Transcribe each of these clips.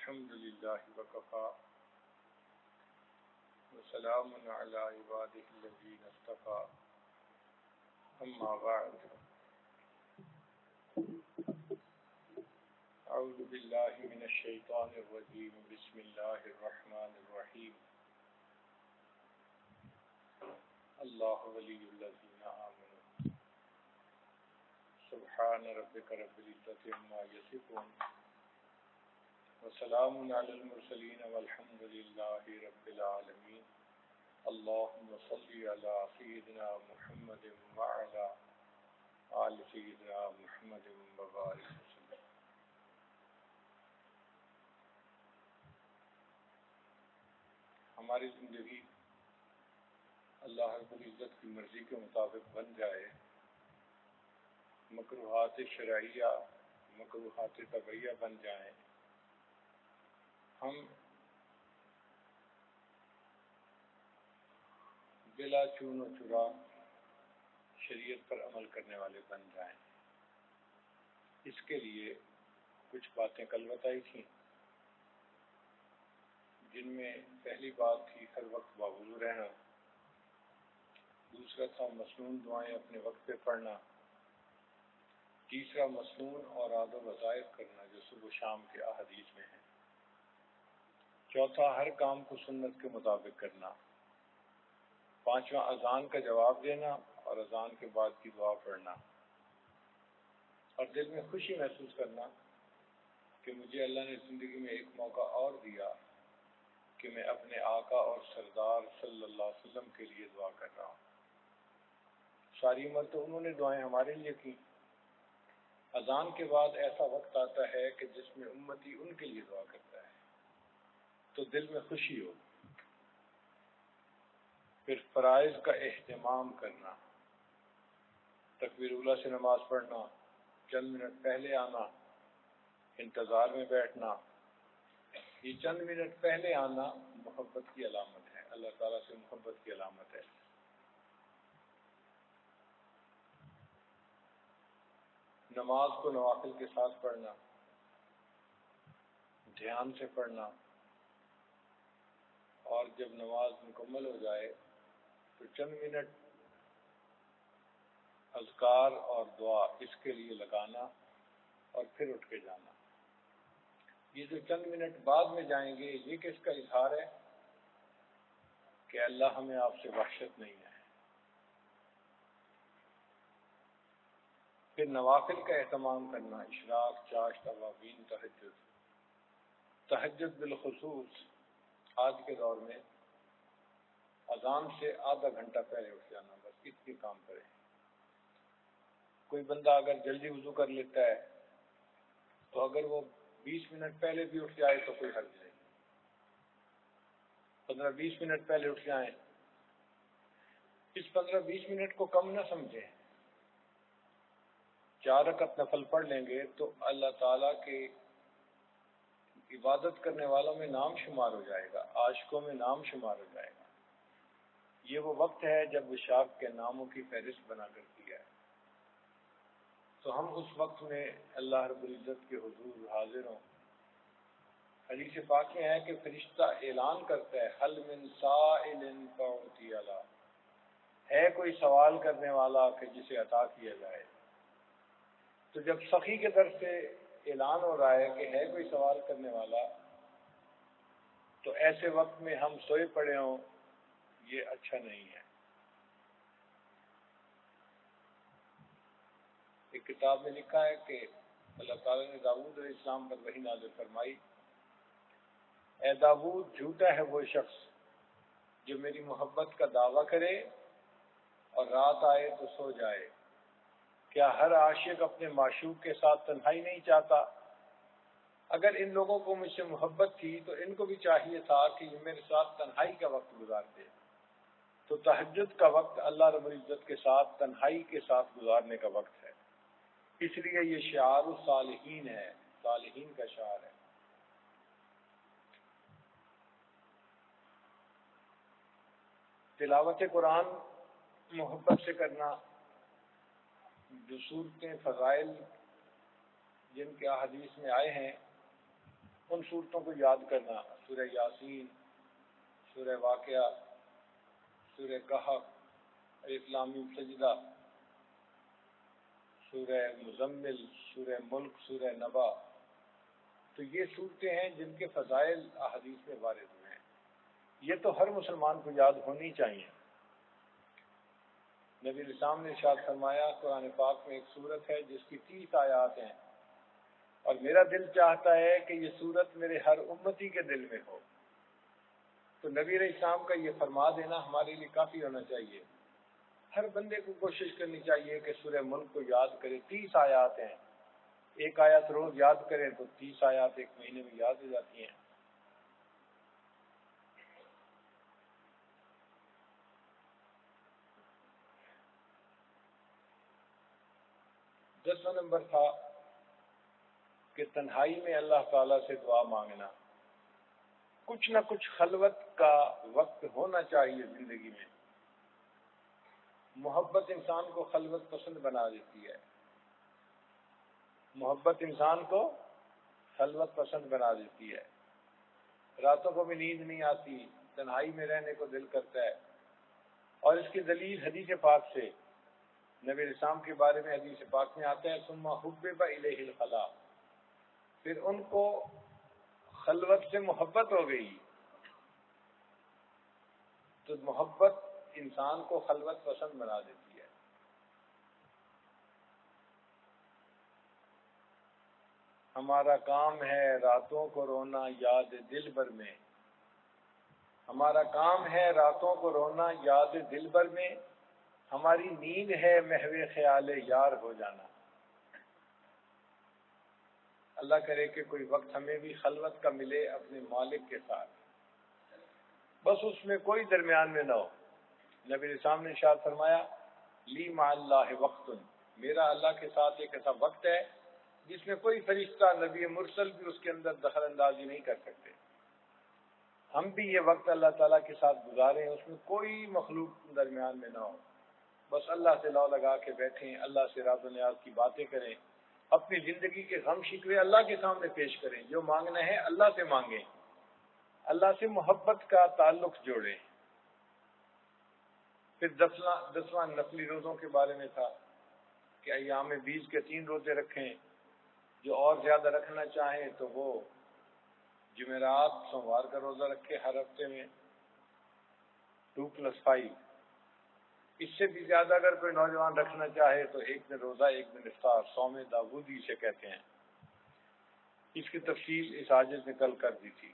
الحمد لله وكفى وسلام على عباده الذين اصطفى أما بعد أعوذ بالله من الشيطان الرجيم بسم الله الرحمن الرحيم الله ولي الذين آمنوا سبحان ربك رب العزة عما يصفون وسلام على المرسلين والحمد لله رب العالمين اللهم صل على سيدنا محمد وعلى آل سيدنا محمد وبارك وسلم. ہماری زندگی اللہ رب العزت کی مرضی کے مطابق بن جائے، مکروہات شرعیہ مکروہات طبعیہ بن جائیں، ہم بلا چون و چرا شریعت پر عمل کرنے والے بن جائیں. اس کے لیے کچھ باتیں کل بتائی تھیں، جن میں پہلی بات تھی ہر وقت باوضو رہنا، دوسرا تھا مسنون دعائیں اپنے وقت پہ پڑھنا، تیسرا مسنون اور اوراد و وظائف کرنا جو صبح و شام کے احادیث میں ہیں، چوتھا ہر کام کو سنت کے مطابق کرنا، پانچواں اذان کا جواب دینا اور اذان کے بعد کی دعا پڑھنا، اور دل میں خوشی محسوس کرنا کہ مجھے اللہ نے زندگی میں ایک موقع اور دیا کہ میں اپنے آقا اور سردار صلی اللہ علیہ وسلم کے لیے دعا کر رہا ہوں. ساری عمر تو انہوں نے دعائیں ہمارے لیے کی. اذان کے بعد ایسا وقت آتا ہے کہ جس میں امتی ان کے لیے دعا کرتا ہے تو دل میں خوشی ہو. پھر فرائض کا اہتمام کرنا، تکبیر اولیٰ سے نماز پڑھنا، چند منٹ پہلے آنا، انتظار میں بیٹھنا. یہ چند منٹ پہلے آنا محبت کی علامت ہے، اللہ تعالیٰ سے محبت کی علامت ہے. نماز کو نوافل کے ساتھ پڑھنا، دھیان سے پڑھنا، اور جب نماز مکمل ہو جائے تو چند منٹ اذکار اور دعا اس کے لیے لگانا اور پھر اٹھ کے جانا. یہ جو چند منٹ بعد میں جائیں گے یہ کس کا اظہار ہے؟ کہ اللہ ہمیں آپ سے وحشت نہیں ہے. پھر نوافل کا اہتمام کرنا، اشراق، چاشت، اوابین، تہجد بالخصوص آج کے دور میں اذان سے آدھا گھنٹہ پہلے اٹھ جانا، بس اتنی کام کرے. کوئی بندہ اگر جلدی وضو کر لیتا ہے تو اگر وہ 20 منٹ پہلے بھی اٹھ جائے تو کوئی حرج نہیں. 15-20 منٹ پہلے اٹھ جائیں. اس 15-20 منٹ کو کم نہ سمجھیں. 4 رکعت نفل پڑھ لیں گے تو اللہ تعالیٰ کے عبادت کرنے والوں میں نام شمار ہو جائے گا، عاشقوں میں نام شمار ہو جائے گا. یہ وہ وقت ہے جب وشاق کے ناموں کی فہرست بنا کر دی ہے. تو ہم اس وقت میں اللہ رب العزت کے حضور حاضر ہوں. حدیث پاک میں ہے کہ فرشتہ اعلان کرتا ہے حل من سائل فاعطی له، ہے کوئی سوال کرنے والا کہ جسے عطا کیا جائے. تو جب سخی کے طرف سے اعلان ہو رہا ہے کہ ہے کوئی سوال کرنے والا تو ایسے وقت میں ہم سوئے پڑے ہوں، یہ اچھا نہیں ہے. ایک کتاب میں لکھا ہے کہ اللہ تعالیٰ نے داؤد علیہ السلام پر وحی نازل فرمائی، اے داؤد جھوٹا ہے وہ شخص جو میری محبت کا دعویٰ کرے اور رات آئے تو سو جائے. کیا ہر عاشق اپنے معشوق کے ساتھ تنہائی نہیں چاہتا؟ اگر ان لوگوں کو مجھ سے محبت تھی تو ان کو بھی چاہیے تھا کہ یہ میرے ساتھ تنہائی کا وقت گزارتے. تو تہجد کا وقت اللہ رب العزت کے ساتھ تنہائی کے ساتھ گزارنے کا وقت ہے. اس لیے یہ شعار الصالحین ہے، صالحین کا شعار ہے. تلاوت قرآن محبت سے کرنا، جو صورتیں فضائل جن کے احادیث میں آئے ہیں ان صورتوں کو یاد کرنا، سورہ یاسین، سورہ واقعہ، سورہ کہف، الف لام میم سجدہ، سورہ مزمل، سورہ ملک، سورہ نبا، تو یہ صورتیں ہیں جن کے فضائل احادیث میں وارد ہوئے ہیں. یہ تو ہر مسلمان کو یاد ہونی چاہیے. نبی علیہ السلام نے ارشاد فرمایا قرآن پاک میں ایک سورت ہے جس کی 30 آیات ہیں، اور میرا دل چاہتا ہے کہ یہ سورت میرے ہر امتی کے دل میں ہو. تو نبی علیہ السلام کا یہ فرما دینا ہمارے لیے کافی ہونا چاہیے. ہر بندے کو کوشش کرنی چاہیے کہ سورہ ملک کو یاد کرے. 30 آیات ہیں، ایک آیت روز یاد کریں تو 30 آیات ایک مہینے میں یاد ہو جاتی ہیں. دسواں نمبر تھا کہ تنہائی میں اللہ تعالیٰ سے دعا مانگنا. کچھ نہ کچھ خلوت کا وقت ہونا چاہیے زندگی میں. محبت انسان کو خلوت پسند بنا دیتی ہے. محبت انسان کو خلوت پسند بنا دیتی ہے. راتوں کو بھی نیند نہیں آتی، تنہائی میں رہنے کو دل کرتا ہے. اور اس کی دلیل حدیث پاک سے، نبی علیہ السلام کے بارے میں حدیث پاک میں آتا ہے ثم حبب الیہ الخلاء، پھر ان کو خلوت سے محبت ہو گئی. تو محبت انسان کو خلوت پسند بنا دیتی ہے. ہمارا کام ہے راتوں کو رونا یاد دل بھر میں، ہمارا کام ہے راتوں کو رونا یاد دل بھر میں، ہماری نیند ہے محو خیال یار ہو جانا. اللہ کرے کہ کوئی وقت ہمیں بھی خلوت کا ملے اپنے مالک کے ساتھ، بس اس میں کوئی درمیان میں نہ ہو. نبی علیہ السلام نے ارشاد فرمایا لی مع اللہ وقت، میرا اللہ کے ساتھ ایک ایسا وقت ہے جس میں کوئی فرشتہ نبی مرسل بھی اس کے اندر دخل اندازی نہیں کر سکتے. ہم بھی یہ وقت اللہ تعالیٰ کے ساتھ گزاریں، اس میں کوئی مخلوق درمیان میں نہ ہو. بس اللہ سے لو لگا کے بیٹھیں، اللہ سے راز و نیاز کی باتیں کریں، اپنی زندگی کے غم شکوے اللہ کے سامنے پیش کریں. جو مانگنا ہے اللہ سے مانگیں، اللہ سے محبت کا تعلق جوڑیں. پھر 10واں نفلی روزوں کے بارے میں تھا کہ ایام 20 کے 3 روزے رکھیں. جو اور زیادہ رکھنا چاہیں تو وہ جمعرات سوموار کا روزہ رکھے ہر ہفتے میں 2+5. اس سے بھی زیادہ اگر کوئی نوجوان رکھنا چاہے تو ایک دن روزہ ایک دن افطار، صوم داودی سے کہتے ہیں. اس کی تفصیل اس عاجز نے کل کر دی تھی.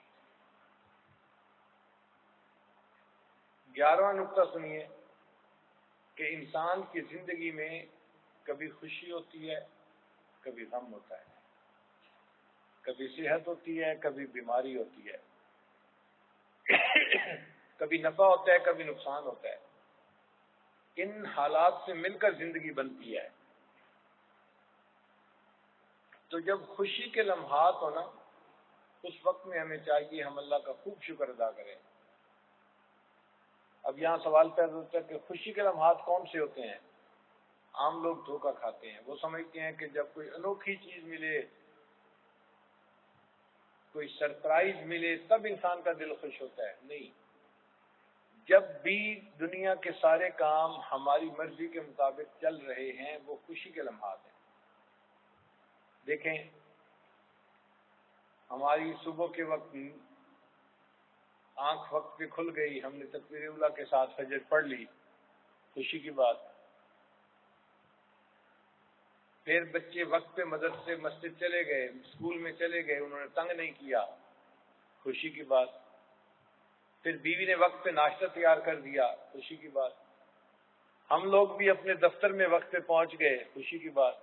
11واں نقطہ سنیے کہ انسان کی زندگی میں کبھی خوشی ہوتی ہے، کبھی غم ہوتا ہے، کبھی صحت ہوتی ہے، کبھی بیماری ہوتی ہے، کبھی نفع ہوتا ہے، کبھی نقصان ہوتا ہے. ان حالات سے مل کر زندگی بنتی ہے. تو جب خوشی کے لمحات ہو نا، اس وقت میں ہمیں چاہیے ہم اللہ کا خوب شکر ادا کریں. اب یہاں سوال پیدا ہوتا ہے کہ خوشی کے لمحات کون سے ہوتے ہیں؟ عام لوگ دھوکہ کھاتے ہیں. وہ سمجھتے ہیں کہ جب کوئی انوکھی چیز ملے، کوئی سرپرائز ملے تب انسان کا دل خوش ہوتا ہے. نہیں، جب بھی دنیا کے سارے کام ہماری مرضی کے مطابق چل رہے ہیں وہ خوشی کے لمحات ہیں. دیکھیں، ہماری صبح کے وقت آنکھ وقت پہ کھل گئی، ہم نے تکبیر اولیٰ کے ساتھ فجر پڑھ لی، خوشی کی بات. پھر بچے وقت پہ مدرسے مسجد چلے گئے، اسکول میں چلے گئے، انہوں نے تنگ نہیں کیا، خوشی کی بات. پھر بیوی نے وقت پہ ناشتہ تیار کر دیا، خوشی کی بات. ہم لوگ بھی اپنے دفتر میں وقت پہ پہنچ گئے، خوشی کی بات.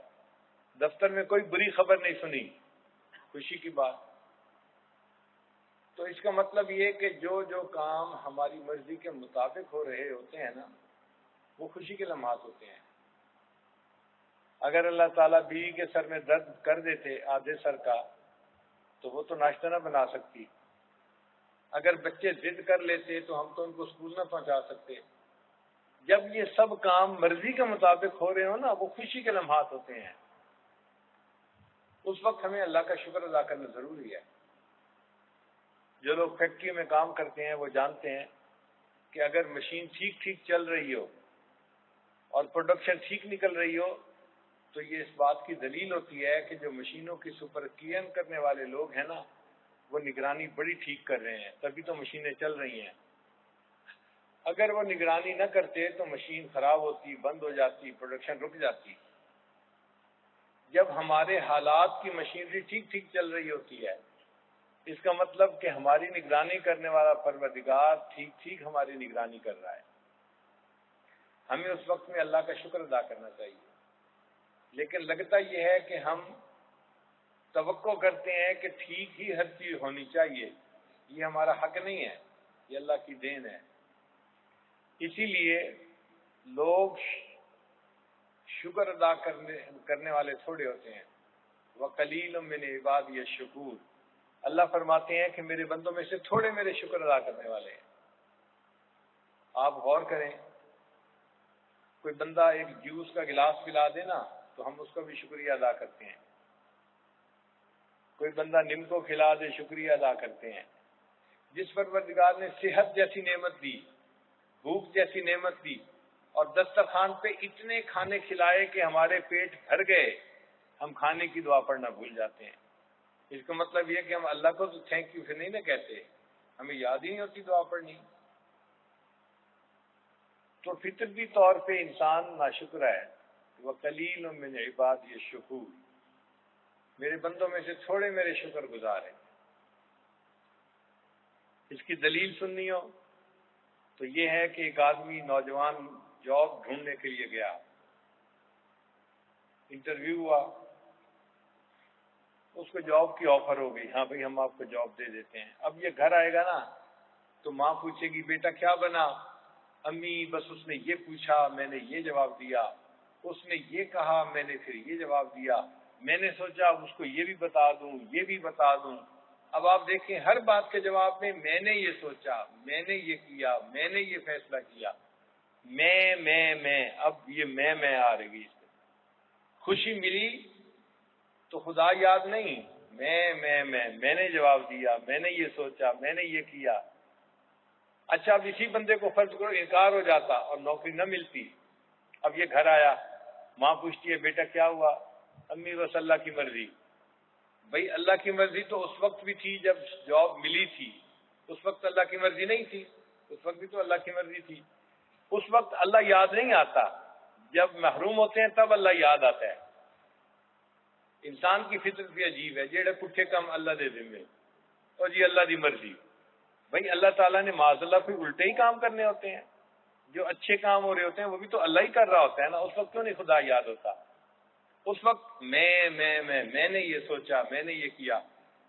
دفتر میں کوئی بری خبر نہیں سنی، خوشی کی بات. تو اس کا مطلب یہ کہ جو جو کام ہماری مرضی کے مطابق ہو رہے ہوتے ہیں نا، وہ خوشی کے لمحات ہوتے ہیں. اگر اللہ تعالیٰ بیوی کے سر میں درد کر دیتے آدھے سر کا تو وہ تو ناشتہ نہ بنا سکتی. اگر بچے ضد کر لیتے تو ہم تو ان کو اسکول نہ پہنچا سکتے. جب یہ سب کام مرضی کے مطابق ہو رہے ہو نا، وہ خوشی کے لمحات ہوتے ہیں. اس وقت ہمیں اللہ کا شکر ادا کرنا ضروری ہے. جو لوگ فیکٹری میں کام کرتے ہیں وہ جانتے ہیں کہ اگر مشین ٹھیک ٹھیک چل رہی ہو اور پروڈکشن ٹھیک نکل رہی ہو تو یہ اس بات کی دلیل ہوتی ہے کہ جو مشینوں کی سپرویژن کرنے والے لوگ ہیں نا وہ نگرانی بڑی ٹھیک کر رہے ہیں، تبھی تو مشینیں چل رہی ہیں۔ اگر وہ نگرانی نہ کرتے تو مشین خراب ہوتی، بند ہو جاتی، پروڈکشن رک جاتی۔ جب ہمارے حالات کی مشینری ٹھیک ٹھیک چل رہی ہوتی ہے اس کا مطلب کہ ہماری نگرانی کرنے والا پروردگار ٹھیک ٹھیک ہماری نگرانی کر رہا ہے۔ ہمیں اس وقت میں اللہ کا شکر ادا کرنا چاہیے، لیکن لگتا یہ ہے کہ ہم توقع کرتے ہیں کہ ٹھیک ہی ہر چیز ہونی چاہیے، یہ ہمارا حق نہیں ہے، یہ اللہ کی دین ہے۔ اسی لیے لوگ شکر ادا کرنے والے تھوڑے ہوتے ہیں۔ وَقَلِيلٌ مِّنْ عِبَادِيَ الشَّكُورُ، اللہ فرماتے ہیں کہ میرے بندوں میں سے تھوڑے میرے شکر ادا کرنے والے ہیں۔ آپ غور کریں، کوئی بندہ ایک جوس کا گلاس پلا دے نا تو ہم اس کا بھی شکریہ ادا کرتے ہیں۔ کوئی بندہ نمکو کھلا دے شکریہ ادا کرتے ہیں۔ جس پروردگار نے صحت جیسی نعمت دی، بھوک جیسی نعمت دی اور دسترخوان پہ اتنے کھانے کھلائے کہ ہمارے پیٹ بھر گئے، ہم کھانے کی دعا پڑھنا بھول جاتے ہیں۔ اس کا مطلب یہ کہ ہم اللہ کو تو تھینک یو پھر نہیں نہ کہتے، ہمیں یاد ہی نہیں ہوتی دعا پڑھنی۔ تو فطرتی طور پہ انسان ناشکر ہے۔ وَقَلِيلٌ مِّنْ عِبَادِيَ الشَّكُورُ، میرے بندوں میں سے تھوڑے میرے شکر گزار ہیں۔ اس کی دلیل سننی ہو تو یہ ہے کہ ایک آدمی نوجوان جاب ڈھونڈنے کے لیے گیا، انٹرویو ہوا، اس کو جاب کی آفر ہو گئی، ہاں بھئی ہم آپ کو جاب دے دیتے ہیں۔ اب یہ گھر آئے گا نا تو ماں پوچھے گی بیٹا کیا بنا؟ امی بس اس نے یہ پوچھا میں نے یہ جواب دیا، اس نے یہ کہا میں نے پھر یہ جواب دیا، میں نے سوچا اس کو یہ بھی بتا دوں یہ بھی بتا دوں۔ اب آپ دیکھیں ہر بات کے جواب میں نے یہ سوچا، میں نے یہ کیا، میں نے یہ فیصلہ کیا، میں اب یہ میں آ رہی اس میں۔ خوشی ملی تو خدا یاد نہیں، میں نے جواب دیا، میں نے یہ سوچا، میں نے یہ کیا۔ اچھا اب اسی بندے کو فرض کرو انکار ہو جاتا اور نوکری نہ ملتی، اب یہ گھر آیا، ماں پوچھتی ہے بیٹا کیا ہوا؟ امی بس اللہ کی مرضی۔ بھئی اللہ کی مرضی تو اس وقت بھی تھی جب جاب ملی تھی، اس وقت اللہ کی مرضی نہیں تھی؟ اس وقت بھی تو اللہ کی مرضی تھی۔ اس وقت اللہ یاد نہیں آتا، جب محروم ہوتے ہیں تب اللہ یاد آتا ہے۔ انسان کی فطرت بھی عجیب ہے، جیڑے پٹھے کم اللہ دے دیں گے اور جی اللہ دی مرضی۔ بھئی اللہ تعالیٰ نے معاذ اللہ کوئی الٹے ہی کام کرنے ہوتے ہیں، جو اچھے کام ہو رہے ہوتے ہیں وہ بھی تو اللہ ہی کر رہا ہوتا ہے نا، اس وقت کیوں نہیں خدا یاد ہوتا؟ اس وقت میں نے یہ سوچا، میں نے یہ کیا،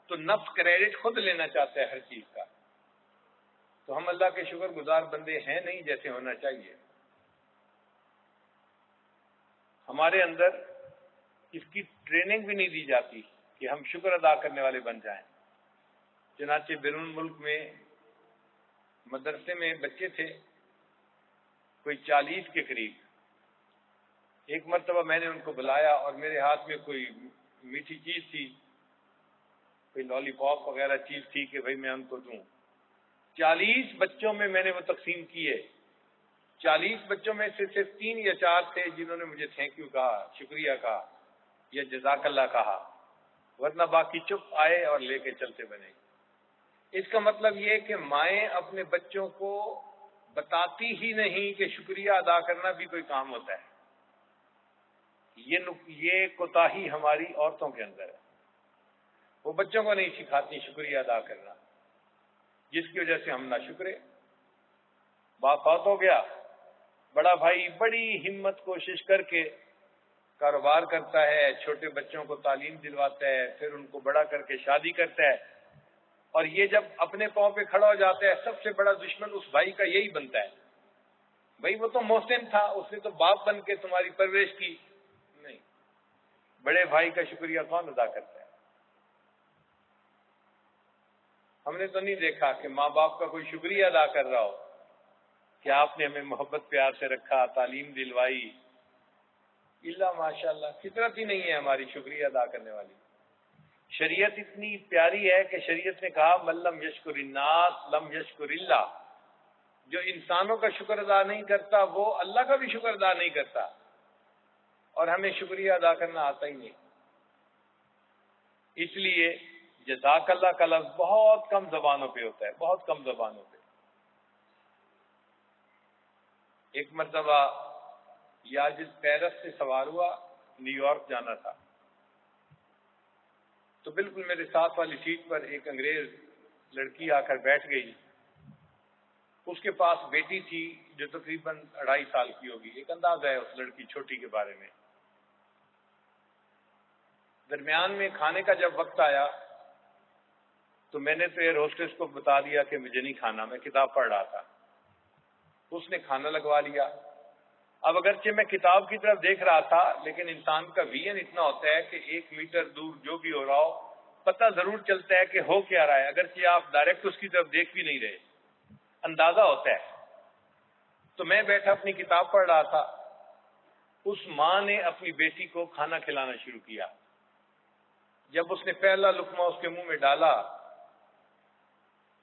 تو نفس کریڈٹ خود لینا چاہتا ہے ہر چیز کا۔ تو ہم اللہ کے شکر گزار بندے ہیں نہیں جیسے ہونا چاہیے۔ ہمارے اندر اس کی ٹریننگ بھی نہیں دی جاتی کہ ہم شکر ادا کرنے والے بن جائیں۔ چنانچہ بیرون ملک میں مدرسے میں بچے تھے کوئی 40 کے قریب۔ ایک مرتبہ میں نے ان کو بلایا اور میرے ہاتھ میں کوئی میٹھی چیز تھی، کوئی لالی پاپ وغیرہ چیز تھی کہ بھئی میں ان کو دوں۔ 40 بچوں میں نے وہ تقسیم کیے، 40 بچوں میں سے صرف 3 یا 4 تھے جنہوں نے مجھے تھینک یو کہا، شکریہ کہا یا جزاک اللہ کہا، ورنہ باقی چپ آئے اور لے کے چلتے بنے۔ اس کا مطلب یہ کہ مائیں اپنے بچوں کو بتاتی ہی نہیں کہ شکریہ ادا کرنا بھی کوئی کام ہوتا ہے۔ یہ کوتاہی ہماری عورتوں کے اندر ہے، وہ بچوں کو نہیں سکھاتی شکریہ ادا کرنا، جس کی وجہ سے ہم ناشکرے۔ باپ فوت ہو گیا، بڑا بھائی بڑی ہمت کوشش کر کے کاروبار کرتا ہے، چھوٹے بچوں کو تعلیم دلواتا ہے، پھر ان کو بڑا کر کے شادی کرتا ہے، اور یہ جب اپنے پاؤں پہ کھڑا ہو جاتا ہے سب سے بڑا دشمن اس بھائی کا یہی بنتا ہے۔ بھائی وہ تو محسن تھا، اس نے تو باپ بن کے تمہاری پرورش کی۔ نہیں، بڑے بھائی کا شکریہ کون ادا کرتا ہے؟ ہم نے تو نہیں دیکھا کہ ماں باپ کا کوئی شکریہ ادا کر رہا ہو کہ آپ نے ہمیں محبت پیار سے رکھا، تعلیم دلوائی۔ اللہ ماشاء اللہ فطرت ہی نہیں ہے ہماری شکریہ ادا کرنے والی۔ شریعت اتنی پیاری ہے کہ شریعت نے کہا من لم یشکر الناس لم یشکر اللہ، جو انسانوں کا شکر ادا نہیں کرتا وہ اللہ کا بھی شکر ادا نہیں کرتا، اور ہمیں شکریہ ادا کرنا آتا ہی نہیں۔ اس لیے جزاک اللہ کا لفظ بہت کم زبانوں پہ ہوتا ہے، بہت کم زبانوں پہ۔ ایک مرتبہ یاجز پیرس سے سوار ہوا، نیو یارک جانا تھا، تو بالکل میرے ساتھ والی سیٹ پر ایک انگریز لڑکی آ کر بیٹھ گئی۔ اس کے پاس بیٹی تھی جو تقریباً 2.5 سال کی ہوگی، ایک اندازہ ہے اس لڑکی چھوٹی کے بارے میں۔ درمیان میں کھانے کا جب وقت آیا تو میں نے تو ایئر ہوسٹس کو بتا دیا کہ مجھے نہیں کھانا، میں کتاب پڑھ رہا تھا۔ اس نے کھانا لگوا لیا۔ اب اگرچہ میں کتاب کی طرف دیکھ رہا تھا، لیکن انسان کا ویژن اتنا ہوتا ہے کہ 1 میٹر دور جو بھی ہو رہا ہو پتہ ضرور چلتا ہے کہ ہو کیا رہا ہے، اگرچہ آپ ڈائریکٹ اس کی طرف دیکھ بھی نہیں رہے، اندازہ ہوتا ہے۔ تو میں بیٹھا اپنی کتاب پڑھ رہا تھا، اس ماں نے اپنی بیٹی کو کھانا کھلانا شروع کیا۔ جب اس نے پہلا لقمہ اس کے منہ میں ڈالا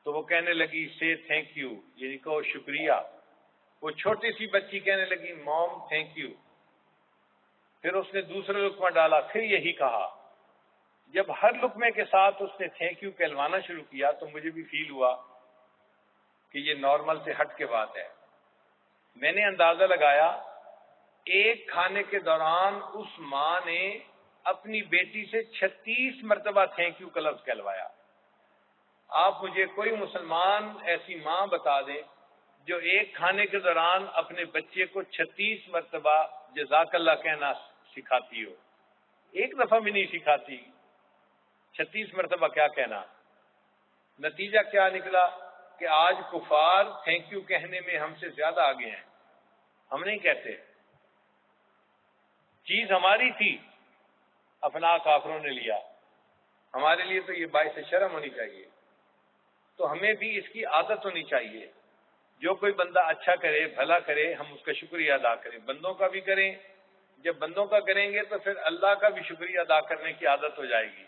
تو وہ کہنے لگی سے تھینک یو، یعنی کہ شکریہ۔ وہ چھوٹی سی بچی کہنے لگی موم تھینک یو۔ پھر اس نے دوسرا لقمہ ڈالا، پھر یہی کہا۔ جب ہر لقمے کے ساتھ اس نے تھینک یو کہلوانا شروع کیا تو مجھے بھی فیل ہوا کہ یہ نارمل سے ہٹ کے بات ہے۔ میں نے اندازہ لگایا، ایک کھانے کے دوران اس ماں نے اپنی بیٹی سے 36 مرتبہ تھینک یو کا لفظ کہلوایا۔ آپ مجھے کوئی مسلمان ایسی ماں بتا دیں جو ایک کھانے کے دوران اپنے بچے کو 36 مرتبہ جزاک اللہ کہنا سکھاتی ہو؟ ایک دفعہ بھی نہیں سکھاتی، 36 مرتبہ کیا کہنا۔ نتیجہ کیا نکلا کہ آج کفار تھینک یو کہنے میں ہم سے زیادہ آگے ہیں، ہم نہیں کہتے۔ چیز ہماری تھی، اپنا کافروں نے لیا، ہمارے لیے تو یہ باعث شرم ہونی چاہیے۔ تو ہمیں بھی اس کی عادت ہونی چاہیے، جو کوئی بندہ اچھا کرے، بھلا کرے، ہم اس کا شکریہ ادا کریں، بندوں کا بھی کریں۔ جب بندوں کا کریں گے تو پھر اللہ کا بھی شکریہ ادا کرنے کی عادت ہو جائے گی۔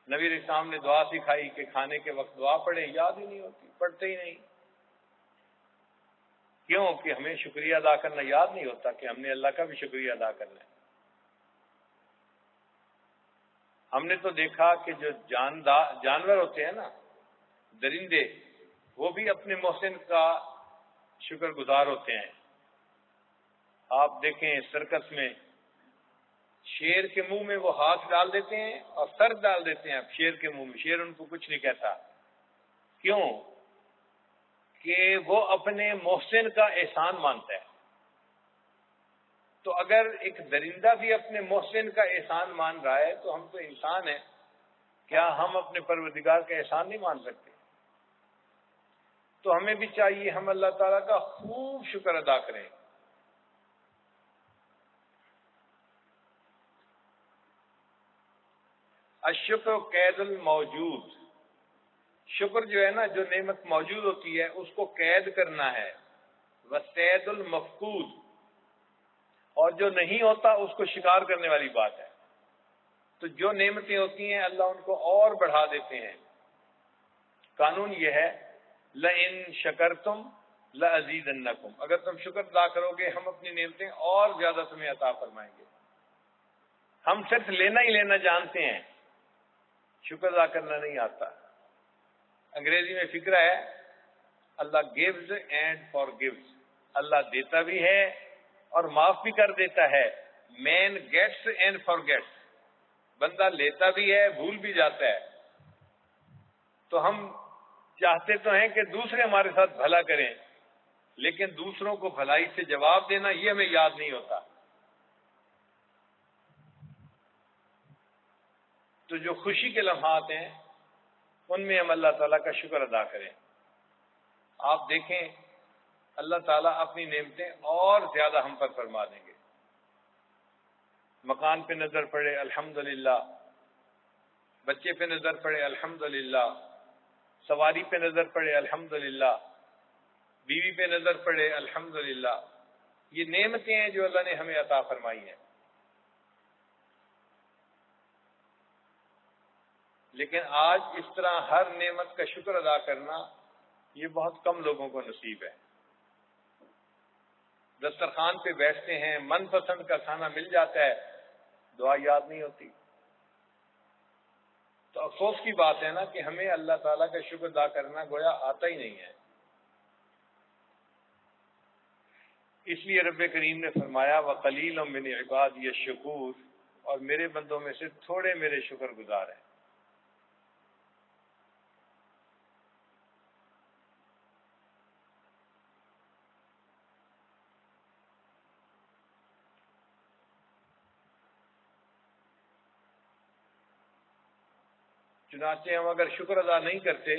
نبی علیہ السلام نے دعا سکھائی کہ کھانے کے وقت دعا پڑھیں، یاد ہی نہیں ہوتی، پڑھتے ہی نہیں۔ کیوں کہ ہمیں شکریہ ادا کرنا یاد نہیں ہوتا کہ ہم نے اللہ کا بھی شکریہ ادا کرنا ہے۔ ہم نے تو دیکھا کہ جو جانور ہوتے ہیں نا، درندے، وہ بھی اپنے محسن کا شکر گزار ہوتے ہیں۔ آپ دیکھیں سرکس میں شیر کے منہ میں وہ ہاتھ ڈال دیتے ہیں اور سر ڈال دیتے ہیں شیر کے منہ میں، شیر ان کو کچھ نہیں کہتا۔ کیوں؟ کہ وہ اپنے محسن کا احسان مانتا ہے۔ تو اگر ایک درندہ بھی اپنے محسن کا احسان مان رہا ہے تو ہم تو انسان ہیں، کیا ہم اپنے پروردگار کا احسان نہیں مان سکتے؟ تو ہمیں بھی چاہیے ہم اللہ تعالیٰ کا خوب شکر ادا کریں۔ الشکر قید الموجود، شکر جو ہے نا، جو نعمت موجود ہوتی ہے اس کو قید کرنا ہے۔ وصید المفقود، اور جو نہیں ہوتا اس کو شکار کرنے والی بات ہے۔ تو جو نعمتیں ہوتی ہیں اللہ ان کو اور بڑھا دیتے ہیں۔ قانون یہ ہے لَإِن شَكَرْتُمْ لَأَزِيدَنَّكُمْ، اگر تم شکر ادا کرو گے ہم اپنی نعمتیں اور زیادہ تمہیں عطا فرمائیں گے۔ ہم صرف لینا ہی لینا جانتے ہیں، شکر ادا کرنا نہیں آتا۔ انگریزی میں فکرہ ہے اللہ gives and forgives، اللہ دیتا بھی ہے اور معاف بھی کر دیتا ہے۔ مین گیٹس اینڈ forgets، بندہ لیتا بھی ہے بھول بھی جاتا ہے۔ تو ہم چاہتے تو ہیں کہ دوسرے ہمارے ساتھ بھلا کریں، لیکن دوسروں کو بھلائی سے جواب دینا یہ ہمیں یاد نہیں ہوتا۔ تو جو خوشی کے لمحات ہیں ان میں ہم اللہ تعالیٰ کا شکر ادا کریں۔ آپ دیکھیں اللہ تعالیٰ اپنی نعمتیں اور زیادہ ہم پر فرما دیں گے۔ مکان پہ نظر پڑے الحمدللہ، بچے پہ نظر پڑے الحمدللہ، سواری پہ نظر پڑے الحمدللہ، بیوی پہ نظر پڑے الحمدللہ، یہ نعمتیں ہیں جو اللہ نے ہمیں عطا فرمائی ہیں۔ لیکن آج اس طرح ہر نعمت کا شکر ادا کرنا یہ بہت کم لوگوں کو نصیب ہے۔ دسترخوان پہ بیٹھتے ہیں، من پسند کا کھانا مل جاتا ہے، دعا یاد نہیں ہوتی۔ تو افسوس کی بات ہے نا کہ ہمیں اللہ تعالیٰ کا شکر ادا کرنا گویا آتا ہی نہیں ہے۔ اس لیے رب کریم نے فرمایا وَقَلِيلٌ مِّنْ عِبَادِيَ الشَّكُورُ، اور میرے بندوں میں سے تھوڑے میرے شکر گزار ہیں۔ چنانچہ ہم اگر شکر ادا نہیں کرتے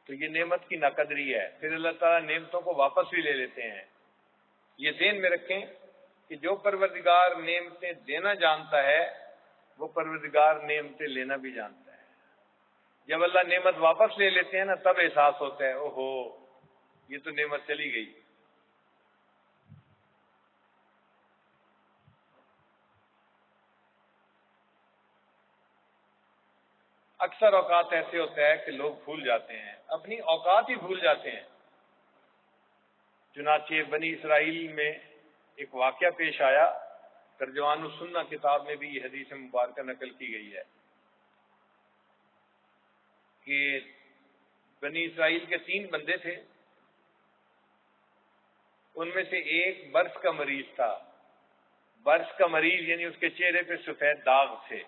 تو یہ نعمت کی ناقدری ہے، پھر اللہ تعالیٰ نعمتوں کو واپس بھی لے لیتے ہیں۔ یہ ذہن میں رکھیں کہ جو پروردگار نعمتیں دینا جانتا ہے وہ پروردگار نعمتیں لینا بھی جانتا ہے۔ جب اللہ نعمت واپس لے لیتے ہیں نا تب احساس ہوتا ہے اوہو یہ تو نعمت چلی گئی۔ اکثر اوقات ایسے ہوتا ہے کہ لوگ بھول جاتے ہیں، اپنی اوقات ہی بھول جاتے ہیں۔ چنانچہ بنی اسرائیل میں ایک واقعہ پیش آیا، ترجمان السنہ کتاب میں بھی یہ حدیث مبارکہ نقل کی گئی ہے کہ بنی اسرائیل کے 3 بندے تھے، ان میں سے ایک برس کا مریض تھا۔ برس کا مریض یعنی اس کے چہرے پہ سفید داغ تھے۔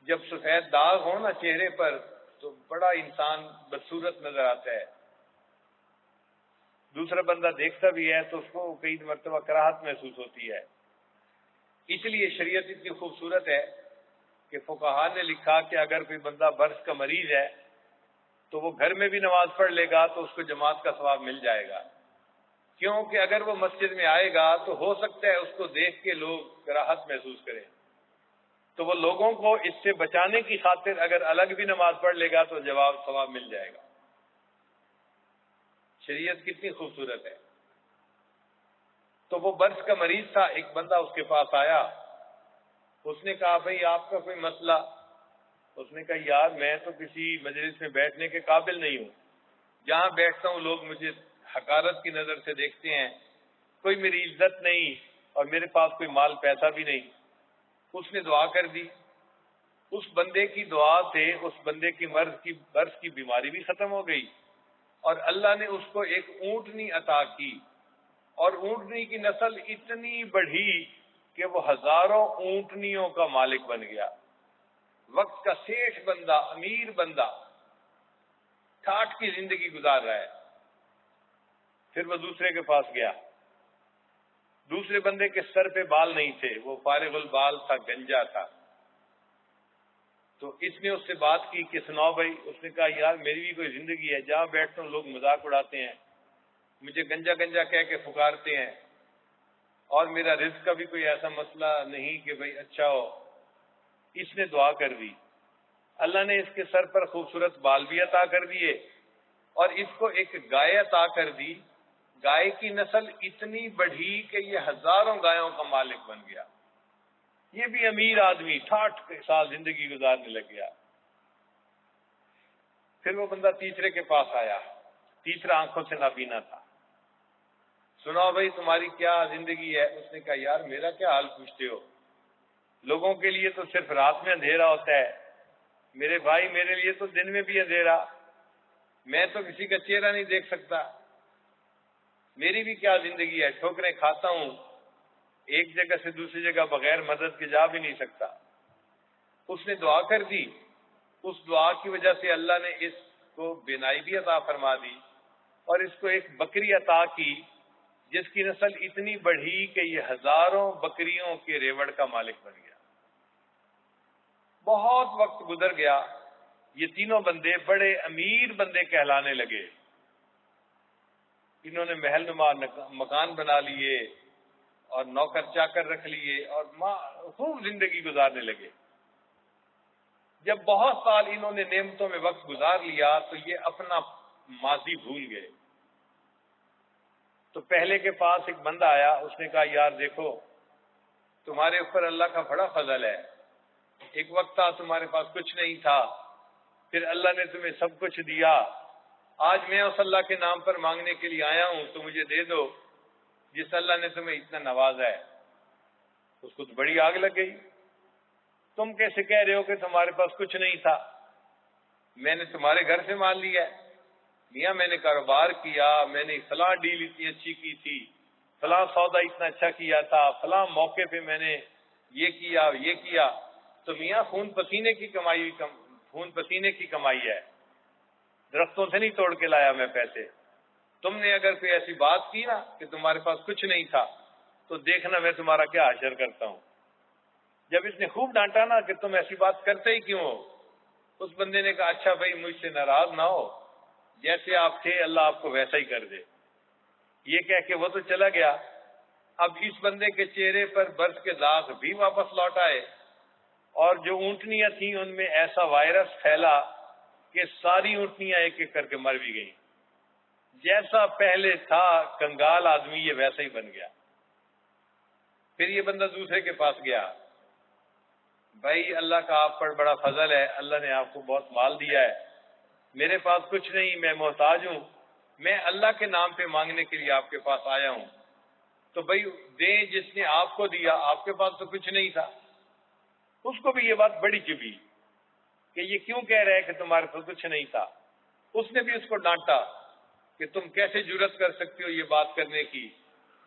جب سفید داغ ہو نا چہرے پر تو بڑا انسان بدصورت نظر آتا ہے، دوسرا بندہ دیکھتا بھی ہے تو اس کو کئی مرتبہ کراہت محسوس ہوتی ہے۔ اس لیے شریعت اتنی خوبصورت ہے کہ فقہا نے لکھا کہ اگر کوئی بندہ برس کا مریض ہے تو وہ گھر میں بھی نماز پڑھ لے گا تو اس کو جماعت کا ثواب مل جائے گا، کیونکہ اگر وہ مسجد میں آئے گا تو ہو سکتا ہے اس کو دیکھ کے لوگ کراہت محسوس کریں، تو وہ لوگوں کو اس سے بچانے کی خاطر اگر الگ بھی نماز پڑھ لے گا تو ثواب مل جائے گا۔ شریعت کتنی خوبصورت ہے۔ تو وہ برس کا مریض تھا، ایک بندہ اس کے پاس آیا، اس نے کہا بھئی آپ کا کوئی مسئلہ؟ اس نے کہا یار میں تو کسی مجلس میں بیٹھنے کے قابل نہیں ہوں، جہاں بیٹھتا ہوں لوگ مجھے حقارت کی نظر سے دیکھتے ہیں، کوئی میری عزت نہیں اور میرے پاس کوئی مال پیسہ بھی نہیں۔ اس نے دعا کر دی، اس بندے کی دعا سے اس بندے کی برس کی بیماری بھی ختم ہو گئی، اور اللہ نے اس کو ایک اونٹنی عطا کی، اور اونٹنی کی نسل اتنی بڑھی کہ وہ ہزاروں اونٹنیوں کا مالک بن گیا۔ وقت کا سیٹھ بندہ، امیر بندہ، ٹھاٹھ کی زندگی گزار رہا ہے۔ پھر وہ دوسرے کے پاس گیا، دوسرے بندے کے سر پہ بال نہیں تھے، وہ فارغ البال تھا، گنجا تھا۔ تو اس نے اس سے بات کی کہ سناؤ بھائی، اس نے کہا یار میری بھی کوئی زندگی ہے، جہاں بیٹھتا ہوں لوگ مذاق اڑاتے ہیں، مجھے گنجا گنجا کہہ کے پکارتے ہیں، اور میرا رزق کا بھی کوئی ایسا مسئلہ نہیں کہ بھائی اچھا ہو۔ اس نے دعا کر دی، اللہ نے اس کے سر پر خوبصورت بال بھی عطا کر دیے، اور اس کو ایک گائے عطا کر دی۔ گائے کی نسل اتنی بڑھی کہ یہ ہزاروں گایوں کا مالک بن گیا۔ یہ بھی امیر آدمی 60 سال زندگی گزارنے لگ گیا۔ پھر وہ بندہ تیسرے کے پاس آیا، تیسرا آنکھوں سے نابینا تھا۔ سناؤ بھائی تمہاری کیا زندگی ہے؟ اس نے کہا یار میرا کیا حال پوچھتے ہو، لوگوں کے لیے تو صرف رات میں اندھیرا ہوتا ہے، میرے بھائی میرے لیے تو دن میں بھی اندھیرا، میں تو کسی کا چہرہ نہیں دیکھ سکتا، میری بھی کیا زندگی ہے، ٹھوکریں کھاتا ہوں، ایک جگہ سے دوسری جگہ بغیر مدد کے جا بھی نہیں سکتا۔ اس نے دعا کر دی، اس دعا کی وجہ سے اللہ نے اس کو بینائی بھی عطا فرما دی، اور اس کو ایک بکری عطا کی جس کی نسل اتنی بڑھی کہ یہ ہزاروں بکریوں کے ریوڑ کا مالک بن گیا۔ بہت وقت گزر گیا، یہ تینوں بندے بڑے امیر بندے کہلانے لگے، انہوں نے محل نما مکان بنا لیے اور نوکر چاکر رکھ لیے اور خوب زندگی گزارنے لگے۔ جب بہت سال انہوں نے نعمتوں میں وقت گزار لیا تو یہ اپنا ماضی بھول گئے۔ تو پہلے کے پاس ایک بندہ آیا، اس نے کہا یار دیکھو تمہارے اوپر اللہ کا بڑا فضل ہے، ایک وقت تھا تمہارے پاس کچھ نہیں تھا، پھر اللہ نے تمہیں سب کچھ دیا، آج میں اس اللہ کے نام پر مانگنے کے لیے آیا ہوں تو مجھے دے دو جس اللہ نے تمہیں اتنا نوازا ہے۔ اس کو تو بڑی آگ لگ گئی، تم کیسے کہہ رہے ہو کہ تمہارے پاس کچھ نہیں تھا؟ میں نے تمہارے گھر سے مال لیا ہے، میاں میں نے کاروبار کیا، میں نے فلاں ڈیل اتنی اچھی کی تھی، فلاں سودا اتنا اچھا کیا تھا، فلاں موقع پہ میں نے یہ کیا یہ کیا۔ تو میاں خون پسینے کی کمائی ہے، درختوں سے نہیں توڑ کے لایا میں پیسے۔ تم نے اگر کوئی ایسی بات کی نا کہ تمہارے پاس کچھ نہیں تھا تو دیکھنا میں تمہارا کیا حشر کرتا ہوں۔ جب اس نے خوب ڈانٹا نا کہ تم ایسی بات کرتے ہی کیوں ہو، اس بندے نے کہا اچھا بھائی مجھ سے ناراض نہ ہو، جیسے آپ تھے اللہ آپ کو ویسا ہی کر دے۔ یہ کہہ کے وہ تو چلا گیا۔ اب اس بندے کے چہرے پر برف کے داغ بھی واپس لوٹ آئے، اور جو اونٹنیاں تھیں ان میں ایسا وائرس پھیلا کہ ساری اونٹنیاں ایک ایک کر کے مر بھی گئیں۔ جیسا پہلے تھا کنگال آدمی یہ ویسا ہی بن گیا۔ پھر یہ بندہ دوسرے کے پاس گیا، بھائی اللہ کا آپ پر بڑا فضل ہے، اللہ نے آپ کو بہت مال دیا ہے، میرے پاس کچھ نہیں، میں محتاج ہوں، میں اللہ کے نام پہ مانگنے کے لیے آپ کے پاس آیا ہوں، تو بھائی دیں جس نے آپ کو دیا، آپ کے پاس تو کچھ نہیں تھا۔ اس کو بھی یہ بات بڑی چبھی کہ یہ کیوں کہہ رہے ہے کہ تمہارے پاس کچھ نہیں تھا۔ اس نے بھی اس کو ڈانٹا کہ تم کیسے جرأت کر سکتے ہو یہ بات کرنے کی،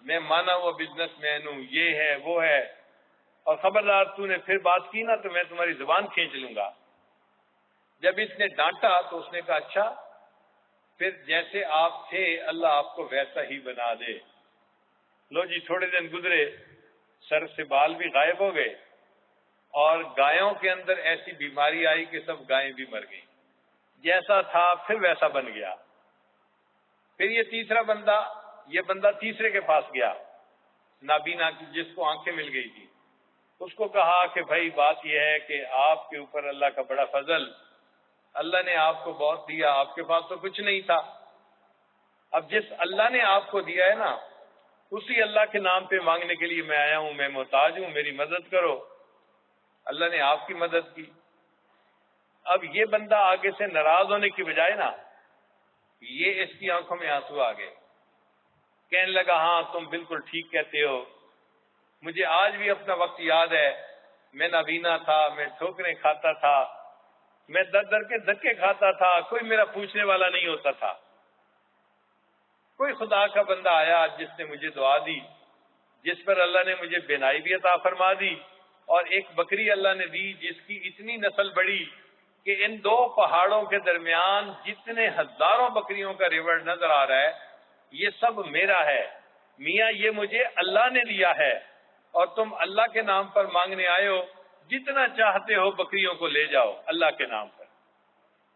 میں مانا ہوا بزنس مین ہوں، یہ ہے وہ ہے، اور خبردار تو نے پھر بات کی نا تو میں تمہاری زبان کھینچ لوں گا۔ جب اس نے ڈانٹا تو اس نے کہا اچھا پھر جیسے آپ تھے اللہ آپ کو ویسا ہی بنا دے۔ لو جی تھوڑے دن گزرے، سر سے بال بھی غائب ہو گئے، اور گایوں کے اندر ایسی بیماری آئی کہ سب گائیں بھی مر گئیں، جیسا تھا پھر ویسا بن گیا۔ پھر یہ تیسرا بندہ، یہ بندہ تیسرے کے پاس گیا، نابینا جس کو آنکھیں مل گئی تھی، اس کو کہا کہ بھائی بات یہ ہے کہ آپ کے اوپر اللہ کا بڑا فضل، اللہ نے آپ کو بہت دیا، آپ کے پاس تو کچھ نہیں تھا، اب جس اللہ نے آپ کو دیا ہے نا اسی اللہ کے نام پہ مانگنے کے لیے میں آیا ہوں، میں محتاج ہوں، میری مدد کرو۔ اللہ نے آپ کی مدد کی۔ اب یہ بندہ آگے سے ناراض ہونے کی بجائے نا یہ اس کی آنکھوں میں آنسو آ گئے، کہنے لگا ہاں تم بالکل ٹھیک کہتے ہو، مجھے آج بھی اپنا وقت یاد ہے، میں نابینا تھا، میں ٹھوکریں کھاتا تھا، میں در در کے دھکے کھاتا تھا، کوئی میرا پوچھنے والا نہیں ہوتا تھا، کوئی خدا کا بندہ آیا جس نے مجھے دعا دی، جس پر اللہ نے مجھے بینائی بھی عطا فرما دی، اور ایک بکری اللہ نے دی جس کی اتنی نسل بڑی کہ ان دو پہاڑوں کے درمیان جتنے ہزاروں بکریوں کا ریوڑ نظر آ رہا ہے یہ سب میرا ہے، میاں یہ مجھے اللہ نے دیا ہے، اور تم اللہ کے نام پر مانگنے آئے ہو، جتنا چاہتے ہو بکریوں کو لے جاؤ اللہ کے نام پر۔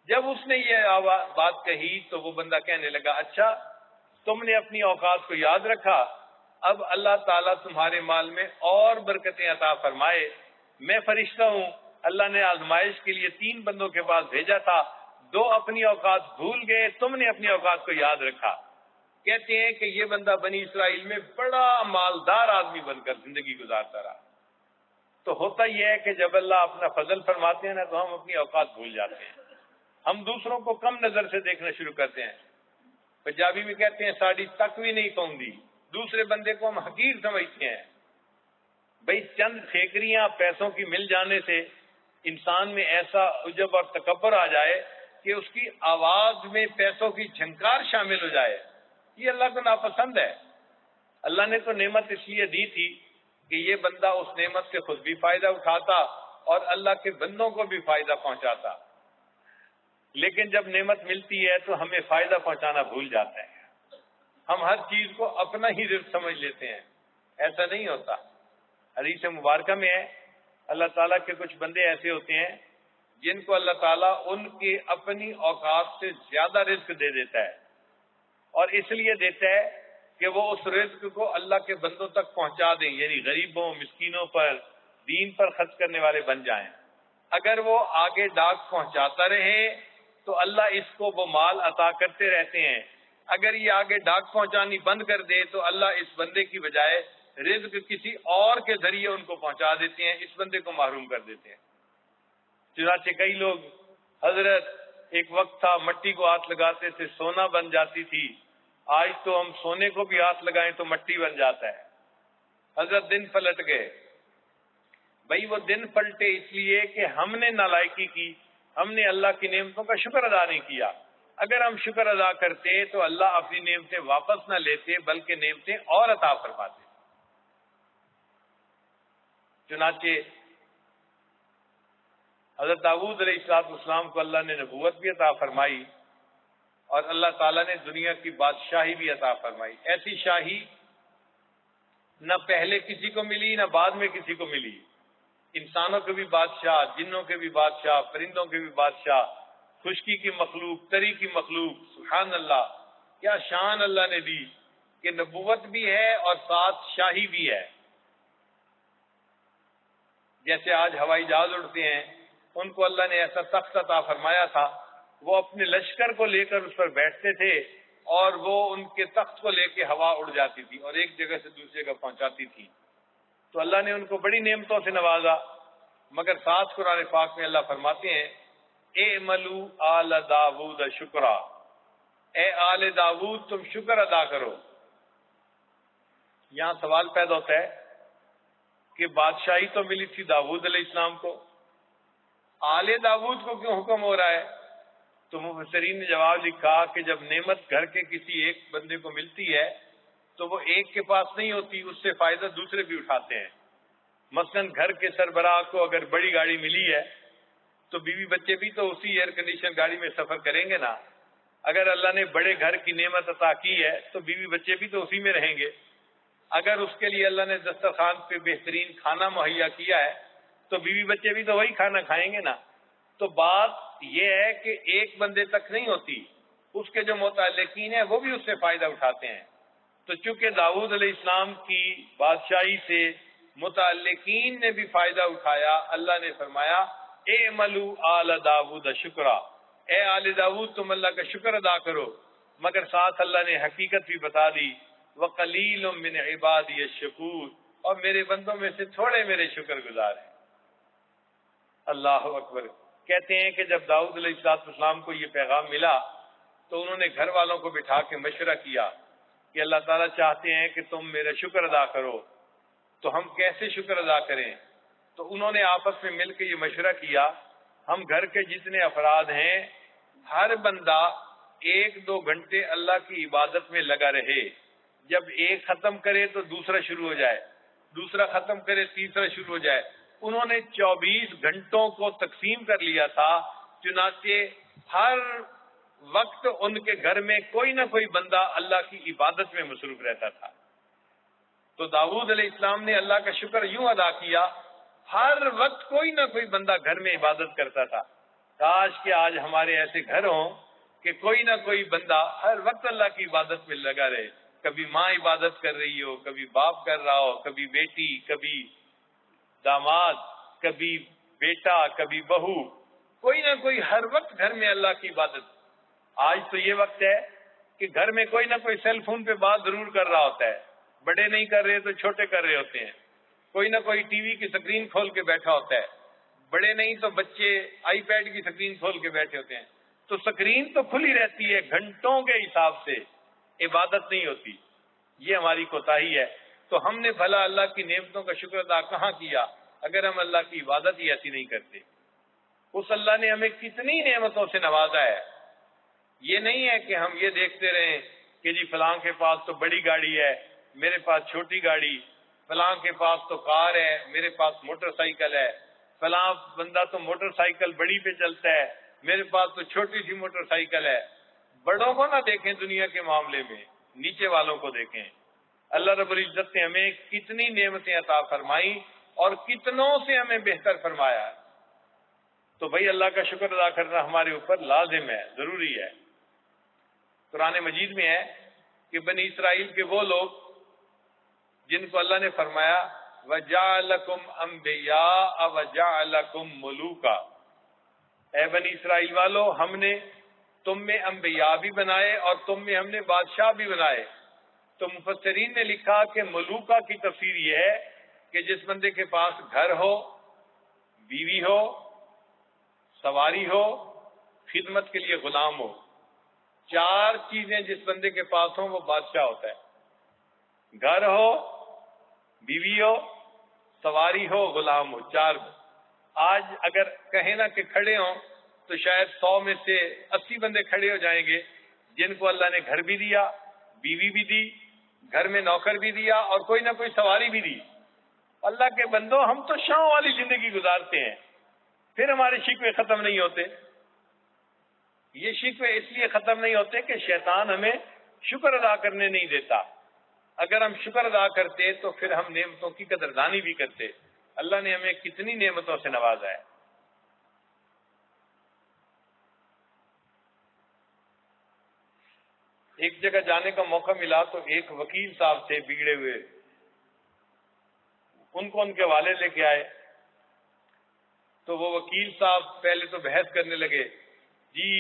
جب اس نے یہ بات کہی تو وہ بندہ کہنے لگا اچھا تم نے اپنی اوقات کو یاد رکھا، اب اللہ تعالیٰ تمہارے مال میں اور برکتیں عطا فرمائے، میں فرشتہ ہوں، اللہ نے آزمائش کے لیے 3 بندوں کے پاس بھیجا تھا، 2 اپنی اوقات بھول گئے، تم نے اپنی اوقات کو یاد رکھا۔ کہتے ہیں کہ یہ بندہ بنی اسرائیل میں بڑا مالدار آدمی بن کر زندگی گزارتا رہا۔ تو ہوتا یہ ہے کہ جب اللہ اپنا فضل فرماتے ہیں نا تو ہم اپنی اوقات بھول جاتے ہیں، ہم دوسروں کو کم نظر سے دیکھنا شروع کرتے ہیں۔ پنجابی میں کہتے ہیں ساڑی تک بھی نہیں پاؤندی، دوسرے بندے کو ہم حقیر سمجھتے ہیں۔ بھئی چند ٹھیکریاں پیسوں کی مل جانے سے انسان میں ایسا عجب اور تکبر آ جائے کہ اس کی آواز میں پیسوں کی جھنکار شامل ہو جائے، یہ اللہ کو ناپسند ہے۔ اللہ نے تو نعمت اس لیے دی تھی کہ یہ بندہ اس نعمت سے خود بھی فائدہ اٹھاتا اور اللہ کے بندوں کو بھی فائدہ پہنچاتا، لیکن جب نعمت ملتی ہے تو ہمیں فائدہ پہنچانا بھول جاتا ہے، ہم ہر چیز کو اپنا ہی رزق سمجھ لیتے ہیں، ایسا نہیں ہوتا۔ حدیث مبارکہ میں ہے اللہ تعالیٰ کے کچھ بندے ایسے ہوتے ہیں جن کو اللہ تعالیٰ ان کی اپنی اوقات سے زیادہ رزق دے دیتا ہے، اور اس لیے دیتا ہے کہ وہ اس رزق کو اللہ کے بندوں تک پہنچا دیں، یعنی غریبوں مسکینوں پر دین پر خرچ کرنے والے بن جائیں۔ اگر وہ آگے ڈاک پہنچاتا رہے تو اللہ اس کو وہ مال عطا کرتے رہتے ہیں، اگر یہ آگے ڈاک پہنچانی بند کر دے تو اللہ اس بندے کی بجائے رزق کسی اور کے ذریعے ان کو پہنچا دیتے ہیں، اس بندے کو محروم کر دیتے ہیں۔ چنانچہ کئی لوگ حضرت ایک وقت تھا مٹی کو ہاتھ لگاتے تھے سونا بن جاتی تھی، آج تو ہم سونے کو بھی ہاتھ لگائیں تو مٹی بن جاتا ہے۔ حضرت دن پلٹ گئے۔ بھائی وہ دن پلٹے اس لیے کہ ہم نے نالائکی کی، ہم نے اللہ کی نعمتوں کا شکر ادا نہیں کیا۔ اگر ہم شکر ادا کرتے تو اللہ اپنی نعمتیں واپس نہ لیتے بلکہ نعمتیں اور عطا فرماتے۔ چنانچہ حضرت داؤد علیہ السلام کو اللہ نے نبوت بھی عطا فرمائی اور اللہ تعالیٰ نے دنیا کی بادشاہی بھی عطا فرمائی۔ ایسی شاہی نہ پہلے کسی کو ملی نہ بعد میں کسی کو ملی۔ انسانوں کے بھی بادشاہ، جنوں کے بھی بادشاہ، پرندوں کے بھی بادشاہ، خشکی کی مخلوق، تری کی مخلوق، سبحان اللہ، کیا شان اللہ نے دی کہ نبوت بھی ہے اور ساتھ شاہی بھی ہے۔ جیسے آج ہوائی جہاز اڑتے ہیں، ان کو اللہ نے ایسا تخت عطا فرمایا تھا، وہ اپنے لشکر کو لے کر اس پر بیٹھتے تھے اور وہ ان کے تخت کو لے کے ہوا اڑ جاتی تھی اور ایک جگہ سے دوسری جگہ پہنچاتی تھی۔ تو اللہ نے ان کو بڑی نعمتوں سے نوازا، مگر ساتھ قرآن پاک میں اللہ فرماتے ہیں اعملوا آل داود شکرا، اے آل داود تم شکر ادا کرو۔ یہاں سوال پیدا ہوتا ہے کہ بادشاہی تو ملی تھی داود علیہ السلام کو، آل داود کو کیوں حکم ہو رہا ہے؟ تو مفسرین نے جواب لکھا کہ جب نعمت گھر کے کسی ایک بندے کو ملتی ہے تو وہ ایک کے پاس نہیں ہوتی، اس سے فائدہ دوسرے بھی اٹھاتے ہیں۔ مثلا گھر کے سربراہ کو اگر بڑی گاڑی ملی ہے تو بیوی بچے بھی تو اسی ایئر کنڈیشن گاڑی میں سفر کریں گے نا۔ اگر اللہ نے بڑے گھر کی نعمت عطا کی ہے تو بیوی بچے بھی تو اسی میں رہیں گے۔ اگر اس کے لیے اللہ نے دسترخوان پہ بہترین کھانا مہیا کیا ہے تو بیوی بچے بھی تو وہی کھانا کھائیں گے نا۔ تو بات یہ ہے کہ ایک بندے تک نہیں ہوتی، اس کے جو متعلقین ہیں وہ بھی اس سے فائدہ اٹھاتے ہیں۔ تو چونکہ داؤد علیہ السلام کی بادشاہی سے متعلقین نے بھی فائدہ اٹھایا، اللہ نے فرمایا اعملوا آل داود شکرا، اے آل داود تم اللہ کا شکر ادا کرو۔ مگر ساتھ اللہ نے حقیقت بھی بتا دی وَقَلِيلٌ مِّنْ عِبَادِيَ الشَّكُورُ، اور میرے بندوں میں سے تھوڑے میرے شکر گزار ہیں۔ اللہ اکبر۔ کہتے ہیں کہ جب داؤد علیہ السلام کو یہ پیغام ملا تو انہوں نے گھر والوں کو بٹھا کے مشورہ کیا کہ اللہ تعالیٰ چاہتے ہیں کہ تم میرا شکر ادا کرو، تو ہم کیسے شکر ادا کریں؟ تو انہوں نے آپس میں مل کے یہ مشورہ کیا، ہم گھر کے جتنے افراد ہیں ہر بندہ 1-2 گھنٹے اللہ کی عبادت میں لگا رہے، جب ایک ختم کرے تو دوسرا شروع ہو جائے، دوسرا ختم کرے تیسرا شروع ہو جائے۔ انہوں نے 24 گھنٹوں کو تقسیم کر لیا تھا، چنانچہ ہر وقت ان کے گھر میں کوئی نہ کوئی بندہ اللہ کی عبادت میں مصروف رہتا تھا۔ تو داؤد علیہ السلام نے اللہ کا شکر یوں ادا کیا، ہر وقت کوئی نہ کوئی بندہ گھر میں عبادت کرتا تھا۔ کاش کہ آج ہمارے ایسے گھر ہوں کہ کوئی نہ کوئی بندہ ہر وقت اللہ کی عبادت میں لگا رہے، کبھی ماں عبادت کر رہی ہو، کبھی باپ کر رہا ہو، کبھی بیٹی، کبھی داماد، کبھی بیٹا، کبھی بہو، کوئی نہ کوئی ہر وقت گھر میں اللہ کی عبادت۔ آج تو یہ وقت ہے کہ گھر میں کوئی نہ کوئی سیل فون پہ بات ضرور کر رہا ہوتا ہے، بڑے نہیں کر رہے تو چھوٹے کر رہے ہوتے ہیں، کوئی نہ کوئی ٹی وی کی سکرین کھول کے بیٹھا ہوتا ہے، بڑے نہیں تو بچے آئی پیڈ کی سکرین کھول کے بیٹھے ہوتے ہیں۔ تو سکرین تو کھلی رہتی ہے، گھنٹوں کے حساب سے عبادت نہیں ہوتی، یہ ہماری کوتاہی ہے۔ تو ہم نے بھلا اللہ کی نعمتوں کا شکر ادا کہاں کیا اگر ہم اللہ کی عبادت ہی ایسی نہیں کرتے؟ اس اللہ نے ہمیں کتنی نعمتوں سے نوازا ہے۔ یہ نہیں ہے کہ ہم یہ دیکھتے رہیں کہ جی فلاں کے پاس تو بڑی گاڑی ہے، میرے پاس چھوٹی گاڑی، فلاں کے پاس تو کار ہے، میرے پاس موٹر سائیکل ہے، فلاں بندہ تو موٹر سائیکل بڑی پہ چلتا ہے، میرے پاس تو چھوٹی سی موٹر سائیکل ہے۔ بڑوں کو نہ دیکھیں دنیا کے معاملے میں، نیچے والوں کو دیکھیں۔ اللہ رب العزت نے ہمیں کتنی نعمتیں عطا فرمائی اور کتنوں سے ہمیں بہتر فرمایا، تو بھائی اللہ کا شکر ادا کرنا ہمارے اوپر لازم ہے، ضروری ہے۔ قرآن مجید میں ہے کہ بنی اسرائیل کے وہ لوگ جن کو اللہ نے فرمایا وَجَعَلَكُمْ أَنْبِيَاءَ وَجَعَلَكُمْ مُلُوكًا، اے بنی اسرائیل والو ہم نے تم میں انبیاء بھی بنائے اور تم میں ہم نے بادشاہ بھی بنائے۔ تو مفسرین نے لکھا کہ ملوکہ کی تفسیر یہ ہے کہ جس بندے کے پاس گھر ہو، بیوی ہو، سواری ہو، خدمت کے لیے غلام ہو. 4 چیزیں جس بندے کے پاس ہوں وہ بادشاہ ہوتا ہے. گھر ہو، بیوی ہو، سواری ہو، غلام ہو. 4. آج اگر کہیں نا کہ کھڑے ہوں تو شاید 100 میں سے 80 بندے کھڑے ہو جائیں گے جن کو اللہ نے گھر بھی دیا، بیوی بھی دی، گھر میں نوکر بھی دیا اور کوئی نہ کوئی سواری بھی دی. اللہ کے بندوں، ہم تو شاؤں والی زندگی گزارتے ہیں، پھر ہمارے شکوے ختم نہیں ہوتے. یہ شکوے اس لیے ختم نہیں ہوتے کہ شیطان ہمیں شکر ادا کرنے نہیں دیتا. اگر ہم شکر ادا کرتے تو پھر ہم نعمتوں کی قدردانی بھی کرتے. اللہ نے ہمیں کتنی نعمتوں سے نوازا ہے. ایک جگہ جانے کا موقع ملا تو ایک وکیل صاحب تھے بگڑے ہوئے، ان کو ان کے والد لے کے آئے. تو وہ وکیل صاحب پہلے تو بحث کرنے لگے، جی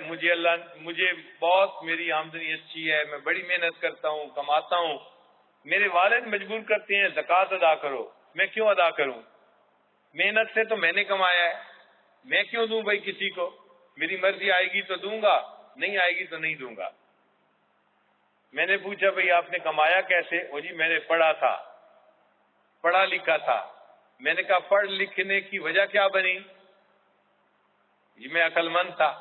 مجھے بہت میری آمدنی اچھی ہے، میں بڑی محنت کرتا ہوں، کماتا ہوں، میرے والد مجبور کرتے ہیں زکوٰۃ ادا کرو، میں کیوں ادا کروں؟ محنت سے تو میں نے کمایا ہے، میں کیوں دوں بھائی کسی کو؟ میری مرضی آئے گی تو دوں گا، نہیں آئے گی تو نہیں دوں گا. میں نے پوچھا بھائی آپ نے کمایا کیسے؟ وہ جی میں نے پڑھا تھا، پڑھا لکھا تھا. میں نے کہا پڑھ لکھنے کی وجہ کیا بنی؟ جی میں عقل مند تھا.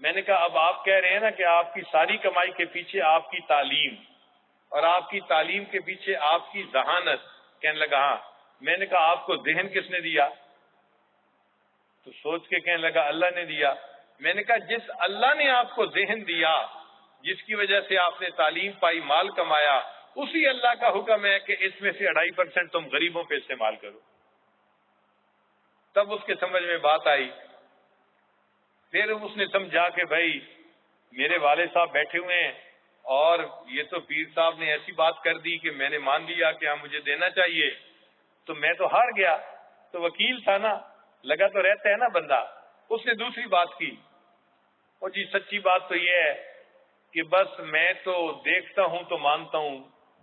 میں نے کہا اب آپ کہہ رہے ہیں نا کہ آپ کی ساری کمائی کے پیچھے آپ کی تعلیم اور آپ کی تعلیم کے پیچھے آپ کی ذہانت. کہنے لگا ہاں. میں نے کہا آپ کو ذہن کس نے دیا؟ تو سوچ کے کہنے لگا اللہ نے دیا. میں نے کہا جس اللہ نے آپ کو ذہن دیا، جس کی وجہ سے آپ نے تعلیم پائی، مال کمایا، اسی اللہ کا حکم ہے کہ اس میں سے 2.5% تم غریبوں پہ استعمال کرو. تب اس کے سمجھ میں بات آئی. پھر اس نے سمجھا کہ بھائی میرے والد صاحب بیٹھے ہوئے ہیں اور یہ تو پیر صاحب نے ایسی بات کر دی کہ میں نے مان لیا کہ ہاں مجھے دینا چاہیے، تو میں تو ہار گیا. تو وکیل تھا نا، لگا تو رہتا ہے نا بندہ. اس نے دوسری بات کی، اور جی سچی بات تو یہ ہے کہ بس میں تو دیکھتا ہوں تو مانتا ہوں،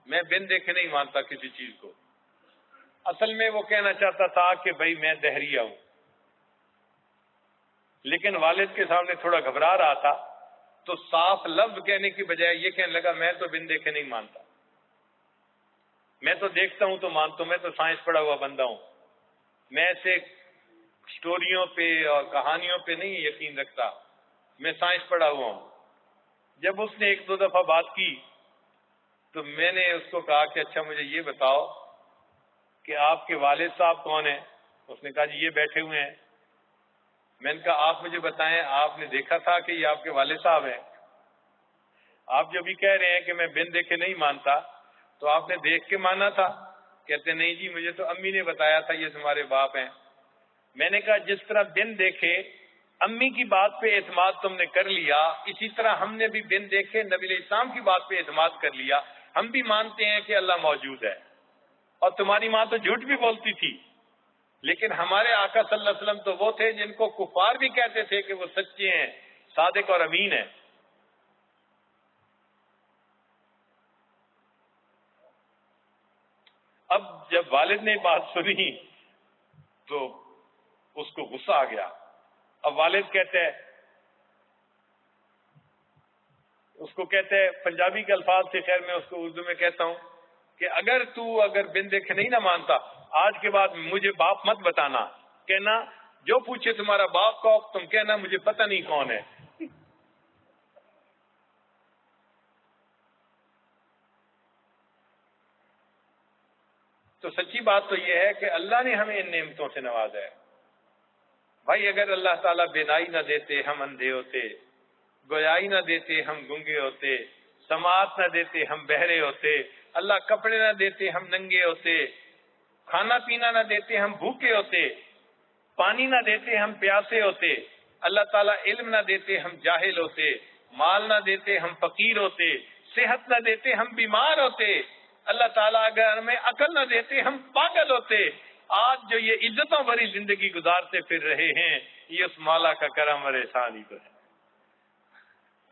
میں بن دیکھے نہیں مانتا کسی چیز کو. اصل میں وہ کہنا چاہتا تھا کہ بھائی میں دہریہ ہوں، لیکن والد کے سامنے تھوڑا گھبرا رہا تھا، تو صاف لفظ کہنے کی بجائے یہ کہنے لگا میں تو بن دیکھے نہیں مانتا، میں تو دیکھتا ہوں تو مانتا ہوں، میں تو سائنس پڑھا ہوا بندہ ہوں، میں ایسے سٹوریوں پہ اور کہانیوں پہ نہیں یقین رکھتا، میں سائنس پڑھا ہوا ہوں. جب اس نے 1-2 دفعہ بات کی تو میں نے اس کو کہا کہ اچھا مجھے یہ بتاؤ کہ آپ کے والد صاحب کون ہیں؟ اس نے کہا جی یہ بیٹھے ہوئے ہیں. میں نے کہا آپ مجھے بتائیں، آپ نے دیکھا تھا کہ یہ آپ کے والد صاحب ہیں؟ آپ جو بھی کہہ رہے ہیں کہ میں بن دیکھے نہیں مانتا، تو آپ نے دیکھ کے مانا تھا؟ کہتے نہیں جی مجھے تو امی نے بتایا تھا یہ تمہارے باپ ہیں. میں نے کہا جس طرح بن دیکھے امی کی بات پہ اعتماد تم نے کر لیا، اسی طرح ہم نے بھی بن دیکھے نبی علیہ السلام کی بات پہ اعتماد کر لیا. ہم بھی مانتے ہیں کہ اللہ موجود ہے، اور تمہاری ماں تو جھوٹ بھی بولتی تھی، لیکن ہمارے آقا صلی اللہ علیہ وسلم تو وہ تھے جن کو کفار بھی کہتے تھے کہ وہ سچے ہیں، صادق اور امین ہیں. اب جب والد نے بات سنی تو اس کو غصہ آ گیا. اب والد کہتے ہیں، اس کو کہتے ہیں پنجابی کے الفاظ سے، خیر میں اس کو اردو میں کہتا ہوں کہ اگر بن دیکھے نہیں نہ مانتا، آج کے بعد مجھے باپ مت بتانا، کہنا جو پوچھے تمہارا باپ کو تم کہنا مجھے پتہ نہیں کون ہے. تو سچی بات تو یہ ہے کہ اللہ نے ہمیں ان نعمتوں سے نوازا ہے. بھائی اگر اللہ تعالیٰ بینائی نہ دیتے ہم اندھے ہوتے، گویائی نہ دیتے ہم گنگے ہوتے، سماعت نہ دیتے ہم بہرے ہوتے، اللہ کپڑے نہ دیتے ہم ننگے ہوتے، کھانا پینا نہ دیتے ہم بھوکے ہوتے، پانی نہ دیتے ہم پیاسے ہوتے، اللہ تعالیٰ علم نہ دیتے ہم جاہل ہوتے، مال نہ دیتے ہم فقیر ہوتے، صحت نہ دیتے ہم بیمار ہوتے، اللہ تعالیٰ اگر ہمیں عقل نہ دیتے ہم پاگل ہوتے. آج جو یہ عزتوں بھری زندگی گزارتے پھر رہے ہیں، یہ اس مولا کا کرم اور احسان ہی تو ہے.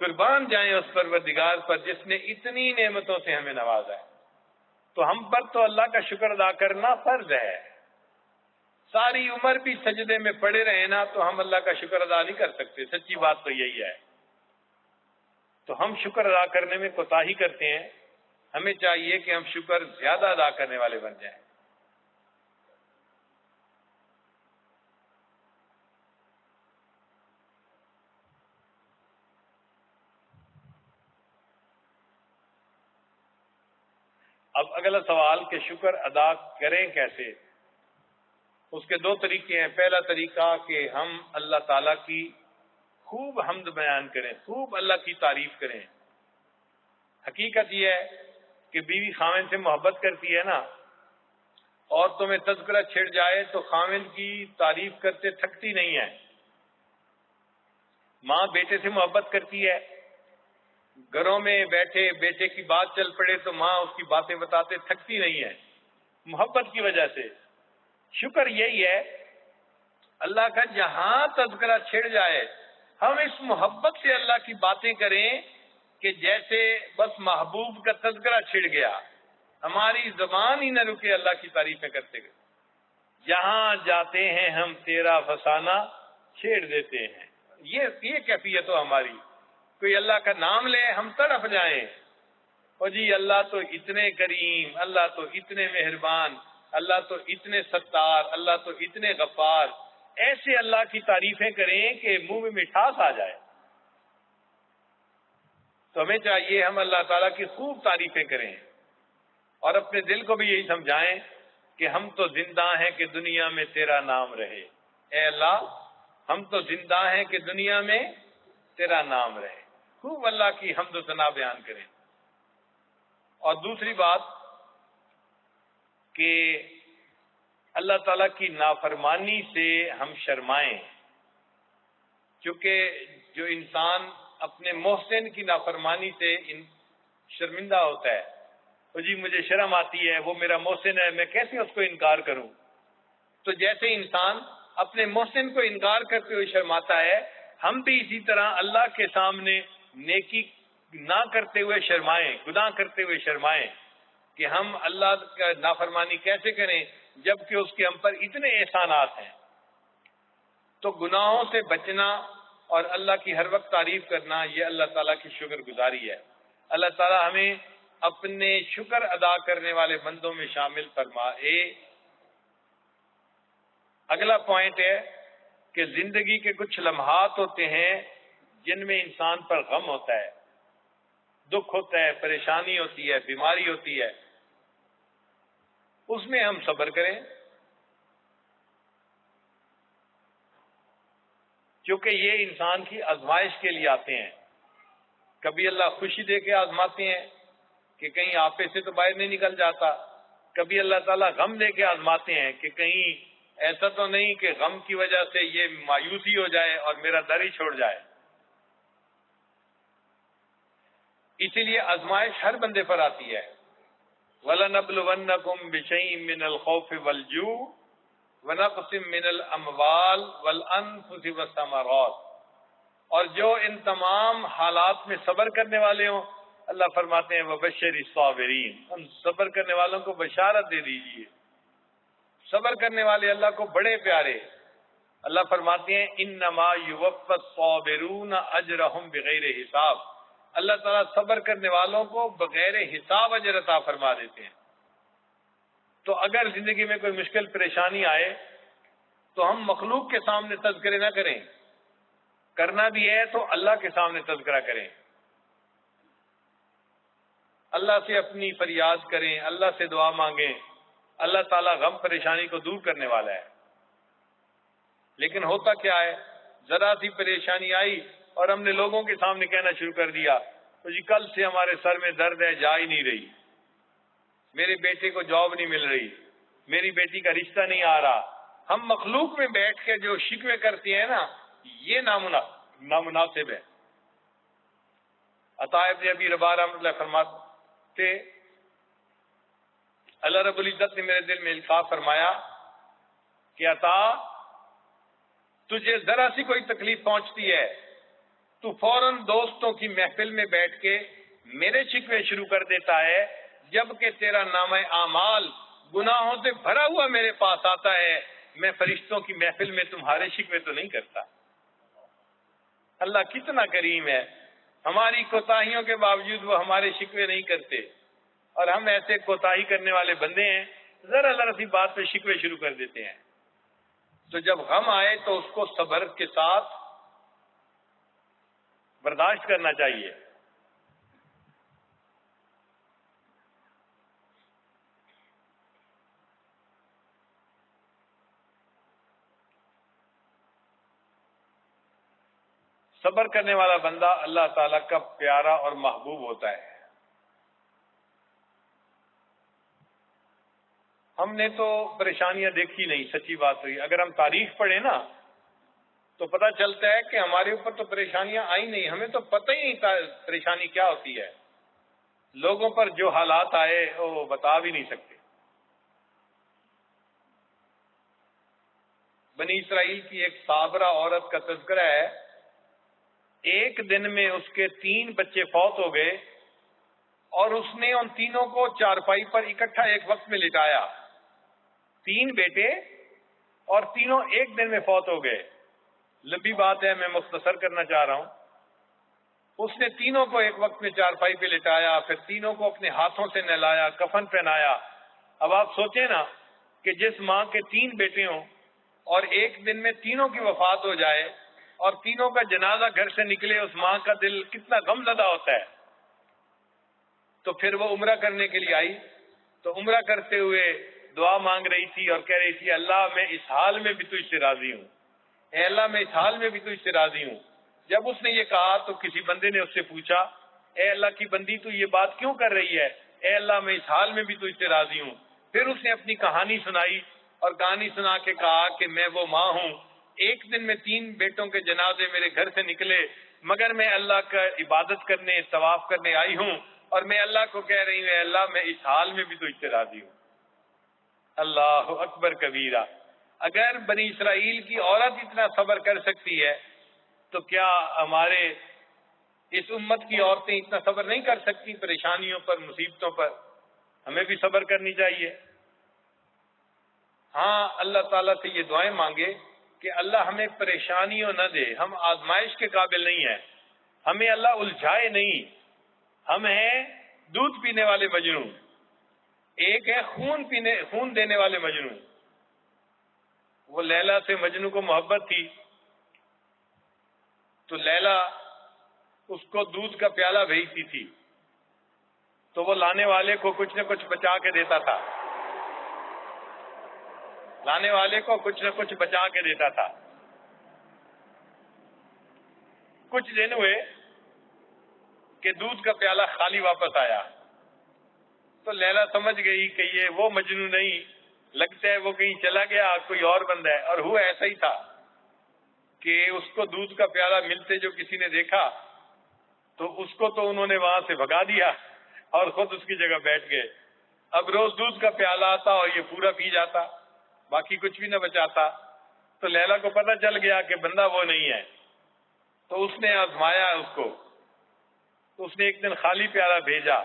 قربان جائیں اس پروردگار پر جس نے اتنی نعمتوں سے ہمیں نوازا ہے. تو ہم پر تو اللہ کا شکر ادا کرنا فرض ہے. ساری عمر بھی سجدے میں پڑے رہے نا تو ہم اللہ کا شکر ادا نہیں کر سکتے. سچی بات تو یہی ہے. تو ہم شکر ادا کرنے میں کوتاہی کرتے ہیں. ہمیں چاہیے کہ ہم شکر زیادہ ادا کرنے والے بن جائیں. اب اگلا سوال کہ شکر ادا کریں کیسے. اس کے دو طریقے ہیں. پہلا طریقہ کہ ہم اللہ تعالیٰ کی خوب حمد بیان کریں, خوب اللہ کی تعریف کریں. حقیقت یہ ہے کہ بیوی خاوند سے محبت کرتی ہے نا, اور تمہیں تذکرہ چھڑ جائے تو خاوند کی تعریف کرتے تھکتی نہیں ہے. ماں بیٹے سے محبت کرتی ہے, گھروں میں بیٹھے بیٹے کی بات چل پڑے تو ماں اس کی باتیں بتاتے تھکتی نہیں ہے, محبت کی وجہ سے. شکر یہی ہے اللہ کا جہاں تذکرہ چھڑ جائے ہم اس محبت سے اللہ کی باتیں کریں کہ جیسے بس محبوب کا تذکرہ چھڑ گیا, ہماری زبان ہی نہ رکے اللہ کی تعریفیں کرتے گئے. جہاں جاتے ہیں ہم تیرا فسانہ چھیڑ دیتے ہیں. یہ کیفیت ہو ہماری. کوئی اللہ کا نام لے ہم تڑپ جائیں, اور جی اللہ تو اتنے کریم, اللہ تو اتنے مہربان, اللہ تو اتنے ستار, اللہ تو اتنے غفار. ایسے اللہ کی تعریفیں کریں کہ منہ میں مٹھاس آ جائے. تو ہمیں چاہیے ہم اللہ تعالیٰ کی خوب تعریفیں کریں, اور اپنے دل کو بھی یہی سمجھائیں کہ ہم تو زندہ ہیں کہ دنیا میں تیرا نام رہے. اے اللہ ہم تو زندہ ہیں کہ دنیا میں تیرا نام رہے. خوب اللہ کی حمد و ثنا بیان کریں. اور دوسری بات کہ اللہ تعالیٰ کی نافرمانی سے ہم شرمائیں, کیونکہ جو انسان اپنے محسن کی نافرمانی سے شرمندہ ہوتا ہے, تو جی مجھے شرم آتی ہے, وہ میرا محسن ہے, میں کیسے اس کو انکار کروں. تو جیسے انسان اپنے محسن کو انکار کرتے ہوئے شرماتا ہے, ہم بھی اسی طرح اللہ کے سامنے نیکی نہ کرتے ہوئے شرمائیں, گناہ کرتے ہوئے شرمائیں کہ ہم اللہ کا نافرمانی کیسے کریں جبکہ اس کے ہم پر اتنے احسانات ہیں. تو گناہوں سے بچنا اور اللہ کی ہر وقت تعریف کرنا یہ اللہ تعالیٰ کی شکر گزاری ہے. اللہ تعالیٰ ہمیں اپنے شکر ادا کرنے والے بندوں میں شامل فرمائے. اگلا پوائنٹ ہے کہ زندگی کے کچھ لمحات ہوتے ہیں جن میں انسان پر غم ہوتا ہے, دکھ ہوتا ہے, پریشانی ہوتی ہے, بیماری ہوتی ہے. اس میں ہم صبر کریں, کیونکہ یہ انسان کی آزمائش کے لیے آتے ہیں. کبھی اللہ خوشی دے کے آزماتے ہیں کہ کہیں آپے سے تو باہر نہیں نکل جاتا. کبھی اللہ تعالیٰ غم دے کے آزماتے ہیں کہ کہیں ایسا تو نہیں کہ غم کی وجہ سے یہ مایوسی ہو جائے اور میرا در ہی چھوڑ جائے. اسی لیے آزمائش ہر بندے پر آتی ہے. وَلَنَبْلُوَنَّكُمْ بِشَيْءٍ مِّنَ الْخَوْفِ وَالْجُوعِ وَنَقْصٍ مِّنَ الْأَمْوَالِ وَالْأَنفُسِ وَالثَّمَرَاتِ. اور جو ان تمام حالات میں صبر کرنے والے ہوں, اللہ فرماتے ہیں وَبَشِّرِ الصَّابِرِينَ, ان صبر کرنے والوں کو بشارت دے دیجئے. صبر کرنے والے اللہ کو بڑے پیارے. اللہ فرماتے ہیں انما یوفی الصابرون اجرہم بغیر حساب. اللہ تعالیٰ صبر کرنے والوں کو بغیر حساب اجر عطا فرما دیتے ہیں. تو اگر زندگی میں کوئی مشکل پریشانی آئے تو ہم مخلوق کے سامنے تذکرے نہ کریں, کرنا بھی ہے تو اللہ کے سامنے تذکرہ کریں, اللہ سے اپنی فریاد کریں, اللہ سے دعا مانگیں. اللہ تعالیٰ غم پریشانی کو دور کرنے والا ہے. لیکن ہوتا کیا ہے, ذرا سی پریشانی آئی اور ہم نے لوگوں کے سامنے کہنا شروع کر دیا تو جی کل سے ہمارے سر میں درد ہے, جا ہی نہیں رہی, میرے بیٹے کو جاب نہیں مل رہی, میری بیٹی کا رشتہ نہیں آ رہا. ہم مخلوق میں بیٹھ کے جو شکوے کرتے ہیں نا, یہ نامناسب ہے. عطا ابن ابی رباح رحمۃ اللہ فرماتے اللہ رب العزت نے میرے دل میں القاء فرمایا کہ عطا تجھے ذرا سی کوئی تکلیف پہنچتی ہے تو فوراً دوستوں کی محفل میں بیٹھ کے میرے شکوے شروع کر دیتا ہے, جبکہ تیرا نامہ اعمال گناہوں سے بھرا ہوا میرے پاس آتا ہے. میں فرشتوں کی محفل میں تمہارے شکوے تو نہیں کرتا. اللہ کتنا کریم ہے، ہماری کوتاہیوں کے باوجود وہ ہمارے شکوے نہیں کرتے، اور ہم ایسے کوتاہی کرنے والے بندے ہیں، ذرا ذرا سی بات پہ شکوے شروع کر دیتے ہیں. تو جب غم آئے تو اس کو صبر کے ساتھ برداشت کرنا چاہیے. صبر کرنے والا بندہ اللہ تعالیٰ کا پیارا اور محبوب ہوتا ہے. ہم نے تو پریشانیاں دیکھی نہیں، سچی بات ہوئی. اگر ہم تاریخ پڑھیں نا تو پتہ چلتا ہے کہ ہمارے اوپر تو پریشانیاں آئی نہیں، ہمیں تو پتہ ہی نہیں تھا پریشانی کیا ہوتی ہے. لوگوں پر جو حالات آئے وہ بتا بھی نہیں سکتے. بنی اسرائیل کی ایک صابرہ عورت کا تذکرہ ہے، ایک دن میں اس کے 3 بچے فوت ہو گئے اور اس نے ان تینوں کو چارپائی پر اکٹھا ایک وقت میں لٹایا. 3 بیٹے اور تینوں ایک دن میں فوت ہو گئے. لمبی بات ہے، میں مختصر کرنا چاہ رہا ہوں. اس نے تینوں کو ایک وقت میں چارپائی پہ لٹایا، پھر تینوں کو اپنے ہاتھوں سے نہلایا، کفن پہنایا. اب آپ سوچیں نا کہ جس ماں کے 3 بیٹے ہوں اور ایک دن میں تینوں کی وفات ہو جائے اور تینوں کا جنازہ گھر سے نکلے، اس ماں کا دل کتنا غم زدہ ہوتا ہے. تو پھر وہ عمرہ کرنے کے لیے آئی، تو عمرہ کرتے ہوئے دعا مانگ رہی تھی اور کہہ رہی تھی اللہ میں اس حال میں بھی تجھ سے راضی ہوں، اے اللہ میں اس حال میں بھی تجھ سے راضی ہوں. جب اس نے یہ کہا تو کسی بندے نے اس سے پوچھا اے اللہ کی بندی تو یہ بات کیوں کر رہی ہے؟ اے اللہ میں اس حال میں بھی تجھ سے راضی ہوں. پھر اس نے اپنی کہانی سنائی اور کہانی سنا کے کہا کہ میں وہ ماں ہوں، ایک دن میں 3 بیٹوں کے جنازے میرے گھر سے نکلے، مگر میں اللہ کا عبادت کرنے، طواف کرنے آئی ہوں اور میں اللہ کو کہہ رہی ہوں اے اللہ میں اس حال میں بھی تجھ سے راضی ہوں. اللہ اکبر کبیرہ. اگر بنی اسرائیل کی عورت اتنا صبر کر سکتی ہے تو کیا ہمارے اس امت کی عورتیں اتنا صبر نہیں کر سکتی پریشانیوں پر، مصیبتوں پر؟ ہمیں بھی صبر کرنی چاہیے. ہاں اللہ تعالیٰ سے یہ دعائیں مانگے کہ اللہ ہمیں پریشانیوں نہ دے. ہم آزمائش کے قابل نہیں ہیں، ہمیں اللہ الجھائے نہیں. ہم ہیں دودھ پینے والے مجنو، ایک ہے خون دینے والے مجنو. وہ لیلا سے مجنو کو محبت تھی تو لیلا اس کو دودھ کا پیالہ بھیجتی تھی، تو وہ لانے والے کو کچھ نہ کچھ بچا کے دیتا تھا، لانے والے کو کچھ نہ کچھ بچا کے دیتا تھا. کچھ دن ہوئے کہ دودھ کا پیالہ خالی واپس آیا، تو لیلا سمجھ گئی کہ یہ وہ مجنو نہیں، لگتا ہے وہ کہیں چلا گیا، کوئی اور بندہ ہے. اور ہوا ایسا ہی تھا کہ اس کو دودھ کا پیالہ ملتے جو کسی نے دیکھا تو اس کو تو انہوں نے وہاں سے بھگا دیا اور خود اس کی جگہ بیٹھ گئے. اب روز دودھ کا پیالہ آتا اور یہ پورا پی جاتا، باقی کچھ بھی نہ بچاتا. تو لیلا کو پتہ چل گیا کہ بندہ وہ نہیں ہے، تو اس نے آزمایا اس کو. تو اس نے ایک دن خالی پیالہ بھیجا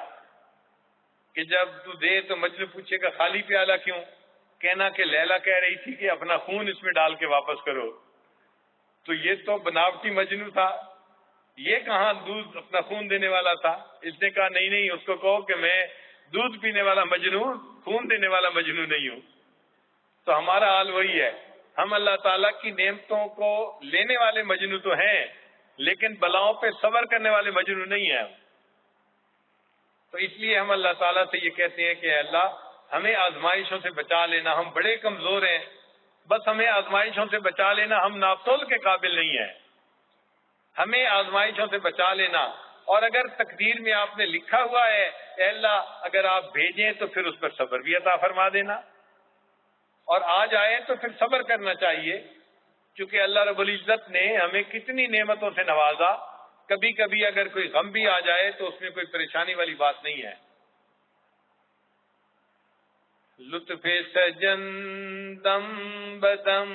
کہ جب تو دے تو مجنو پوچھے گا خالی پیالہ کیوں؟ کہنا کہ لیلا کہہ رہی تھی کہ اپنا خون اس میں ڈال کے واپس کرو. تو یہ تو بناوٹی مجنو تھا، یہ کہاں دودھ اپنا خون دینے والا تھا. اس نے کہا نہیں نہیں، اس کو کہو کہ میں دودھ پینے والا مجنو، خون دینے والا مجنو نہیں ہوں. تو ہمارا حال وہی ہے، ہم اللہ تعالیٰ کی نعمتوں کو لینے والے مجنو تو ہیں لیکن بلاؤں پہ صبر کرنے والے مجنو نہیں ہیں. تو اس لیے ہم اللہ تعالیٰ سے یہ کہتے ہیں کہ اللہ ہمیں آزمائشوں سے بچا لینا. ہم بڑے کمزور ہیں، بس ہمیں آزمائشوں سے بچا لینا. ہم ناپتول کے قابل نہیں ہیں، ہمیں آزمائشوں سے بچا لینا. اور اگر تقدیر میں آپ نے لکھا ہوا ہے اے اللہ اگر آپ بھیجیں تو پھر اس پر صبر بھی عطا فرما دینا، اور آ جائے تو پھر صبر کرنا چاہیے. کیونکہ اللہ رب العزت نے ہمیں کتنی نعمتوں سے نوازا، کبھی کبھی اگر کوئی غم بھی آ جائے تو اس میں کوئی پریشانی والی بات نہیں ہے. لطف سجن دم بدم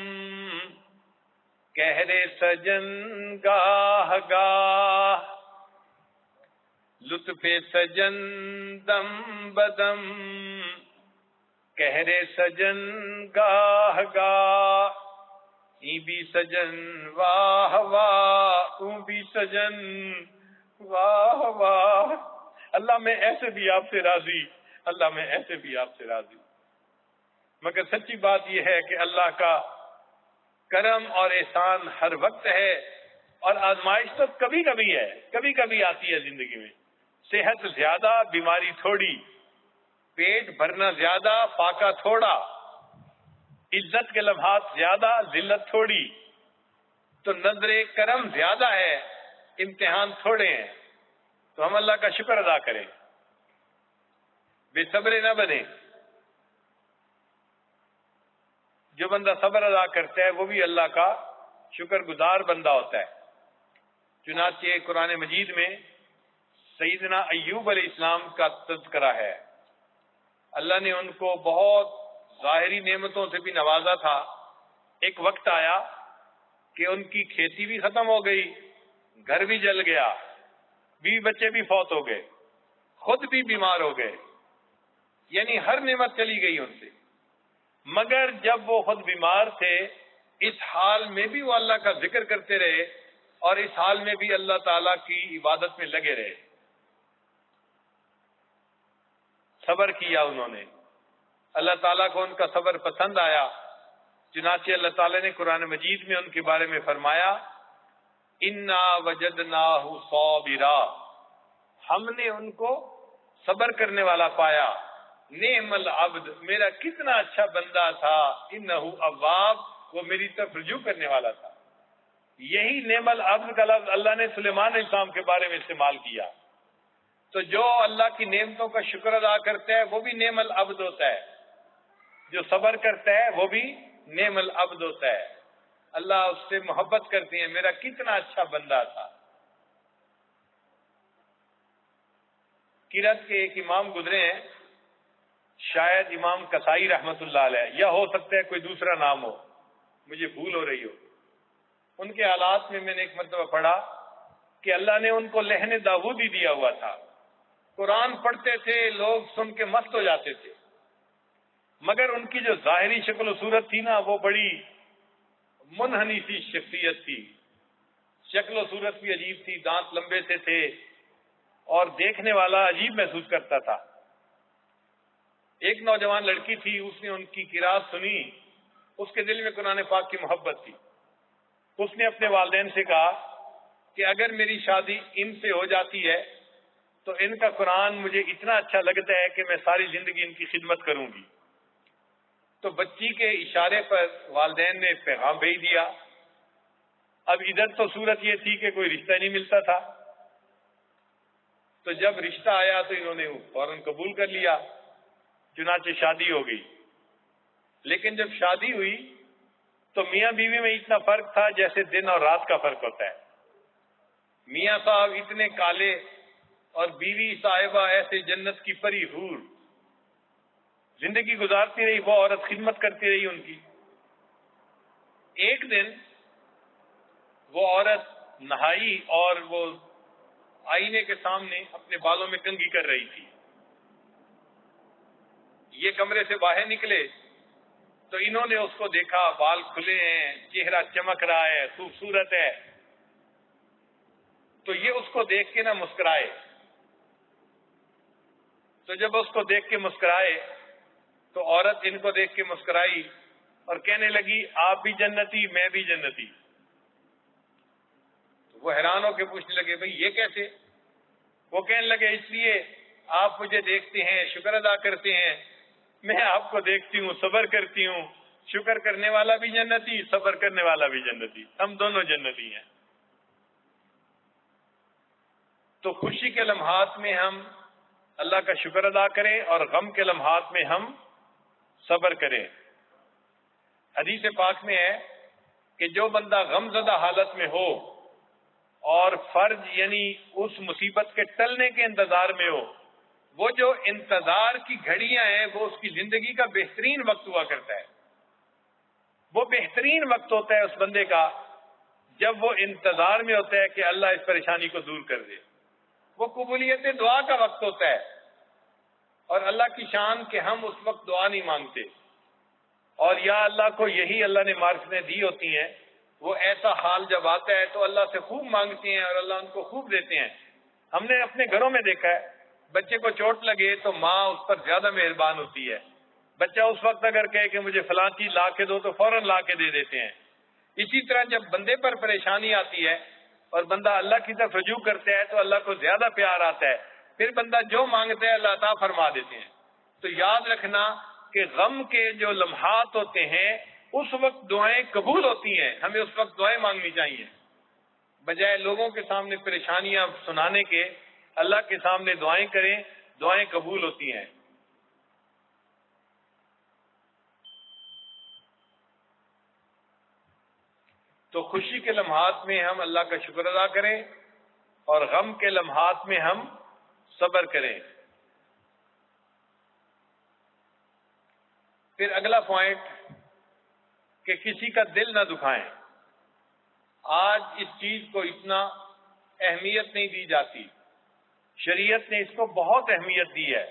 کہر سجن گاہ گاہ، لطف سجن دم بدم کہرے سجن گاہ گاہ ای بھی سجن واہ واہ اوں بھی سجن واہ واہ. اللہ میں ایسے بھی آپ سے راضی، اللہ میں ایسے بھی آپ سے راضی. مگر سچی بات یہ ہے کہ اللہ کا کرم اور احسان ہر وقت ہے، اور آزمائش تو کبھی کبھی ہے، کبھی کبھی آتی ہے زندگی میں. صحت زیادہ بیماری تھوڑی، پیٹ بھرنا زیادہ فاقہ تھوڑا، عزت کے لمحات زیادہ ذلت تھوڑی. تو نظر کرم زیادہ ہے، امتحان تھوڑے ہیں. تو ہم اللہ کا شکر ادا کریں، بے صبر نہ بنیں. جو بندہ صبر ادا کرتا ہے وہ بھی اللہ کا شکر گزار بندہ ہوتا ہے. چنانچہ قرآن مجید میں سیدنا ایوب علیہ السلام کا تذکرہ ہے. اللہ نے ان کو بہت ظاہری نعمتوں سے بھی نوازا تھا. ایک وقت آیا کہ ان کی کھیتی بھی ختم ہو گئی، گھر بھی جل گیا، بیوی بچے بھی فوت ہو گئے، خود بھی بیمار ہو گئے، یعنی ہر نعمت چلی گئی ان سے. مگر جب وہ خود بیمار تھے، اس حال میں بھی وہ اللہ کا ذکر کرتے رہے، اور اس حال میں بھی اللہ تعالیٰ کی عبادت میں لگے رہے. صبر کیا انہوں نے، اللہ تعالیٰ کو ان کا صبر پسند آیا. چنانچہ اللہ تعالیٰ نے قرآن مجید میں ان کے بارے میں فرمایا انا وجدناہ صابرا، ہم نے ان کو صبر کرنے والا پایا. نعم العبد، میرا کتنا اچھا بندہ تھا. انہ اواب، وہ میری طرف رجوع کرنے والا تھا. یہی نعم العبد کا لفظ اللہ نے سلیمان علیہ السلام کے بارے میں استعمال کیا. تو جو اللہ کی نعمتوں کا شکر ادا کرتا ہے وہ بھی نعم العبد ہوتا ہے، جو صبر کرتا ہے وہ بھی نعم العبد ہوتا ہے. اللہ اس سے محبت کرتے ہیں، میرا کتنا اچھا بندہ تھا. قرأت کے ایک امام گزرے ہیں، شاید امام کسائی رحمت اللہ علیہ، یا ہو سکتا ہے کوئی دوسرا نام ہو، مجھے بھول ہو رہی ہو. ان کے حالات میں نے ایک مرتبہ پڑھا کہ اللہ نے ان کو لہن داؤدی دیا ہوا تھا. قرآن پڑھتے تھے، لوگ سن کے مست ہو جاتے تھے. مگر ان کی جو ظاہری شکل و صورت تھی نا، وہ بڑی منحنی سی شخصیت تھی. شکل و صورت بھی عجیب تھی، دانت لمبے سے تھے، اور دیکھنے والا عجیب محسوس کرتا تھا. ایک نوجوان لڑکی تھی، اس نے ان کی قرأت سنی، اس کے دل میں قرآن پاک کی محبت تھی. اس نے اپنے والدین سے کہا کہ اگر میری شادی ان سے ہو جاتی ہے تو ان کا قرآن مجھے اتنا اچھا لگتا ہے کہ میں ساری زندگی ان کی خدمت کروں گی. تو بچی کے اشارے پر والدین نے پیغام بھیج دیا. اب ادھر تو صورت یہ تھی کہ کوئی رشتہ نہیں ملتا تھا، تو جب رشتہ آیا تو انہوں نے فوراً قبول کر لیا. چنانچہ شادی ہو گئی. لیکن جب شادی ہوئی تو میاں بیوی میں اتنا فرق تھا جیسے دن اور رات کا فرق ہوتا ہے. میاں صاحب اتنے کالے اور بیوی صاحبہ ایسے جنت کی پری حور. زندگی گزارتی رہی وہ عورت، خدمت کرتی رہی ان کی. ایک دن وہ عورت نہائی اور وہ آئینے کے سامنے اپنے بالوں میں کنگھی کر رہی تھی. یہ کمرے سے باہر نکلے تو انہوں نے اس کو دیکھا، بال کھلے ہیں، چہرہ چمک رہا ہے، خوبصورت ہے. تو یہ اس کو دیکھ کے نہ مسکرائے. تو جب اس کو دیکھ کے مسکرائے تو عورت ان کو دیکھ کے مسکرائی اور کہنے لگی آپ بھی جنتی، میں بھی جنتی. تو وہ حیران ہو کے پوچھنے لگے بھئی یہ کیسے؟ وہ کہنے لگے اس لیے آپ مجھے دیکھتے ہیں، شکر ادا کرتے ہیں، میں آپ کو دیکھتی ہوں، صبر کرتی ہوں. شکر کرنے والا بھی جنتی، صبر کرنے والا بھی جنتی، ہم دونوں جنتی ہیں. تو خوشی کے لمحات میں ہم اللہ کا شکر ادا کریں اور غم کے لمحات میں ہم صبر کریں. حدیث پاک میں ہے کہ جو بندہ غم زدہ حالت میں ہو اور فرج یعنی اس مصیبت کے ٹلنے کے انتظار میں ہو، وہ جو انتظار کی گھڑیاں ہیں وہ اس کی زندگی کا بہترین وقت ہوا کرتا ہے. وہ بہترین وقت ہوتا ہے اس بندے کا جب وہ انتظار میں ہوتا ہے کہ اللہ اس پریشانی کو دور کر دے. وہ قبولیت دعا کا وقت ہوتا ہے. اور اللہ کی شان کہ ہم اس وقت دعا نہیں مانگتے، اور یا اللہ کو یہی اللہ نے مارکیں دی ہوتی ہیں، وہ ایسا حال جب آتا ہے تو اللہ سے خوب مانگتے ہیں اور اللہ ان کو خوب دیتے ہیں۔ ہم نے اپنے گھروں میں دیکھا ہے، بچے کو چوٹ لگے تو ماں اس پر زیادہ مہربان ہوتی ہے۔ بچہ اس وقت اگر کہے کہ مجھے فلاں چیز لا کے دو تو فوراً لا کے دے دیتے ہیں۔ اسی طرح جب بندے پر پریشانی آتی ہے اور بندہ اللہ کی طرف رجوع کرتا ہے تو اللہ کو زیادہ پیار آتا ہے، پھر بندہ جو مانگتا ہے اللہ عطا فرما دیتے ہیں۔ تو یاد رکھنا کہ غم کے جو لمحات ہوتے ہیں اس وقت دعائیں قبول ہوتی ہیں، ہمیں اس وقت دعائیں مانگنی چاہیے، بجائے لوگوں کے سامنے پریشانیاں سنانے کے اللہ کے سامنے دعائیں کریں، دعائیں قبول ہوتی ہیں۔ تو خوشی کے لمحات میں ہم اللہ کا شکر ادا کریں اور غم کے لمحات میں ہم صبر کریں۔ پھر اگلا پوائنٹ کہ کسی کا دل نہ دکھائیں۔ آج اس چیز کو اتنا اہمیت نہیں دی جاتی، شریعت نے اس کو بہت اہمیت دی ہے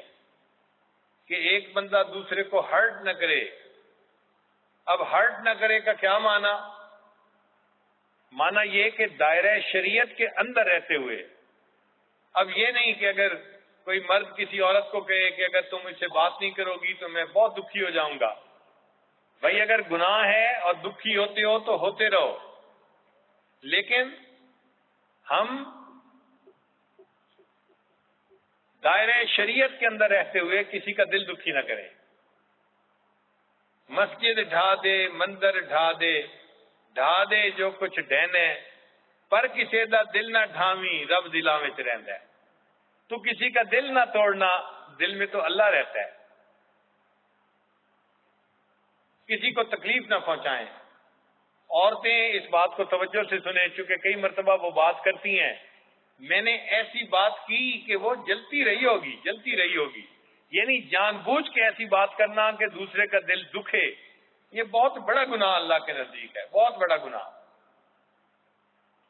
کہ ایک بندہ دوسرے کو ہرٹ نہ کرے۔ اب ہرٹ نہ کرے کا کیا معنی یہ کہ دائرہ شریعت کے اندر رہتے ہوئے۔ اب یہ نہیں کہ اگر کوئی مرد کسی عورت کو کہے کہ اگر تم مجھ سے بات نہیں کرو گی تو میں بہت دکھی ہو جاؤں گا۔ بھائی اگر گناہ ہے اور دکھی ہوتے ہو تو ہوتے رہو، لیکن ہم دائرہ شریعت کے اندر رہتے ہوئے کسی کا دل دکھی نہ کریں۔ مسجد ڈھا دے، مندر ڈھا دے جو کچھ ڈہنے، پر کسی دا دل نہ ڈھاویں رب دلاں وچ رہندا ہے۔ تو کسی کا دل نہ توڑنا، دل میں تو اللہ رہتا ہے۔ کسی کو تکلیف نہ پہنچائیں۔ عورتیں اس بات کو توجہ سے سنیں، چونکہ کئی مرتبہ وہ بات کرتی ہیں میں نے ایسی بات کی کہ وہ جلتی رہی ہوگی، یعنی جان بوجھ کے ایسی بات کرنا کہ دوسرے کا دل دکھے، یہ بہت بڑا گناہ اللہ کے نزدیک ہے، بہت بڑا گناہ۔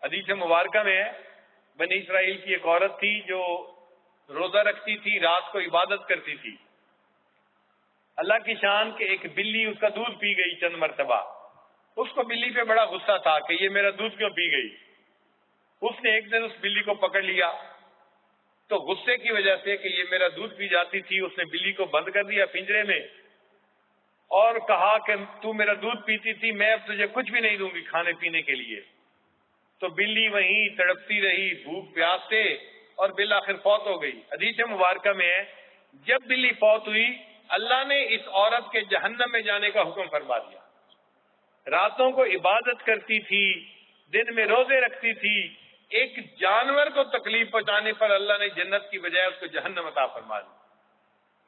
حدیث مبارکہ میں بنی اسرائیل کی ایک عورت تھی جو روزہ رکھتی تھی، رات کو عبادت کرتی تھی۔ اللہ کی شان کہ ایک بلی اس کا دودھ پی گئی چند مرتبہ، اس کو بلی پہ بڑا غصہ تھا کہ یہ میرا دودھ کیوں پی گئی۔ اس نے ایک دن اس بلی کو پکڑ لیا، تو غصے کی وجہ سے کہ یہ میرا دودھ پی جاتی تھی اس نے بلی کو بند کر دیا پنجرے میں اور کہا کہ تو میرا دودھ پیتی تھی، میں اب تجھے کچھ بھی نہیں دوں گی کھانے پینے کے لیے۔ تو بلی وہیں تڑپتی رہی بھوک پیاس سے اور بالآخر فوت ہو گئی۔ حدیث مبارکہ میں ہے جب بلی فوت ہوئی اللہ نے اس عورت کے جہنم میں جانے کا حکم فرما دیا۔ راتوں کو عبادت کرتی تھی، دن میں روزے رکھتی تھی، ایک جانور کو تکلیف پہنچانے پر اللہ نے جنت کی بجائے اس کو جہنم عطا فرما دی۔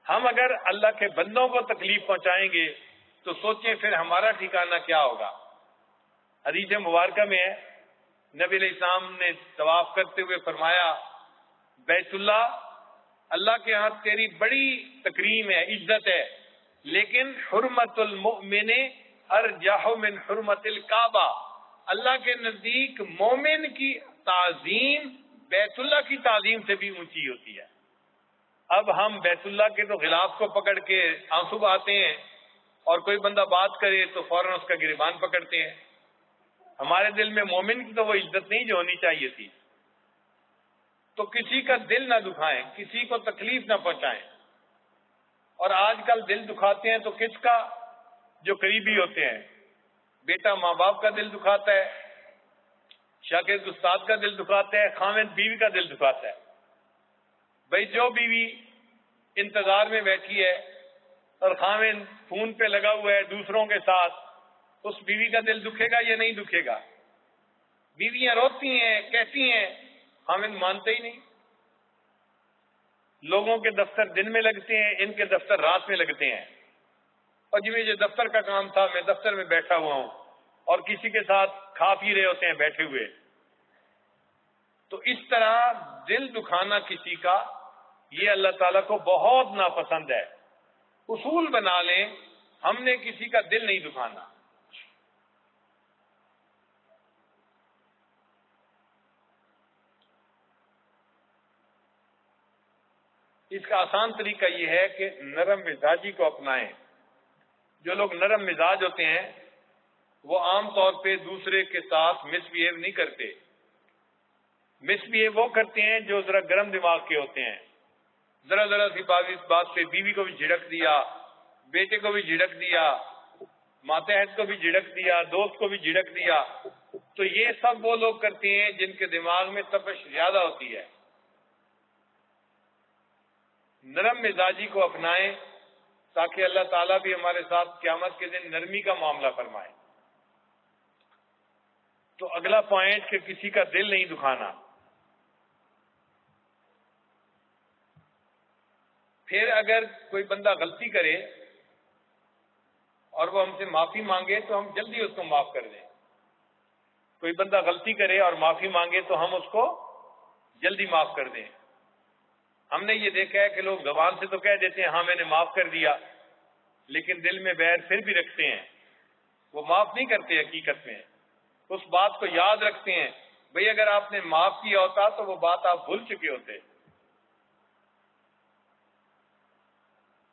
ہم اگر اللہ کے بندوں کو تکلیف پہنچائیں گے تو سوچیں پھر ہمارا ٹھکانہ کیا ہوگا۔ حدیث مبارکہ میں ہے نبی علیہ السلام نے طواف کرتے ہوئے فرمایا بیت اللہ کے ہاں تیری بڑی تکریم ہے، عزت ہے، لیکن حرمت المؤمن ارجح من حرمت الکعبہ، اللہ کے نزدیک مومن کی تعظیم بیت اللہ کی تعظیم سے بھی اونچی ہوتی ہے۔ اب ہم بیت اللہ کے تو غلاف کو پکڑ کے آنسو بہاتے ہیں اور کوئی بندہ بات کرے تو فوراً اس کا گریبان پکڑتے ہیں۔ ہمارے دل میں مومن کی تو وہ عزت نہیں جو ہونی چاہیے تھی۔ تو کسی کا دل نہ دکھائیں، کسی کو تکلیف نہ پہنچائیں۔ اور آج کل دل دکھاتے ہیں تو کس کا؟ جو قریبی ہوتے ہیں۔ بیٹا ماں باپ کا دل دکھاتا ہے، شاگرد استاد کا دل دکھاتا ہے، خاوند بیوی کا دل دکھاتا ہے۔ بھائی جو بیوی انتظار میں بیٹھی ہے اور خاوند فون پہ لگا ہوا ہے دوسروں کے ساتھ، اس بیوی کا دل دکھے گا یا نہیں دکھے گا؟ بیویاں روتی ہیں، کہتی ہیں، خاوند مانتے ہی نہیں۔ لوگوں کے دفتر دن میں لگتے ہیں، ان کے دفتر رات میں لگتے ہیں، اور جی مجھے دفتر کا کام تھا میں دفتر میں بیٹھا ہوا ہوں، اور کسی کے ساتھ کھا پی رہے ہوتے ہیں بیٹھے ہوئے۔ تو اس طرح دل دکھانا کسی کا یہ اللہ تعالیٰ کو بہت ناپسند ہے۔ اصول بنا لیں ہم نے کسی کا دل نہیں دکھانا۔ اس کا آسان طریقہ یہ ہے کہ نرم مزاجی کو اپنائیں۔ جو لوگ نرم مزاج ہوتے ہیں وہ عام طور پہ دوسرے کے ساتھ مس بیہیو نہیں کرتے۔ مس بیہیو وہ کرتے ہیں جو ذرا گرم دماغ کے ہوتے ہیں، ذرا سی بات پہ بیوی کو بھی جھڑک دیا، بیٹے کو بھی جھڑک دیا، ماتحت کو بھی جھڑک دیا، دوست کو بھی جھڑک دیا۔ تو یہ سب وہ لوگ کرتے ہیں جن کے دماغ میں تپش زیادہ ہوتی ہے۔ نرم مزاجی کو اپنائیں تاکہ اللہ تعالیٰ بھی ہمارے ساتھ قیامت کے دن نرمی کا معاملہ فرمائے۔ تو اگلا پوائنٹ کہ کسی کا دل نہیں دکھانا۔ پھر اگر کوئی بندہ غلطی کرے اور وہ ہم سے معافی مانگے تو ہم جلدی اس کو معاف کر دیں۔ کوئی بندہ غلطی کرے اور معافی مانگے تو ہم اس کو جلدی معاف کر دیں۔ ہم نے یہ دیکھا ہے کہ لوگ زبان سے تو کہہ دیتے ہیں ہاں میں نے معاف کر دیا، لیکن دل میں بیر پھر بھی رکھتے ہیں، وہ معاف نہیں کرتے، حقیقت میں اس بات کو یاد رکھتے ہیں۔ بھئی اگر آپ نے معاف کیا ہوتا تو وہ بات آپ بھول چکے ہوتے۔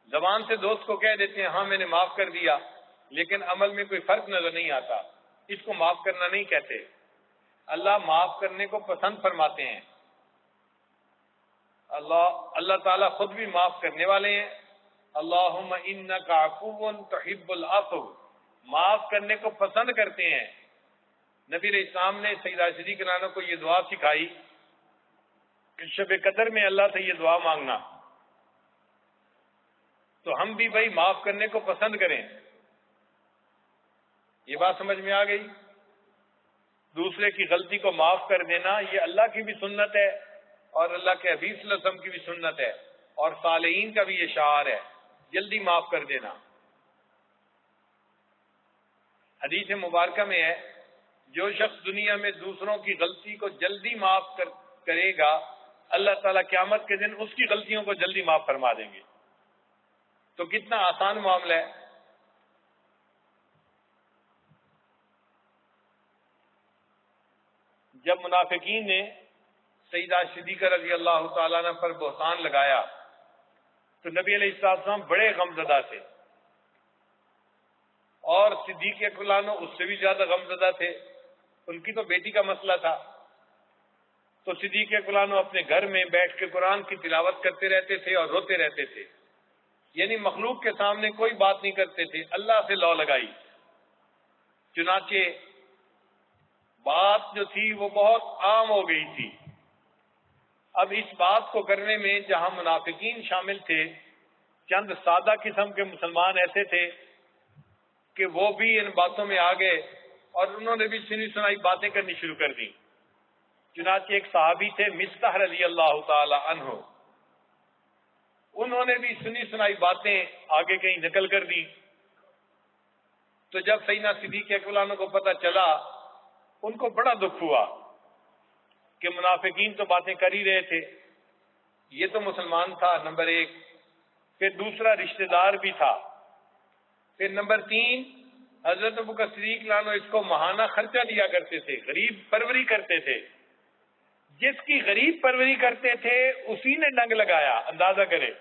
زبان سے دوست کو کہہ دیتے ہیں ہاں میں نے معاف کر دیا، لیکن عمل میں کوئی فرق نظر نہیں آتا، اس کو معاف کرنا نہیں کہتے۔ اللہ معاف کرنے کو پسند فرماتے ہیں۔ اللہ تعالیٰ خود بھی معاف کرنے والے ہیں۔ اللہم انک عفو تحب العفو، معاف کرنے کو پسند کرتے ہیں۔ نبی علیہ السلام نے سیدہ صدیقہ رضی اللہ عنہا کو یہ دعا سکھائی کہ شب قدر میں اللہ سے یہ دعا مانگنا۔ تو ہم بھی بھائی معاف کرنے کو پسند کریں۔ یہ بات سمجھ میں آ گئی؟ دوسرے کی غلطی کو معاف کر دینا یہ اللہ کی بھی سنت ہے اور اللہ کے حبیب صلی اللہ علیہ وسلم کی بھی سنت ہے، اور صالحین کا بھی یہ شعار ہے، جلدی معاف کر دینا۔ حدیث مبارکہ میں ہے جو شخص دنیا میں دوسروں کی غلطی کو جلدی معاف کرے گا، اللہ تعالیٰ قیامت کے دن اس کی غلطیوں کو جلدی معاف فرما دیں گے۔ تو کتنا آسان معاملہ ہے۔ جب منافقین نے سیدہ صدیقہ رضی اللہ تعالیٰ عنہ پر بہتان لگایا تو نبی علیہ السلام بڑے غمزدہ تھے، اور صدیق اکبر اس سے بھی زیادہ غمزدہ تھے۔ ان کی تو بیٹی کا مسئلہ تھا، تو صدیق اکبر اپنے گھر میں بیٹھ کے قرآن کی تلاوت کرتے رہتے تھے اور روتے رہتے تھے، یعنی مخلوق کے سامنے کوئی بات نہیں کرتے تھے، اللہ سے لو لگائی۔ چنانچہ بات جو تھی وہ بہت عام ہو گئی تھی۔ اب اس بات کو کرنے میں جہاں منافقین شامل تھے، چند سادہ قسم کے مسلمان ایسے تھے کہ وہ بھی ان باتوں میں آ گئے اور انہوں نے بھی سنی سنائی باتیں کرنی شروع کر دی۔ چنانچہ ایک صحابی تھے مصطح رضی اللہ تعالی عنہ، انہوں نے بھی سنی سنائی باتیں آگے کہیں نقل کر دی۔ تو جب سیدنا صدیق اکبر کو پتہ چلا، ان کو بڑا دکھ ہوا کہ منافقین تو باتیں کر ہی رہے تھے، یہ تو مسلمان تھا نمبر ایک، پھر دوسرا رشتہ دار بھی تھا، پھر نمبر تین حضرت ابوبکر صدیق لانو اس کو ماہانہ خرچہ دیا کرتے تھے، غریب پروری کرتے تھے۔ جس کی غریب پروری کرتے تھے اسی نے ڈنگ لگایا، اندازہ کرے۔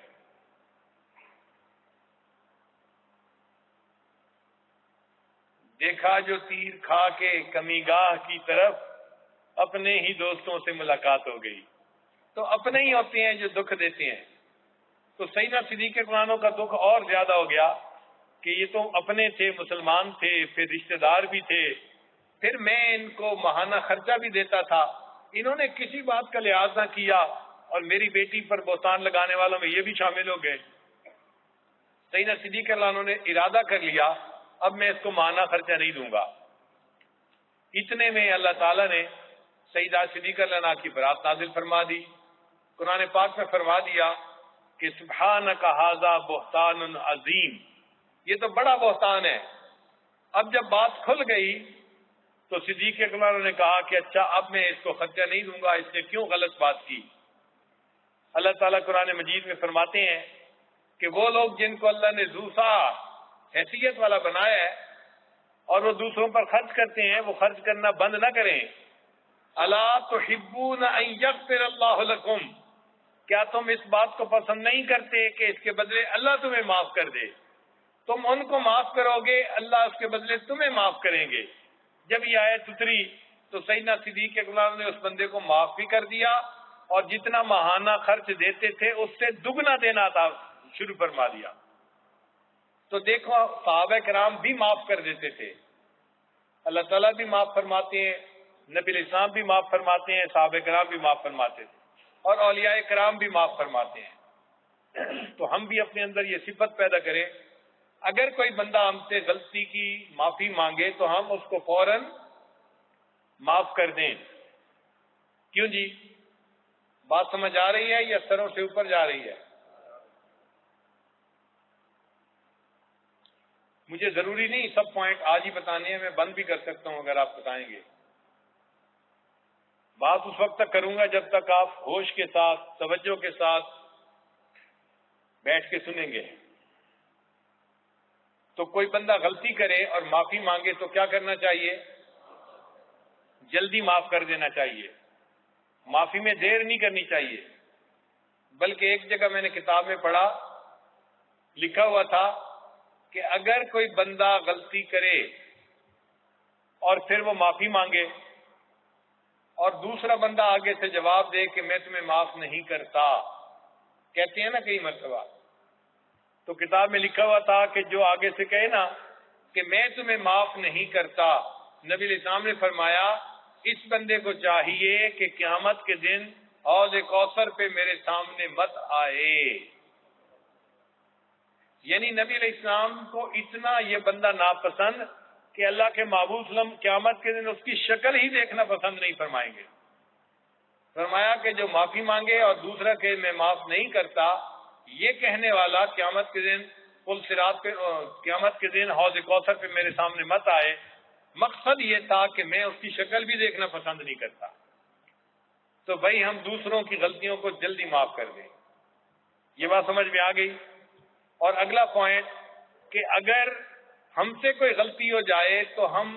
دیکھا جو تیر کھا کے کمی گاہ کی طرف، اپنے ہی دوستوں سے ملاقات ہو گئی۔ تو اپنے ہی ہوتے ہیں جو دکھ دیتے ہیں۔ تو سیدنا صدیق اکبر کا دکھ اور زیادہ ہو گیا کہ یہ تو اپنے تھے، مسلمان تھے، پھر رشتہ دار بھی تھے، پھر میں ان کو ماہانہ خرچہ بھی دیتا تھا، انہوں نے کسی بات کا لحاظ نہ کیا اور میری بیٹی پر بہتان لگانے والوں میں یہ بھی شامل ہو گئے۔ سیدنا صدیق اکبر نے ارادہ کر لیا اب میں اس کو ماہانہ خرچہ نہیں دوں گا۔ اتنے میں اللہ تعالیٰ نے سیدہ صدیقہ عنہا کی برات نازل فرما دی۔ قرآن پاک میں فرما دیا کہ سبحانک ھذا بہتان عظیم، یہ تو بڑا بہتان ہے۔ اب جب بات کھل گئی تو صدیق اکبر نے کہا کہ اچھا اب میں اس کو خرچہ نہیں دوں گا، اس نے کیوں غلط بات کی۔ اللہ تعالیٰ قرآن مجید میں فرماتے ہیں کہ وہ لوگ جن کو اللہ نے ذوسا حیثیت والا بنایا ہے اور وہ دوسروں پر خرچ کرتے ہیں، وہ خرچ کرنا بند نہ کریں۔ الا تحبون ان یغفر اللہ لکم، کیا تم اس بات کو پسند نہیں کرتے کہ اس کے بدلے اللہ تمہیں معاف کر دے؟ تم ان کو معاف کرو گے، اللہ اس کے بدلے تمہیں معاف کریں گے۔ جب یہ آیت اتری تو سیدنا صدیق اکبر نے اس بندے کو معاف بھی کر دیا، اور جتنا ماہانہ خرچ دیتے تھے اس سے دگنا دینا تھا شروع فرما دیا۔ تو دیکھو صحابہ کرام بھی معاف کر دیتے تھے، اللہ تعالیٰ بھی معاف فرماتے ہیں، نبی علیہ السلام بھی معاف فرماتے ہیں، صحابہ کرام بھی معاف فرماتے تھے، اور اولیاء کرام بھی معاف فرماتے ہیں۔ تو ہم بھی اپنے اندر یہ صفت پیدا کریں، اگر کوئی بندہ ہم سے غلطی کی معافی مانگے تو ہم اس کو فوراً معاف کر دیں۔ کیوں جی؟ بات سمجھ آ رہی ہے یا سروں سے اوپر جا رہی ہے؟ مجھے ضروری نہیں سب پوائنٹ آج ہی بتانے ہیں، میں بند بھی کر سکتا ہوں اگر آپ بتائیں گے۔ بات اس وقت تک کروں گا جب تک آپ ہوش کے ساتھ، توجہ کے ساتھ بیٹھ کے سنیں گے۔ تو کوئی بندہ غلطی کرے اور معافی مانگے تو کیا کرنا چاہیے؟ جلدی معاف کر دینا چاہیے، معافی میں دیر نہیں کرنی چاہیے۔ بلکہ ایک جگہ میں نے کتاب میں پڑھا، لکھا ہوا تھا کہ اگر کوئی بندہ غلطی کرے اور پھر وہ معافی مانگے اور دوسرا بندہ آگے سے جواب دے کہ میں تمہیں معاف نہیں کرتا، کہتے ہیں نا کئی مرتبہ، تو کتاب میں لکھا ہوا تھا کہ جو آگے سے کہے نا کہ میں تمہیں معاف نہیں کرتا، نبی علیہ السلام نے فرمایا اس بندے کو چاہیے کہ قیامت کے دن حوض کوثر پہ میرے سامنے مت آئے۔ یعنی نبی علیہ السلام کو اتنا یہ بندہ ناپسند کہ اللہ کے محبوب صلی اللہ علیہ وسلم قیامت کے دن اس کی شکل ہی دیکھنا پسند نہیں فرمائیں گے۔ فرمایا کہ جو معافی مانگے اور دوسرا کہ میں معاف نہیں کرتا، یہ کہنے والا قیامت کے دن پل صراط پہ، قیامت کے دن حوض کوثر پہ میرے سامنے مت آئے۔ مقصد یہ تھا کہ میں اس کی شکل بھی دیکھنا پسند نہیں کرتا۔ تو بھائی ہم دوسروں کی غلطیوں کو جلدی معاف کر دیں، یہ بات سمجھ میں آ گئی۔ اور اگلا پوائنٹ کہ اگر ہم سے کوئی غلطی ہو جائے تو ہم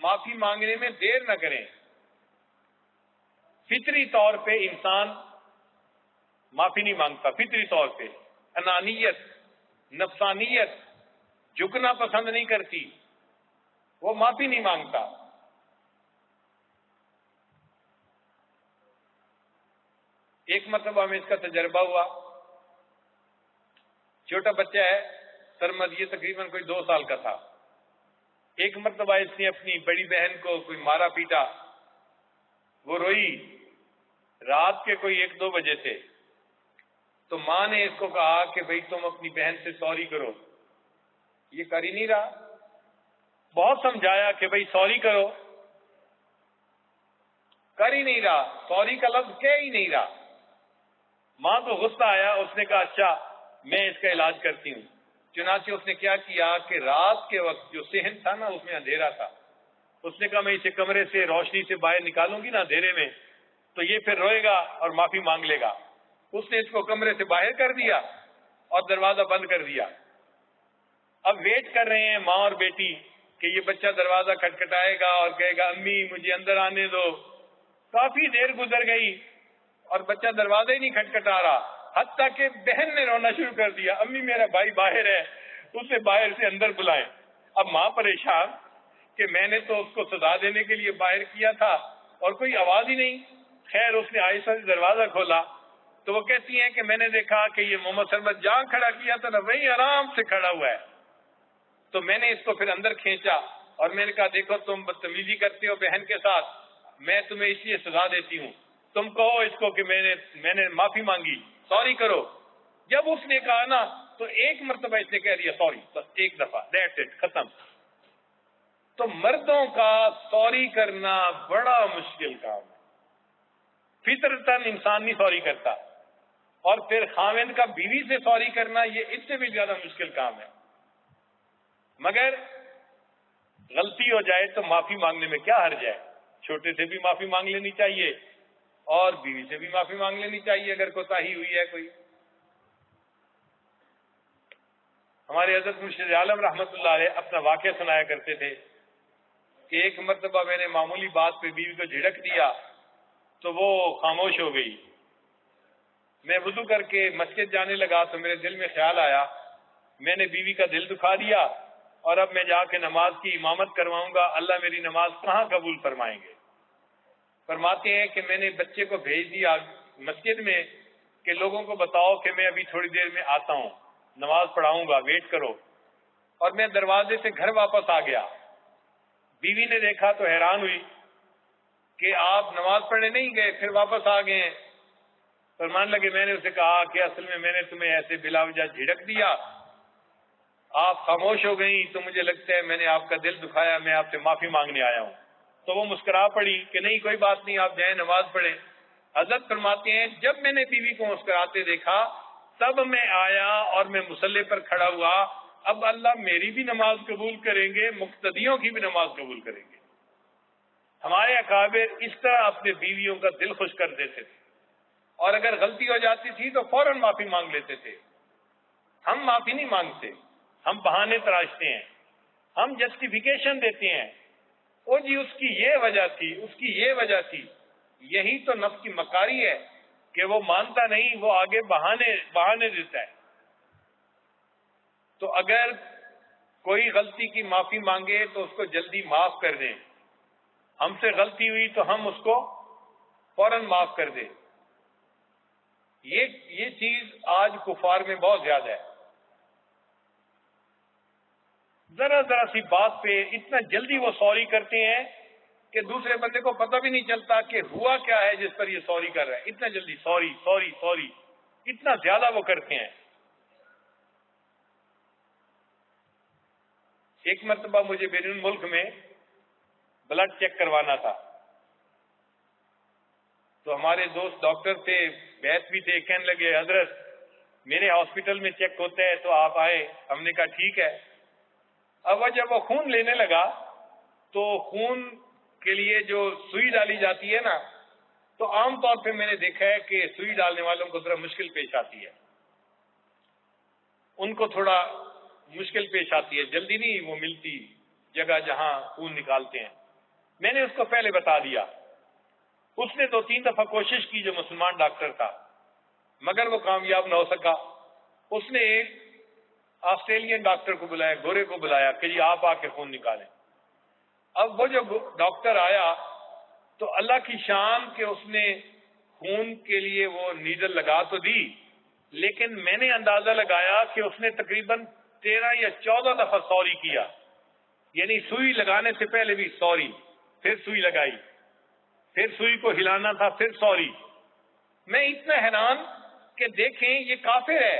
معافی مانگنے میں دیر نہ کریں۔ فطری طور پہ انسان معافی نہیں مانگتا، فطری طور پہ انانیت، نفسانیت جھکنا پسند نہیں کرتی، وہ معافی نہیں مانگتا۔ ایک مرتبہ ہمیں اس کا تجربہ ہوا، چھوٹا بچہ ہے سرمد، یہ تقریباً کوئی 2 سال کا تھا۔ ایک مرتبہ اس نے اپنی بڑی بہن کو کوئی مارا پیٹا، وہ روئی، رات کے کوئی 1-2 بجے تھے۔ تو ماں نے اس کو کہا کہ بھئی تم اپنی بہن سے سوری کرو، یہ کر ہی نہیں رہا۔ بہت سمجھایا کہ بھئی سوری کرو، کر ہی نہیں رہا، سوری کا لفظ کہہ ہی نہیں رہا۔ ماں کو غصہ آیا، اس نے کہا اچھا میں اس کا علاج کرتی ہوں۔ چنانچہ اس نے کیا کیا کہ رات کے وقت جو صحن تھا نا اس میں اندھیرا تھا، اس نے کہا میں اسے کمرے سے روشنی سے باہر نکالوں گی نا اندھیرے میں تو یہ پھر روئے گا اور معافی مانگ لے گا۔ اس نے اس کو کمرے سے باہر کر دیا اور دروازہ بند کر دیا۔ اب ویٹ کر رہے ہیں ماں اور بیٹی کہ یہ بچہ دروازہ کھٹکھٹائے گا اور کہے گا امی مجھے اندر آنے دو۔ کافی دیر گزر گئی اور بچہ دروازہ ہی نہیں کھٹکھٹا رہا، حتیٰ کہ بہن نے رونا شروع کر دیا، امی میرا بھائی باہر ہے، اسے باہر سے اندر بلائیں۔ اب ماں پریشان کہ میں نے تو اس کو سزا دینے کے لیے باہر کیا تھا اور کوئی آواز ہی نہیں۔ خیر اس نے آہستہ سے دروازہ کھولا تو وہ کہتی ہیں کہ میں نے دیکھا کہ یہ محمد سرمد جہاں کھڑا کیا تھا نا وہی آرام سے کھڑا ہوا ہے۔ تو میں نے اس کو پھر اندر کھینچا اور میں نے کہا دیکھو تم بدتمیزی کرتے ہو بہن کے ساتھ، میں تمہیں اس لیے سزا دیتی ہوں، تم کہو اس کو کہ میں نے معافی مانگی، سوری کرو۔ جب اس نے کہا نا تو ایک مرتبہ اس نے کہہ دیا سوری، بس ایک دفعہ، دیٹس اٹ، ختم۔ تو مردوں کا سوری کرنا بڑا مشکل کام ہے، فطرتاً انسان نہیں سوری کرتا، اور پھر خاوند کا بیوی سے سوری کرنا یہ اس سے بھی زیادہ مشکل کام ہے۔ مگر غلطی ہو جائے تو معافی مانگنے میں کیا حرج ہے؟ چھوٹے سے بھی معافی مانگ لینی چاہیے اور بیوی سے بھی معافی مانگ لینی چاہیے اگر کوتاہی ہوئی ہے کوئی۔ ہمارے حضرت مرشد عالم رحمت اللہ علیہ اپنا واقعہ سنایا کرتے تھے کہ ایک مرتبہ میں نے معمولی بات پہ بیوی کو جھڑک دیا تو وہ خاموش ہو گئی۔ میں وضو کر کے مسجد جانے لگا تو میرے دل میں خیال آیا میں نے بیوی کا دل دکھا دیا اور اب میں جا کے نماز کی امامت کرواؤں گا، اللہ میری نماز کہاں قبول فرمائیں گے؟ فرماتے ہیں کہ میں نے بچے کو بھیج دیا مسجد میں کہ لوگوں کو بتاؤ کہ میں ابھی تھوڑی دیر میں آتا ہوں، نماز پڑھاؤں گا، ویٹ کرو. اور میں دروازے سے گھر واپس آ گیا. بیوی نے دیکھا تو حیران ہوئی کہ آپ نماز پڑھنے نہیں گئے پھر واپس آ گئے ہیں. فرمان لگے میں نے اسے کہا کہ اصل میں نے تمہیں ایسے بلا وجہ جھڑک دیا، آپ خاموش ہو گئی تو مجھے لگتا ہے میں نے آپ کا دل دکھایا، میں آپ سے معافی مانگنے آیا ہوں. تو وہ مسکرا پڑی کہ نہیں کوئی بات نہیں، آپ جائیں نماز پڑھیں. حضرت فرماتے ہیں جب میں نے بیوی کو مسکراتے دیکھا تب میں آیا اور میں مصلی پر کھڑا ہوا. اب اللہ میری بھی نماز قبول کریں گے، مقتدیوں کی بھی نماز قبول کریں گے. ہمارے اکابر اس طرح اپنے بیویوں کا دل خوش کر دیتے تھے، اور اگر غلطی ہو جاتی تھی تو فوراً معافی مانگ لیتے تھے. ہم معافی نہیں مانگتے، ہم بہانے تراشتے ہیں، ہم جسٹیفیکیشن دیتے ہیں. او جی اس کی یہ وجہ تھی، اس کی یہ وجہ تھی. یہی تو نفس کی مکاری ہے کہ وہ مانتا نہیں، وہ آگے بہانے دیتا ہے. تو اگر کوئی غلطی کی معافی مانگے تو اس کو جلدی معاف کر دیں. ہم سے غلطی ہوئی تو ہم اس کو فوراً معاف کر دیں. یہ چیز آج کفار میں بہت زیادہ ہے. ذرا سی بات پہ اتنا جلدی وہ سوری کرتے ہیں کہ دوسرے بندے کو پتہ بھی نہیں چلتا کہ ہوا کیا ہے جس پر یہ سوری کر رہا ہے. اتنا جلدی سوری اتنا زیادہ وہ کرتے ہیں. ایک مرتبہ مجھے بیرون ملک میں بلڈ چیک کروانا تھا، تو ہمارے دوست ڈاکٹر تھے، بیت بھی تھے، کہنے لگے حضرت میرے ہاسپٹل میں چیک ہوتا ہے تو آپ آئے. ہم نے کہا ٹھیک ہے. اب جب وہ خون لینے لگا تو خون کے لیے جو سوئی ڈالی جاتی ہے نا، تو عام طور پہ میں نے دیکھا ہے کہ سوئی ڈالنے والوں کو ذرا مشکل پیش آتی ہے، ان کو تھوڑا مشکل پیش آتی ہے، جلدی نہیں وہ ملتی جگہ جہاں خون نکالتے ہیں. میں نے اس کو پہلے بتا دیا. اس نے 2-3 دفعہ کوشش کی، جو مسلمان ڈاکٹر تھا، مگر وہ کامیاب نہ ہو سکا. اس نے ایک آسٹریلین ڈاکٹر کو بلایا، گورے کو بلایا کہ جی آپ آ کے خون نکالیں. اب وہ جو ڈاکٹر آیا تو اللہ کی شان کہ اس نے خون کے لیے وہ نیڈل لگا تو دی، لیکن میں نے اندازہ لگایا کہ اس نے تقریباً 13 یا 14 دفعہ سوری کیا. یعنی سوئی لگانے سے پہلے بھی سوری، پھر سوئی لگائی، پھر سوئی کو ہلانا تھا، پھر سوری. میں اتنا حیران کہ دیکھیں یہ کافر ہے،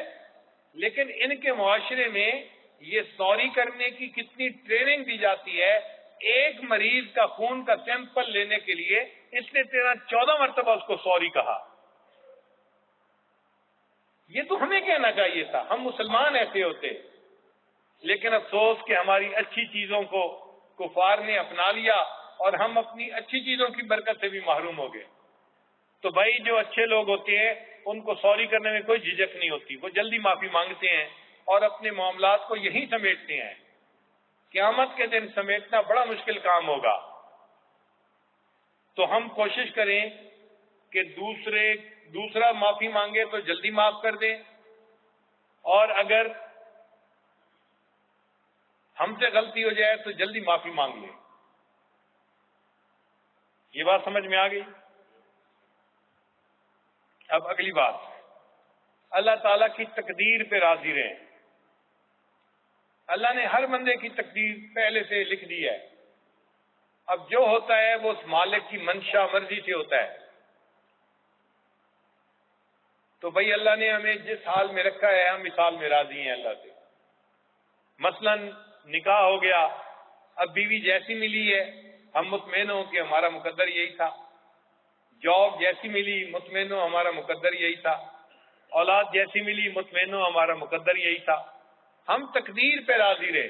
لیکن ان کے معاشرے میں یہ سوری کرنے کی کتنی ٹریننگ دی جاتی ہے. ایک مریض کا خون کا سیمپل لینے کے لیے اس نے 13-14 مرتبہ اس کو سوری کہا. یہ تو ہمیں کہنا چاہیے تھا، ہم مسلمان ایسے ہوتے. لیکن افسوس کہ ہماری اچھی چیزوں کو کفار نے اپنا لیا اور ہم اپنی اچھی چیزوں کی برکت سے بھی محروم ہو گئے. تو بھائی جو اچھے لوگ ہوتے ہیں ان کو سوری کرنے میں کوئی جھجک نہیں ہوتی، وہ جلدی معافی مانگتے ہیں اور اپنے معاملات کو یہیں سمیٹتے ہیں. قیامت کے دن سمیٹنا بڑا مشکل کام ہوگا. تو ہم کوشش کریں کہ دوسرا معافی مانگے تو جلدی معاف کر دیں، اور اگر ہم سے غلطی ہو جائے تو جلدی معافی مانگ لیں. یہ بات سمجھ میں آ گئی؟ اب اگلی بات، اللہ تعالیٰ کی تقدیر پہ راضی رہیں. اللہ نے ہر بندے کی تقدیر پہلے سے لکھ دی ہے. اب جو ہوتا ہے وہ اس مالک کی منشا مرضی سے ہوتا ہے. تو بھائی اللہ نے ہمیں جس حال میں رکھا ہے ہم اس حال میں راضی ہیں اللہ سے. مثلا نکاح ہو گیا، اب بیوی جیسی ملی ہے ہم مطمئن ہوں کہ ہمارا مقدر یہی تھا. جاب جیسی ملی مطمئن ہو ہمارا مقدر یہی تھا. اولاد جیسی ملی مطمئن ہو ہمارا مقدر یہی تھا. ہم تقدیر پہ راضی رہے.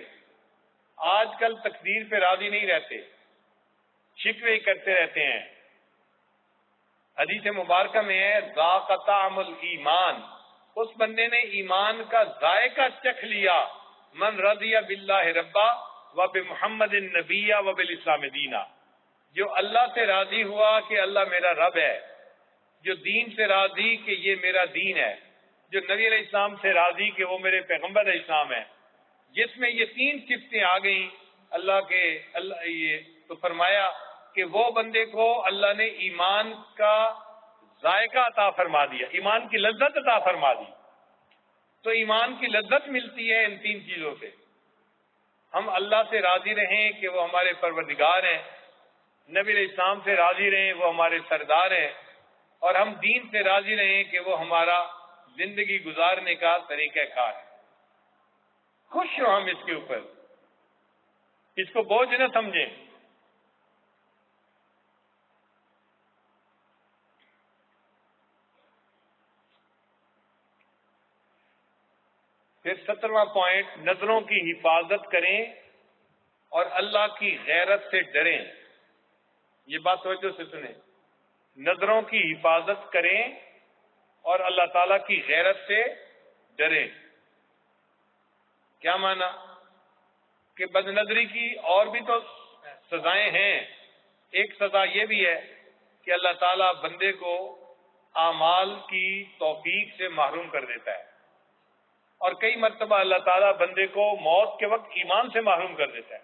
آج کل تقدیر پہ راضی نہیں رہتے، شکوے کرتے رہتے ہیں. حدیث مبارکہ میں ہے ذاق طعم الایمان، اس بندے نے ایمان کا ذائقہ چکھ لیا. من رضی باللہ ربا وبمحمد النبی وبالاسلام دینا، جو اللہ سے راضی ہوا کہ اللہ میرا رب ہے، جو دین سے راضی کہ یہ میرا دین ہے، جو نبی علیہ السلام سے راضی کہ وہ میرے پیغمبر علیہ السلام ہے، جس میں یہ تین صفتیں آ گئیں اللہ یہ تو فرمایا کہ وہ بندے کو اللہ نے ایمان کا ذائقہ عطا فرما دیا، ایمان کی لذت عطا فرما دی۔ تو ایمان کی لذت ملتی ہے ان تین چیزوں سے۔ ہم اللہ سے راضی رہیں کہ وہ ہمارے پروردگار ہیں، نبی علیہ السلام سے راضی رہیں وہ ہمارے سردار ہیں، اور ہم دین سے راضی رہیں کہ وہ ہمارا زندگی گزارنے کا طریقہ کار ہے۔ خوش ہو ہم اس کے اوپر، اس کو بوجھ نہ سمجھیں۔ پھر 17واں پوائنٹ، نظروں کی حفاظت کریں اور اللہ کی غیرت سے ڈریں۔ یہ بات توجہ سے سنیں، نظروں کی حفاظت کریں اور اللہ تعالیٰ کی غیرت سے ڈریں۔ کیا معنی؟ کہ بد نظری کی اور بھی تو سزائیں ہیں۔ ایک سزا یہ بھی ہے کہ اللہ تعالیٰ بندے کو اعمال کی توفیق سے محروم کر دیتا ہے، اور کئی مرتبہ اللہ تعالیٰ بندے کو موت کے وقت ایمان سے محروم کر دیتا ہے۔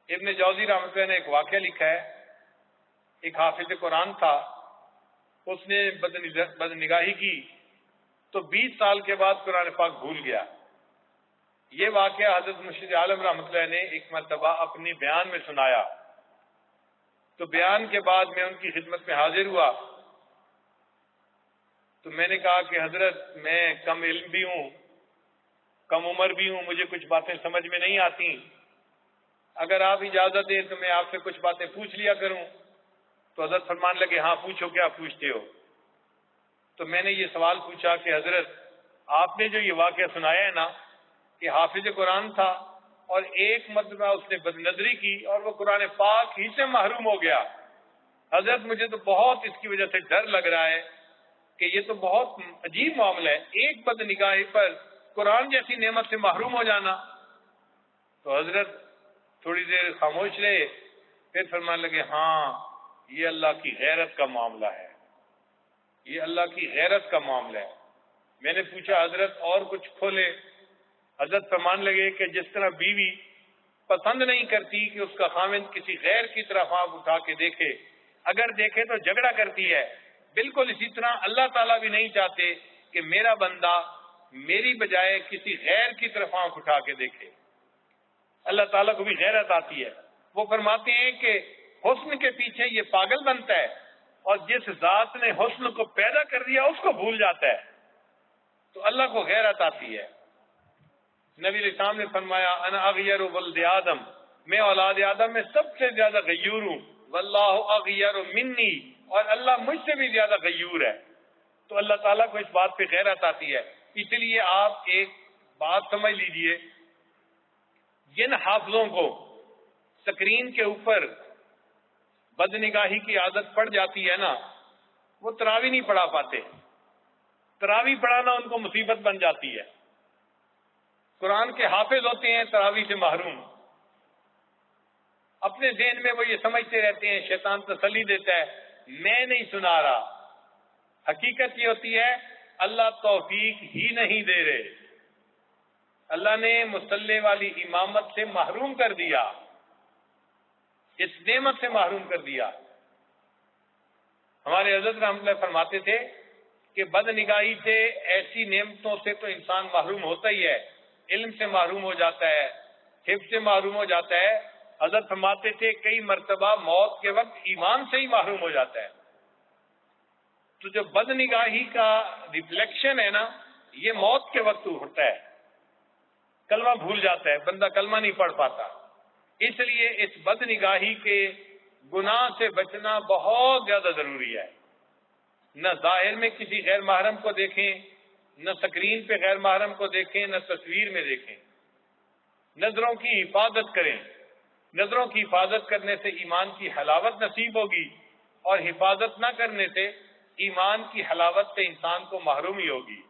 ابن جوزی رحمۃ اللہ نے ایک واقعہ لکھا ہے، ایک حافظ قرآن تھا، اس نے بد نگاہی کی تو 20 سال کے بعد قرآن پاک بھول گیا۔ یہ واقعہ حضرت مرشد عالم رحمۃ اللہ نے ایک مرتبہ اپنی بیان میں سنایا، تو بیان کے بعد میں ان کی خدمت میں حاضر ہوا، تو میں نے کہا کہ حضرت میں کم علم بھی ہوں، کم عمر بھی ہوں، مجھے کچھ باتیں سمجھ میں نہیں آتی، اگر آپ اجازت دیں تو میں آپ سے کچھ باتیں پوچھ لیا کروں۔ تو حضرت فرمان لگے، ہاں پوچھو، کیا پوچھتے ہو؟ تو میں نے یہ سوال پوچھا کہ حضرت آپ نے جو یہ واقعہ سنایا ہے نا، کہ حافظ قرآن تھا اور ایک مرتبہ اس نے بد نظری کی اور وہ قرآن پاک ہی سے محروم ہو گیا، حضرت مجھے تو بہت اس کی وجہ سے ڈر لگ رہا ہے کہ یہ تو بہت عجیب معاملہ ہے، ایک بد نگاہی پر قرآن جیسی نعمت سے محروم ہو جانا۔ تو حضرت تھوڑی دیر خاموش رہے، پھر فرمانے لگے، ہاں یہ اللہ کی غیرت کا معاملہ ہے، یہ اللہ کی غیرت کا معاملہ ہے۔ میں نے پوچھا حضرت اور کچھ کھولے؟ حضرت فرمان لگے کہ جس طرح بیوی پسند نہیں کرتی کہ اس کا خاوند کسی غیر کی طرف آنکھ اٹھا کے دیکھے، اگر دیکھے تو جھگڑا کرتی ہے، بالکل اسی طرح اللہ تعالیٰ بھی نہیں چاہتے کہ میرا بندہ میری بجائے کسی غیر کی طرف آنکھ اٹھا کے دیکھے۔ اللہ تعالیٰ کو بھی غیرت آتی ہے، وہ فرماتے ہیں کہ حسن کے پیچھے یہ پاگل بنتا ہے، اور جس ذات نے حسن کو پیدا کر دیا اس کو بھول جاتا ہے۔ تو اللہ کو غیرت آتی ہے۔ نبی علیہ السلام نے فرمایا، انا اغیر ولد آدم، میں اولاد آدم میں سب سے زیادہ غیور ہوں، واللہ اغیر منی، اور اللہ مجھ سے بھی زیادہ غیور ہے۔ تو اللہ تعالیٰ کو اس بات پہ غیرت آتی ہے۔ اس لیے آپ ایک بات سمجھ لیجئے، جن حافظوں کو سکرین کے اوپر بد نگاہی کی عادت پڑ جاتی ہے نا، وہ تراویح نہیں پڑھا پاتے، تراویح پڑھانا ان کو مصیبت بن جاتی ہے۔ قرآن کے حافظ ہوتے ہیں تراویح سے محروم، اپنے ذہن میں وہ یہ سمجھتے رہتے ہیں، شیطان تسلی دیتا ہے میں نہیں سنا رہا، حقیقت یہ ہوتی ہے اللہ توفیق ہی نہیں دے رہے، اللہ نے مصلی والی امامت سے محروم کر دیا، اس نعمت سے محروم کر دیا۔ ہمارے حضرت رحمۃ اللہ فرماتے تھے کہ بد نگاہی سے ایسی نعمتوں سے تو انسان محروم ہوتا ہی ہے، علم سے محروم ہو جاتا ہے، حفظ سے محروم ہو جاتا ہے، حضرت فرماتے تھے کئی مرتبہ موت کے وقت ایمان سے ہی محروم ہو جاتا ہے۔ تو جو بد نگاہی کا ریفلیکشن ہے نا، یہ موت کے وقت ہوتا ہے، کلمہ بھول جاتا ہے بندہ، کلمہ نہیں پڑھ پاتا۔ اس لیے اس بد نگاہی کے گناہ سے بچنا بہت زیادہ ضروری ہے۔ نہ ظاہر میں کسی غیر محرم کو دیکھیں، نہ سکرین پہ غیر محرم کو دیکھیں، نہ تصویر میں دیکھیں۔ نظروں کی حفاظت کریں، نظروں کی حفاظت کرنے سے ایمان کی حلاوت نصیب ہوگی، اور حفاظت نہ کرنے سے ایمان کی حلاوت سے انسان کو محرومی ہوگی۔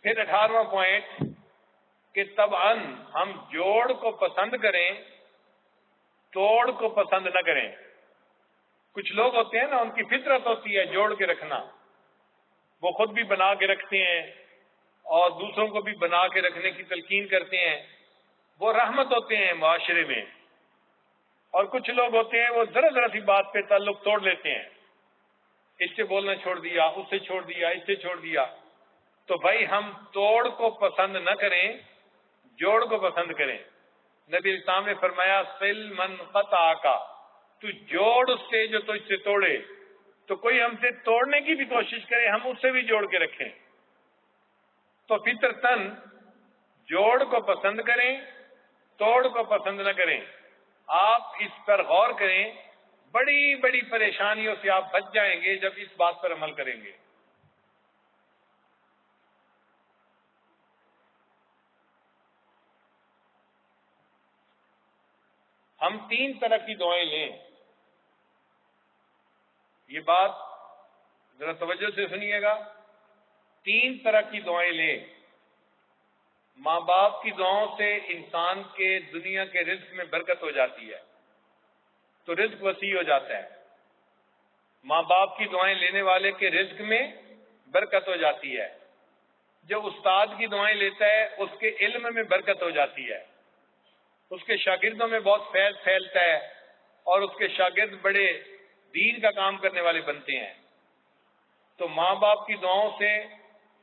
پھر 18واں پوائنٹ کہ طبعاً ہم جوڑ کو پسند کریں، توڑ کو پسند نہ کریں۔ کچھ لوگ ہوتے ہیں نا، ان کی فطرت ہوتی ہے جوڑ کے رکھنا، وہ خود بھی بنا کے رکھتے ہیں اور دوسروں کو بھی بنا کے رکھنے کی تلقین کرتے ہیں، وہ رحمت ہوتے ہیں معاشرے میں۔ اور کچھ لوگ ہوتے ہیں وہ ذرا ذرا سی بات پہ تعلق توڑ لیتے ہیں، اس سے بولنا چھوڑ دیا، اس سے چھوڑ دیا، اس سے چھوڑ دیا۔ تو بھائی ہم توڑ کو پسند نہ کریں، جوڑ کو پسند کریں۔ نبی اسلام نے فرمایا صل من قطعک، تو جوڑ اس سے جو تجھ سے توڑے۔ تو کوئی ہم سے توڑنے کی بھی کوشش کرے، ہم اس سے بھی جوڑ کے رکھیں۔ تو فطرتاً جوڑ کو پسند کریں، توڑ کو پسند نہ کریں۔ آپ اس پر غور کریں، بڑی بڑی پریشانیوں سے آپ بچ جائیں گے جب اس بات پر عمل کریں گے۔ ہم 3 طرح کی دعائیں لیں، یہ بات ذرا توجہ سے سنیے گا۔ 3 طرح کی دعائیں لیں۔ ماں باپ کی دعاؤں سے انسان کے دنیا کے رزق میں برکت ہو جاتی ہے، تو رزق وسیع ہو جاتا ہے۔ ماں باپ کی دعائیں لینے والے کے رزق میں برکت ہو جاتی ہے۔ جو استاد کی دعائیں لیتا ہے اس کے علم میں برکت ہو جاتی ہے، اس کے شاگردوں میں بہت فیض پھیلتا ہے اور اس کے شاگرد بڑے دین کا کام کرنے والے بنتے ہیں۔ تو ماں باپ کی دعاؤں سے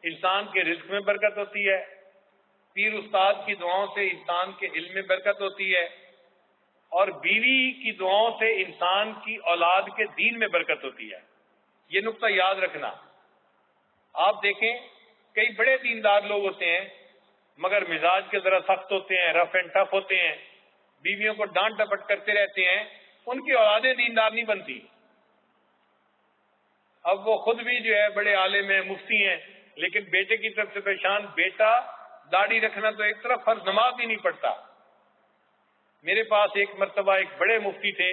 انسان کے رزق میں برکت ہوتی ہے، پیر استاد کی دعاؤں سے انسان کے علم میں برکت ہوتی ہے، اور بیوی کی دعاؤں سے انسان کی اولاد کے دین میں برکت ہوتی ہے۔ یہ نقطہ یاد رکھنا۔ آپ دیکھیں کئی بڑے دیندار لوگ ہوتے ہیں مگر مزاج کے ذرا سخت ہوتے ہیں، رف اینڈ ٹف ہوتے ہیں، بیویوں کو ڈانٹ ڈپٹ کرتے رہتے ہیں، ان کی اولادیں دیندار نہیں بنتی۔ اب وہ خود بھی جو ہے بڑے عالم ہیں، مفتی ہیں، لیکن بیٹے کی طرف سے پریشان، بیٹا داڑھی رکھنا تو ایک طرف، فرض نماز بھی نہیں پڑھتا۔ میرے پاس ایک مرتبہ ایک بڑے مفتی تھے،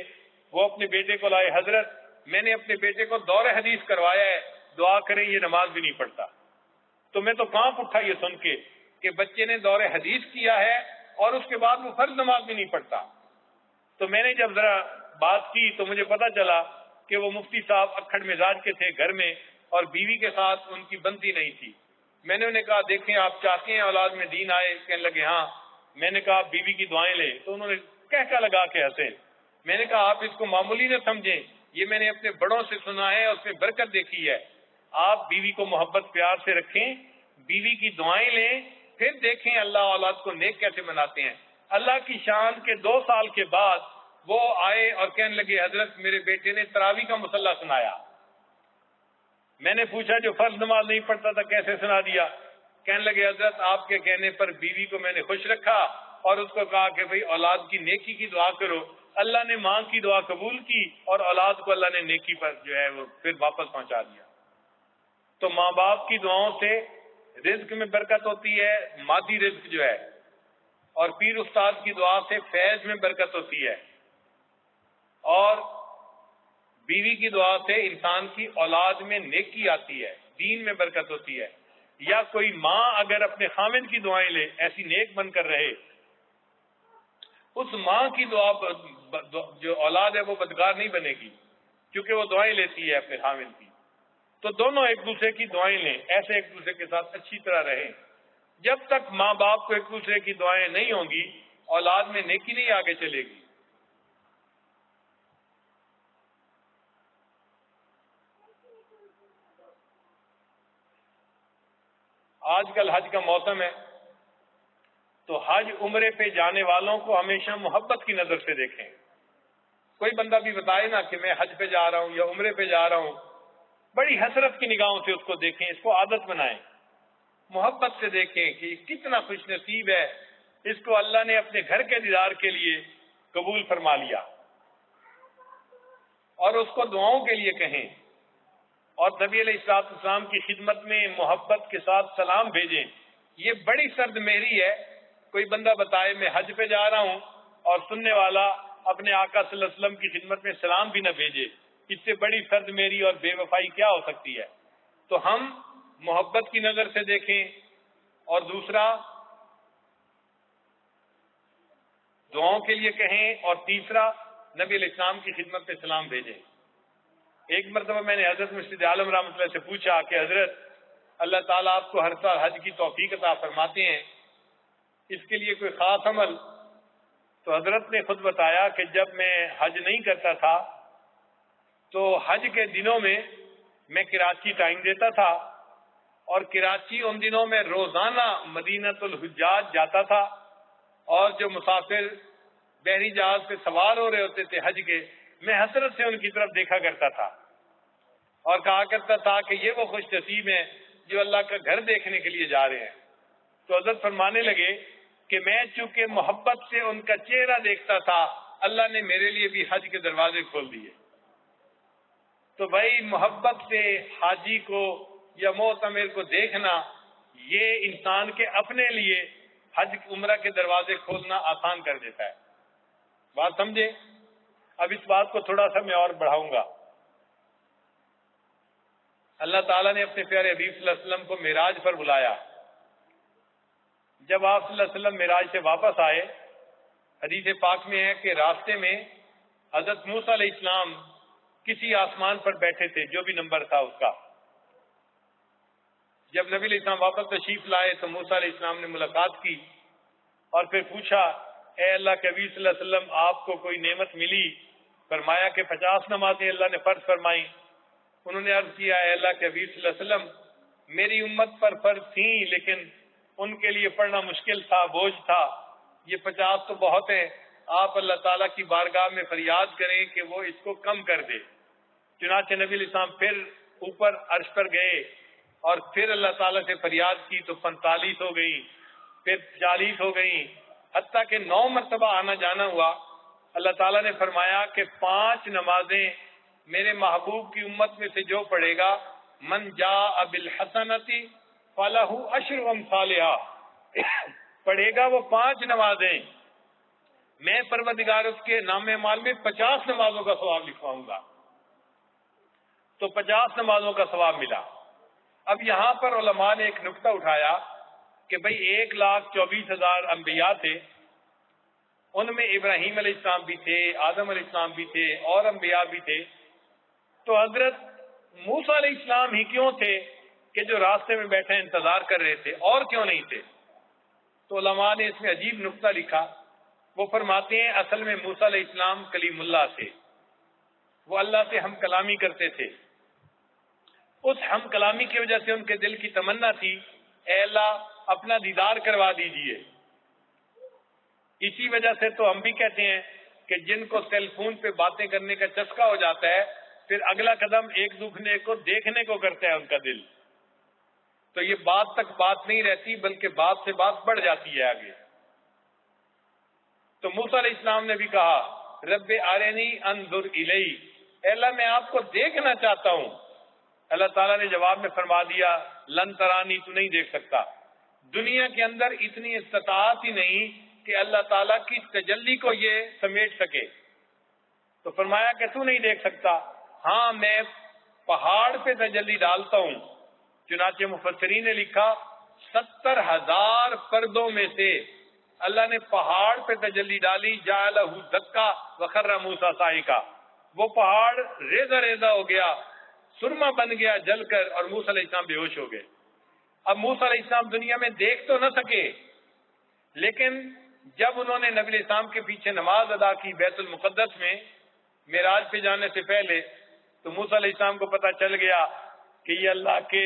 وہ اپنے بیٹے کو لائے، حضرت میں نے اپنے بیٹے کو دور حدیث کروایا ہے، دعا کریں، یہ نماز بھی نہیں پڑھتا۔ تو میں تو کانپ اٹھا یہ سن کے کہ بچے نے دور حدیث کیا ہے اور اس کے بعد وہ فرض نماز بھی نہیں پڑھتا۔ تو میں نے جب ذرا بات کی تو مجھے پتا چلا کہ وہ مفتی صاحب اکھڑ مزاج کے تھے گھر میں، اور بیوی کے ساتھ ان کی بنتی نہیں تھی۔ میں نے انہیں کہا دیکھیں آپ چاہتے ہیں اولاد میں دین آئے؟ کہنے لگے ہاں۔ میں نے کہا بیوی کی دعائیں لیں، تو انہوں نے کہکا لگا کے ہنسے۔ میں نے کہا آپ اس کو معمولی نہ سمجھیں، یہ میں نے اپنے بڑوں سے سنا ہے، اس میں برکت دیکھی ہے۔ آپ بیوی کو محبت پیار سے رکھیں، بیوی کی دعائیں لیں، پھر دیکھیں اللہ اولاد کو نیک کیسے بناتے ہیں۔ اللہ کی شان کے 2 سال کے بعد وہ آئے اور کہنے لگے حضرت میرے بیٹے نے تراویح کا مصلی سنایا۔ میں نے پوچھا جو فرض نماز نہیں پڑھتا تھا کیسے سنا دیا؟ کہنے لگے حضرت آپ کے کہنے پر بیوی کو میں نے خوش رکھا اور اس کو کہا کہ بھئی اولاد کی نیکی کی دعا کرو۔ اللہ نے ماں کی دعا قبول کی اور اولاد کو اللہ نے نیکی پر جو ہے وہ پھر واپس پہنچا دیا۔ تو ماں باپ کی دعاؤں سے رزق میں برکت ہوتی ہے، مادی رزق جو ہے، اور پیر استاد کی دعا سے فیض میں برکت ہوتی ہے، اور بیوی کی دعا سے انسان کی اولاد میں نیکی آتی ہے، دین میں برکت ہوتی ہے۔ یا کوئی ماں اگر اپنے خامد کی دعائیں لے، ایسی نیک بن کر رہے، اس ماں کی دعا جو اولاد ہے وہ بدکار نہیں بنے گی، کیونکہ وہ دعائیں لیتی ہے اپنے خامد کی۔ تو دونوں ایک دوسرے کی دعائیں لیں، ایسے ایک دوسرے کے ساتھ اچھی طرح رہیں۔ جب تک ماں باپ کو ایک دوسرے کی دعائیں نہیں ہوں گی، اولاد میں نیکی نہیں آگے چلے گی۔ آج کل حج کا موسم ہے، تو حج عمرے پہ جانے والوں کو ہمیشہ محبت کی نظر سے دیکھیں۔ کوئی بندہ بھی بتائے نا کہ میں حج پہ جا رہا ہوں یا عمرے پہ جا رہا ہوں، بڑی حسرت کی نگاہوں سے اس کو دیکھیں، اس کو عادت بنائیں، محبت سے دیکھیں کہ کتنا خوش نصیب ہے، اس کو اللہ نے اپنے گھر کے دیدار کے لیے قبول فرما لیا، اور اس کو دعاؤں کے لیے کہیں، اور نبی علیہ السلام کی خدمت میں محبت کے ساتھ سلام بھیجیں۔ یہ بڑی سرد مہری ہے، کوئی بندہ بتائے میں حج پہ جا رہا ہوں اور سننے والا اپنے آقا صلی اللہ علیہ وسلم کی خدمت میں سلام بھی نہ بھیجے، اس سے بڑی سرد مہری اور بے وفائی کیا ہو سکتی ہے؟ تو ہم محبت کی نظر سے دیکھیں، اور دوسرا دعاؤں کے لیے کہیں، اور تیسرا نبی علیہ السلام کی خدمت میں سلام بھیجیں۔ ایک مرتبہ میں نے حضرت مرشد عالم رحمۃ اللہ سے پوچھا کہ حضرت اللہ تعالیٰ آپ کو ہر سال حج کی توفیق عطا فرماتے ہیں، اس کے لیے کوئی خاص عمل؟ تو حضرت نے خود بتایا کہ جب میں حج نہیں کرتا تھا تو حج کے دنوں میں کراچی ٹائم دیتا تھا، اور کراچی ان دنوں میں روزانہ مدینۃ الحجاج جاتا تھا، اور جو مسافر بحری جہاز پہ سوار ہو رہے ہوتے تھے حج کے، میں حسرت سے ان کی طرف دیکھا کرتا تھا اور کہا کرتا تھا کہ یہ وہ خوش نصیب ہیں جو اللہ کا گھر دیکھنے کے لیے جا رہے ہیں۔ تو حضرت فرمانے لگے کہ میں چونکہ محبت سے ان کا چہرہ دیکھتا تھا، اللہ نے میرے لیے بھی حج کے دروازے کھول دیے۔ تو بھائی محبت سے حاجی کو یا معتمر کو دیکھنا، یہ انسان کے اپنے لیے حج عمرہ کے دروازے کھولنا آسان کر دیتا ہے۔ بات سمجھے؟ اب اس بات کو تھوڑا سا میں اور بڑھاؤں گا۔ اللہ تعالیٰ نے اپنے پیارے حبیب صلی اللہ علیہ وسلم کو معراج پر بلایا۔ جب آپ صلی اللہ علیہ وسلم معراج سے واپس آئے، حدیث پاک میں ہے کہ راستے میں حضرت موسیٰ علیہ السلام کسی آسمان پر بیٹھے تھے، جو بھی نمبر تھا اس کا۔ جب نبی علیہ السلام واپس تشریف لائے تو موسیٰ علیہ السلام نے ملاقات کی اور پھر پوچھا، اے اللہ کے حبیب صلی اللہ علیہ وسلم آپ کو کوئی نعمت ملی؟ فرمایا کہ 50 نمازیں اللہ نے فرض فرمائیں۔ انہوں نے عرض کیا، اے اللہ کے حبیب صلی اللہ علیہ وسلم میری امت پر فرض تھیں لیکن ان کے لیے پڑھنا مشکل تھا، بوجھ تھا، یہ 50 تو بہت ہیں، آپ اللہ تعالیٰ کی بارگاہ میں فریاد کریں کہ وہ اس کو کم کر دے۔ چنانچہ نبی علیہ السلام پھر اوپر عرش پر گئے اور پھر اللہ تعالیٰ سے فریاد کی تو 45 ہو گئی، پھر 40 ہو گئی، حتیٰ کہ 9 مرتبہ آنا جانا ہوا۔ اللہ تعالیٰ نے فرمایا کہ 5 نمازیں میرے محبوب کی امت میں سے جو پڑھے گا، من جاء بالحسنۃ فلہ عشر امثالھا، پڑھے گا وہ 5 نمازیں، میں پروردگار اس کے نام اعمال میں 50 نمازوں کا ثواب لکھواؤں گا۔ تو 50 نمازوں کا ثواب ملا۔ اب یہاں پر علماء نے ایک نقطہ اٹھایا کہ بھئی 1,24,000 انبیاء تھے، ان میں ابراہیم علیہ السلام بھی تھے، آدم علیہ السلام بھی تھے، اور انبیاء بھی تھے، تو حضرت موسیٰ علیہ السلام ہی کیوں تھے کہ جو راستے میں بیٹھے انتظار کر رہے تھے، اور کیوں نہیں تھے؟ تو علماء نے اس میں عجیب نقطہ لکھا۔ وہ فرماتے ہیں اصل میں موسیٰ علیہ السلام کلیم اللہ تھے، وہ اللہ سے ہم کلامی کرتے تھے۔ اس ہم کلامی کی وجہ سے ان کے دل کی تمنا تھی، اے اللہ اپنا دیدار کروا دیجئے۔ اسی وجہ سے تو ہم بھی کہتے ہیں کہ جن کو سیل فون پہ باتیں کرنے کا چسکا ہو جاتا ہے، پھر اگلا قدم ایک دوسرے کو دیکھنے کو کرتا ہے ان کا دل، تو یہ بات تک بات نہیں رہتی بلکہ بات سے بات بڑھ جاتی ہے آگے۔ تو موسیٰ علیہ السلام نے بھی کہا، رب ارنی انظر الی، اے اللہ میں آپ کو دیکھنا چاہتا ہوں۔ اللہ تعالیٰ نے جواب میں فرما دیا، لن ترانی، تو نہیں دیکھ سکتا۔ دنیا کے اندر اتنی استطاعت ہی نہیں کہ اللہ تعالیٰ کی تجلی کو یہ سمیٹ سکے۔ تو فرمایا کہ تو نہیں دیکھ سکتا، ہاں میں پہاڑ پہ تجلی ڈالتا ہوں۔ چنانچہ مفسرین نے لکھا 70,000 پردوں میں سے اللہ نے پہاڑ پہ تجلی ڈالی، جعلہ دکا وخر موسیٰ صاعقہ، وہ پہاڑ ریزہ ریزہ ہو گیا، سرما بن گیا جل کر، اور موسیٰ علیہ السلام بے ہوش ہو گئے۔ اب موسیٰ علیہ السلام دنیا میں دیکھ تو نہ سکے، لیکن جب انہوں نے نبی علیہ السلام کے پیچھے نماز ادا کی بیت المقدس میں معراج پہ جانے سے پہلے، تو موسیٰ علیہ السلام کو پتہ چل گیا کہ یہ اللہ کے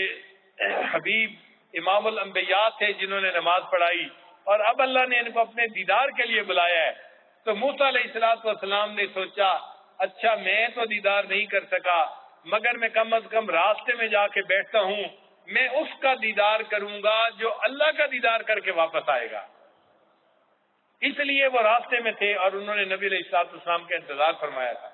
حبیب امام الانبیاء تھے جنہوں نے نماز پڑھائی، اور اب اللہ نے ان کو اپنے دیدار کے لیے بلایا ہے۔ تو موسیٰ علیہ السلام نے سوچا، اچھا میں تو دیدار نہیں کر سکا، مگر میں کم از کم راستے میں جا کے بیٹھتا ہوں، میں اس کا دیدار کروں گا جو اللہ کا دیدار کر کے واپس آئے گا۔ اس لیے وہ راستے میں تھے اور انہوں نے نبی علیہ السلام کا انتظار فرمایا تھا۔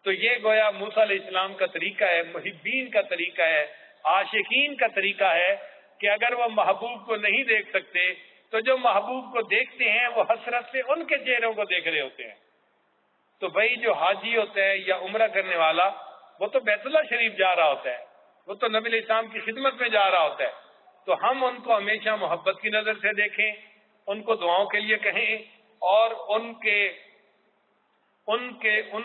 تو یہ گویا موسیٰ علیہ السلام کا طریقہ ہے، محبین کا طریقہ ہے، عاشقین کا طریقہ ہے کہ اگر وہ محبوب کو نہیں دیکھ سکتے تو جو محبوب کو دیکھتے ہیں وہ حسرت سے ان کے چہروں کو دیکھ رہے ہوتے ہیں۔ تو بھائی جو حاجی ہوتا ہے یا عمرہ کرنے والا، وہ تو بیت اللہ شریف جا رہا ہوتا ہے، وہ تو نبی علیہ السلام کی خدمت میں جا رہا ہوتا ہے، تو ہم ان کو ہمیشہ محبت کی نظر سے دیکھیں، ان کو دعاؤں کے لیے کہیں، اور ان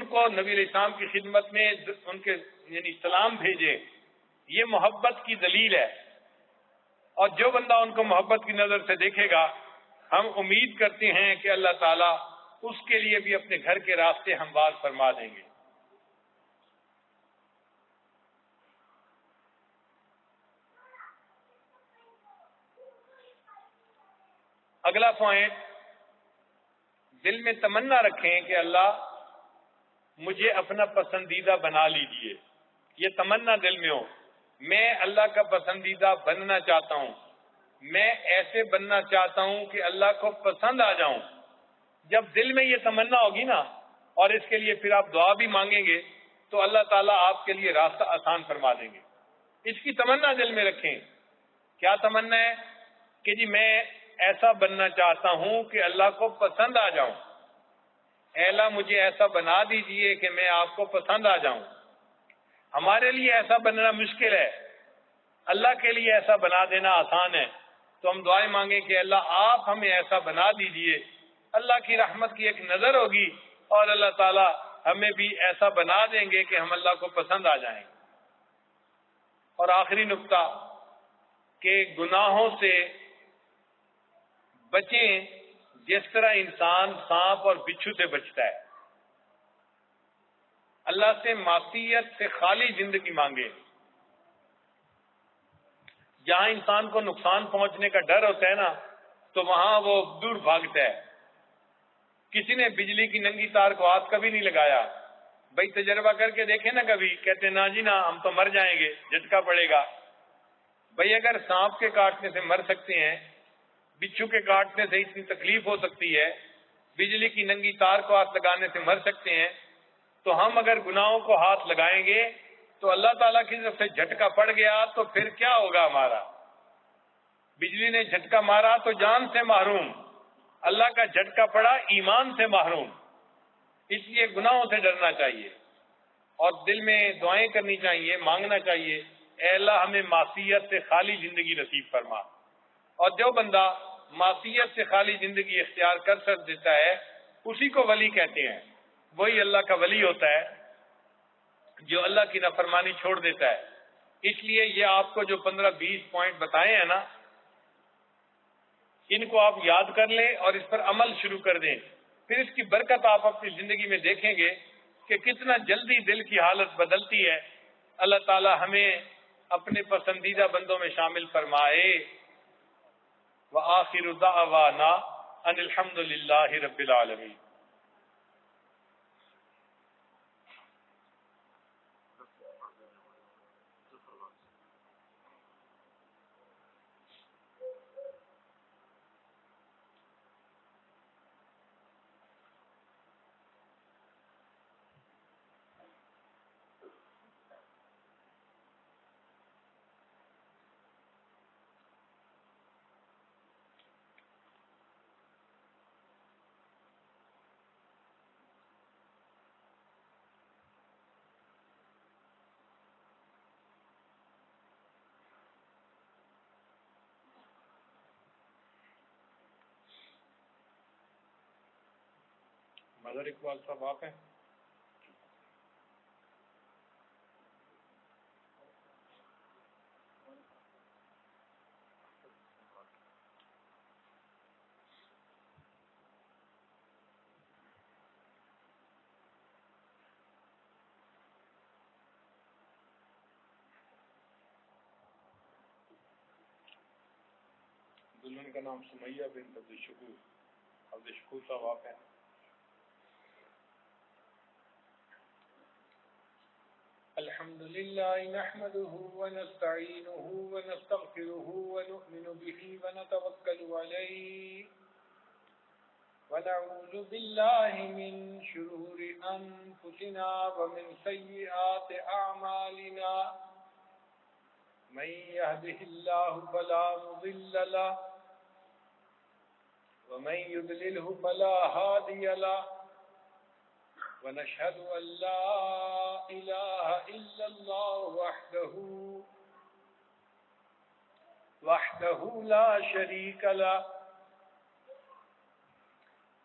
کو نبی علیہ السلام کی خدمت میں ان کے یعنی سلام بھیجیں. یہ محبت کی دلیل ہے. اور جو بندہ ان کو محبت کی نظر سے دیکھے گا، ہم امید کرتے ہیں کہ اللہ تعالیٰ اس کے لیے بھی اپنے گھر کے راستے ہموار فرما دیں گے. اگلا پوائنٹ، دل میں تمنا رکھیں کہ اللہ مجھے اپنا پسندیدہ بنا لیجئے. یہ تمنا دل میں ہو، میں اللہ کا پسندیدہ بننا چاہتا ہوں، میں ایسے بننا چاہتا ہوں کہ اللہ کو پسند آ جاؤں. جب دل میں یہ تمنا ہوگی نا، اور اس کے لیے پھر آپ دعا بھی مانگیں گے، تو اللہ تعالیٰ آپ کے لیے راستہ آسان فرما دیں گے. اس کی تمنا دل میں رکھیں. کیا تمنا ہے؟ کہ جی میں ایسا بننا چاہتا ہوں کہ اللہ کو پسند آ جاؤں. اے اللہ مجھے ایسا بنا دیجئے کہ میں آپ کو پسند آ جاؤں. ہمارے لیے ایسا بننا مشکل ہے، اللہ کے لیے ایسا بنا دینا آسان ہے. تو ہم دعائیں مانگیں کہ اللہ آپ ہمیں ایسا بنا دیجئے. اللہ کی رحمت کی ایک نظر ہوگی اور اللہ تعالی ہمیں بھی ایسا بنا دیں گے کہ ہم اللہ کو پسند آ جائیں. اور آخری نقطہ کہ گناہوں سے بچیں جس طرح انسان سانپ اور بچھو سے بچتا ہے. اللہ سے معصیت سے خالی زندگی مانگے. جہاں انسان کو نقصان پہنچنے کا ڈر ہوتا ہے نا، تو وہاں وہ دور بھاگتا ہے. کسی نے بجلی کی ننگی تار کو ہاتھ کبھی نہیں لگایا. بھائی تجربہ کر کے دیکھیں نا کبھی، کہتے نا جی نا ہم تو مر جائیں گے، جھٹکا پڑے گا. بھائی اگر سانپ کے کاٹنے سے مر سکتے ہیں، بچھو کے کاٹنے سے اتنی تکلیف ہو سکتی ہے، بجلی کی ننگی تار کو ہاتھ لگانے سے مر سکتے ہیں، تو ہم اگر گناہوں کو ہاتھ لگائیں گے تو اللہ تعالیٰ کی طرف سے جھٹکا پڑ گیا تو پھر کیا ہوگا ہمارا؟ بجلی نے جھٹکا مارا تو جان سے محروم، اللہ کا جھٹکا پڑا ایمان سے محروم. اس لیے گناہوں سے ڈرنا چاہیے اور دل میں دعائیں کرنی چاہیے، مانگنا چاہیے اے اللہ ہمیں معصیت سے خالی زندگی نصیب فرما. اور جو بندہ معصیت سے خالی زندگی اختیار کر دیتا ہے اسی کو ولی کہتے ہیں. وہی اللہ کا ولی ہوتا ہے جو اللہ کی نافرمانی چھوڑ دیتا ہے. اس لیے یہ آپ کو جو 15-20 پوائنٹ بتائے ہیں نا، ان کو آپ یاد کر لیں اور اس پر عمل شروع کر دیں. پھر اس کی برکت آپ اپنی زندگی میں دیکھیں گے کہ کتنا جلدی دل کی حالت بدلتی ہے. اللہ تعالی ہمیں اپنے پسندیدہ بندوں میں شامل فرمائے. وآخر دعوانا ان الحمد للہ رب العالمین. مظہر اقبال صاحب آپ ہیں؟ دلہن کا نام سمیہ بنت عبدالشکور. عبدالشکور صاحب آپ ہیں؟ الحمد لله نحمده ونستعينه ونستغفره ونؤمن به ونتوكل عليه ونعوذ بالله من شرور أنفسنا ومن سيئات أعمالنا من يهده الله فلا مضل له ومن يضلله فلا هادي له ونشهد أن لا إله إلا الله وحده وحده لا شريك له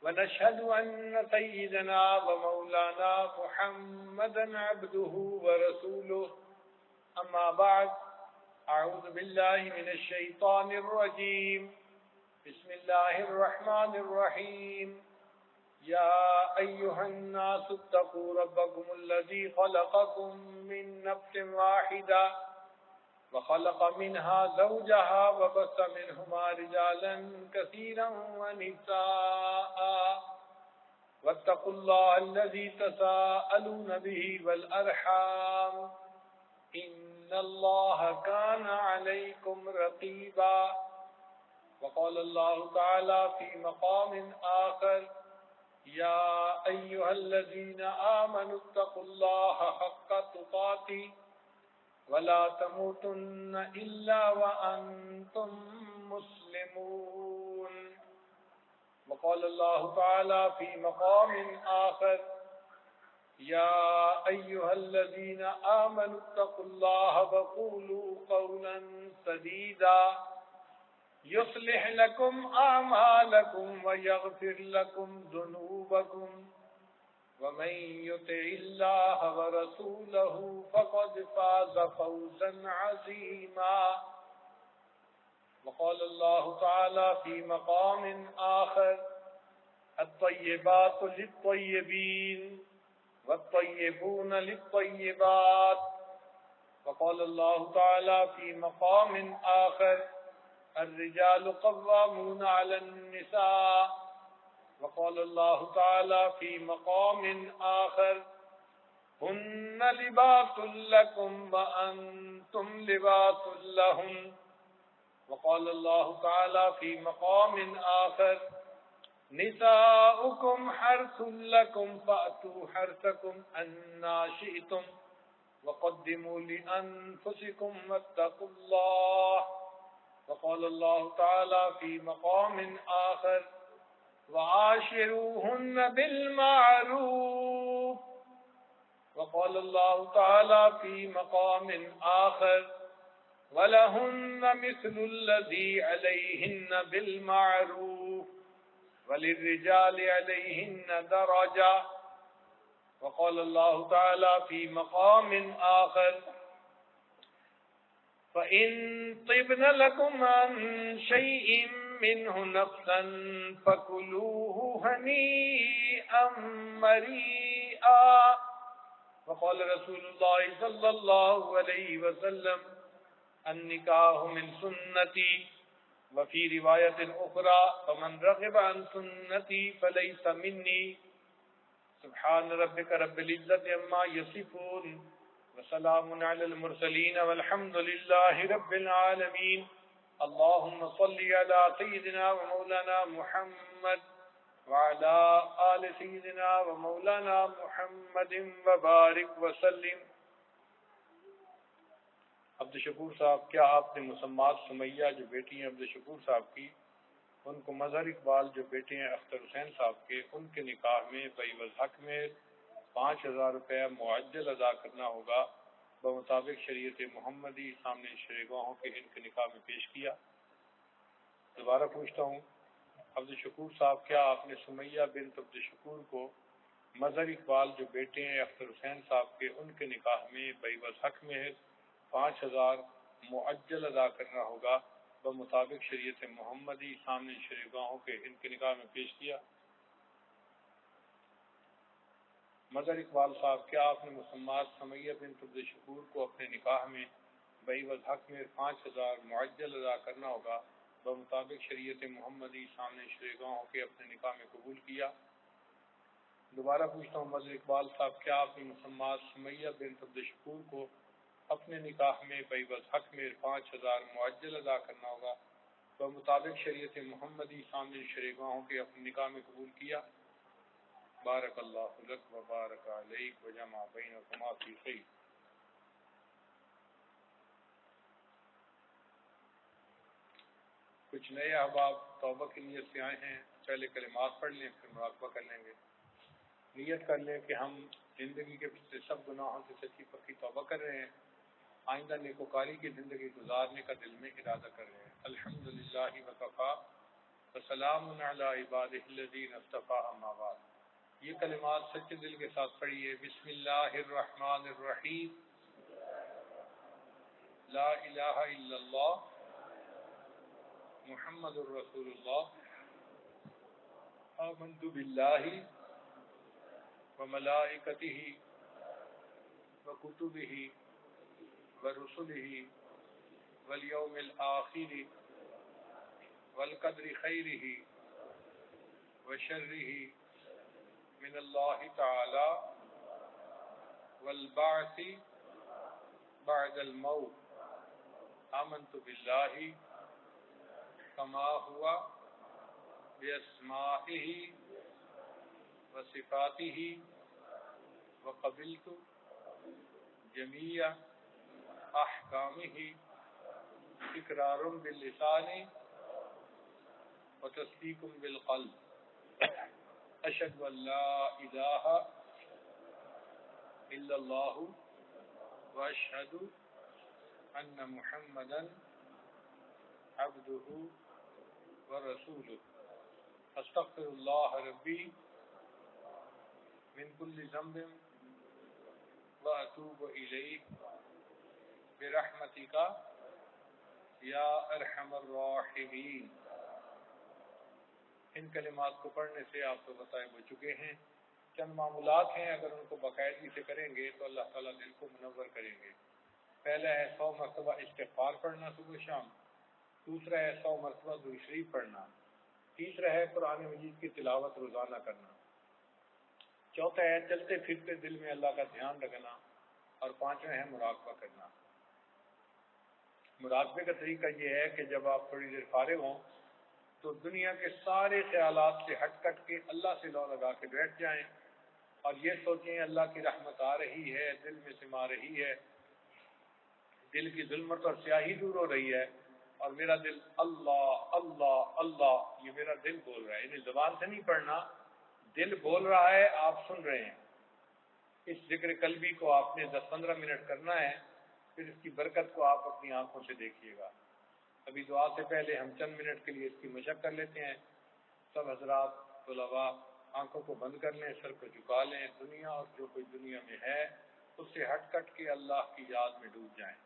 ونشهد أن سيدنا ومولانا محمدا عبده ورسوله أما بعد أعوذ بالله من الشيطان الرجيم بسم الله الرحمن الرحيم يا أيها الناس اتقوا ربكم الذي خلقكم من نفس واحدة وخلق منها زوجها وبث منهما رجالا كثيرا ونساء واتقوا الله الذي تساءلون به والأرحام إن الله كان عليكم رقيبا وقال الله تعالى في مقام آخر يا أيها الذين آمنوا اتقوا الله حق تقاته ولا تموتن إلا وأنتم مسلمون وقال الله تعالى في مقام آخر يا أيها الذين آمنوا اتقوا الله وقولوا قولا سديدا يصلح لكم أعمالكم ويغفر لكم ذنوبكم ومن يطع الله ورسوله فقد فاز فوزا عظيما وقال الله تعالى في مقام آخر الطيبات للطيبين والطيبون للطيبات وقال الله تعالى في مقام آخر الرجال قوامون على النساء وقال الله تعالى في مقام آخر هن لباس لكم وأنتم لباس لهن وقال الله تعالى في مقام آخر نساؤكم حرث لكم فأتوا حرثكم أنى شئتم وقدموا لأنفسكم واتقوا الله وقال الله تعالى في مقام آخر وعاشروهن بالمعروف وقال الله تعالى في مقام آخر ولهن مثل الذي عليهن بالمعروف وللرجال عليهن درجة وقال الله تعالى في مقام آخر فإن طبن لكم عن شيء منه نفسا فكلوه هنيئا مريئا وقال رسول الله صلى الله عليه وسلم النكاح من سنتي وفي رواية أخرى فمن رغب عن سنتي فليس مني سبحان ربك رب العزة عما يصفون وسلام على المرسلين والحمد لله رب العالمين اللهم صل على سيدنا ومولانا محمد وعلى آل سيدنا ومولانا محمد وبارك وسلم. عبدالشکور صاحب، کیا آپ نے مسمات سمیہ جو بیٹی ہیں عبدالشکور صاحب کی، ان کو مظہر اقبال جو بیٹے ہیں اختر حسین صاحب کے، ان کے نکاح میں بعوض حق میں 5,000 روپے معجل ادا کرنا ہوگا بمطابق شریعت محمدی سامنے شرعیگاہوں کے ان کے نکاح میں پیش کیا؟ دوبارہ پوچھتا ہوں، عبدالشکور صاحب، کیا آپ نے سمیہ بنت عبدالشکور کو مظہر اقبال جو بیٹے ہیں اختر حسین صاحب کے، ان کے نکاح میں بعوض حق میں 5,000 معجل ادا کرنا ہوگا بمطابق شریعت محمدی سامنے شرعیگاہوں کے ان کے نکاح میں پیش کیا؟ مظہر اقبال صاحب، کیا آپ نے مسمات سمیہ بنت عبدالشکور کو اپنے نکاح میں بعوض حق میں 5,000 معجل ادا کرنا ہوگا بمطابق شریعت محمدی سامنے شرعیگاہوں کے اپنے نکاح میں قبول کیا؟ دوبارہ پوچھتا ہوں، مظہر اقبال صاحب، کیا آپ نے مسمات سمیہ بنت عبدالشکور کو اپنے نکاح میں بعوض حق میں 5,000 معجل ادا کرنا ہوگا بمطابق شریعت محمدی سامنے شرعیگاہوں کے اپنے نکاح میں قبول کیا؟ بارک اللہ لک و بارک علیک و جمع بینکما فی خیر. کچھ نئے احباب توبہ کی نیت سے آئے ہیں، پہلے کلمات پڑھ لیں پھر مراقبہ کر لیں گے. نیت کر لیں کہ ہم زندگی کے پچھلے سب گناہوں سے سچی پکی توبہ کر رہے ہیں آئندہ نیکوکاری کی زندگی گزارنے کا دل میں ارادہ کر رہے ہیں. الحمدللہ وکفا وسلام علی عبادہ الذین اصطفی اما بعد. یہ کلمات سچے دل کے ساتھ پڑھیے. بسم اللہ الرحمن الرحیم. لا الہ الا اللہ محمد الرسول اللہ. آمنت باللہ وملائکتہ وکتبہ ورسلہ والیوم الآخر والقدر خیرہ وشرہ من اللہ تعالی والبعث بعد الموت. آمنت باللہ کما ہوا باسمائہ وصفاتہ وقبلت جمیع احکامہ اقرار باللسان وتصدیق بالقلب. اشہد ان لا الہ الا اللہ واشہد ان محمدا عبدہ ورسولہ. استغفر اللہ ربی من کل ذنب واتوب الیہ برحمتک یا ارحم الراحمین. ان کلمات کو پڑھنے سے آپ کو بتائے ہو چکے ہیں. چند معمولات ہیں، اگر ان کو باقاعدگی سے کریں گے تو اللہ تعالیٰ دل کو منور کریں گے. پہلا ہے 100 مرتبہ استغفار پڑھنا صبح شام. دوسرا ہے 100 مرتبہ درود شریف پڑھنا. تیسرا ہے قرآن مجید کی تلاوت روزانہ کرنا. چوتھا ہے چلتے پھرتے دل میں اللہ کا دھیان رکھنا. اور پانچواں ہے مراقبہ کرنا. مراقبے کا طریقہ یہ ہے کہ جب آپ تھوڑی دیر فارغ ہوں تو دنیا کے سارے خیالات سے ہٹ کٹ کے اللہ سے لو لگا کے بیٹھ جائیں اور یہ سوچیں اللہ کی رحمت آ رہی ہے، دل میں سما رہی ہے، دل کی ظلمت اور سیاہی دور ہو رہی ہے اور میرا دل اللہ اللہ اللہ، یہ میرا دل بول رہا ہے. یعنی زبان سے نہیں پڑھنا، دل بول رہا ہے، آپ سن رہے ہیں. اس ذکر قلبی کو آپ نے 10-15 منٹ کرنا ہے، پھر اس کی برکت کو آپ اپنی آنکھوں سے دیکھیے گا. ابھی دعا سے پہلے ہم چند منٹ کے لیے اس کی مشق کر لیتے ہیں. سب حضرات طلباء آنکھوں کو بند کر لیں، سر کو جھکا لیں. دنیا اور جو کوئی دنیا میں ہے اس سے ہٹ کٹ کے اللہ کی یاد میں ڈوب جائیں.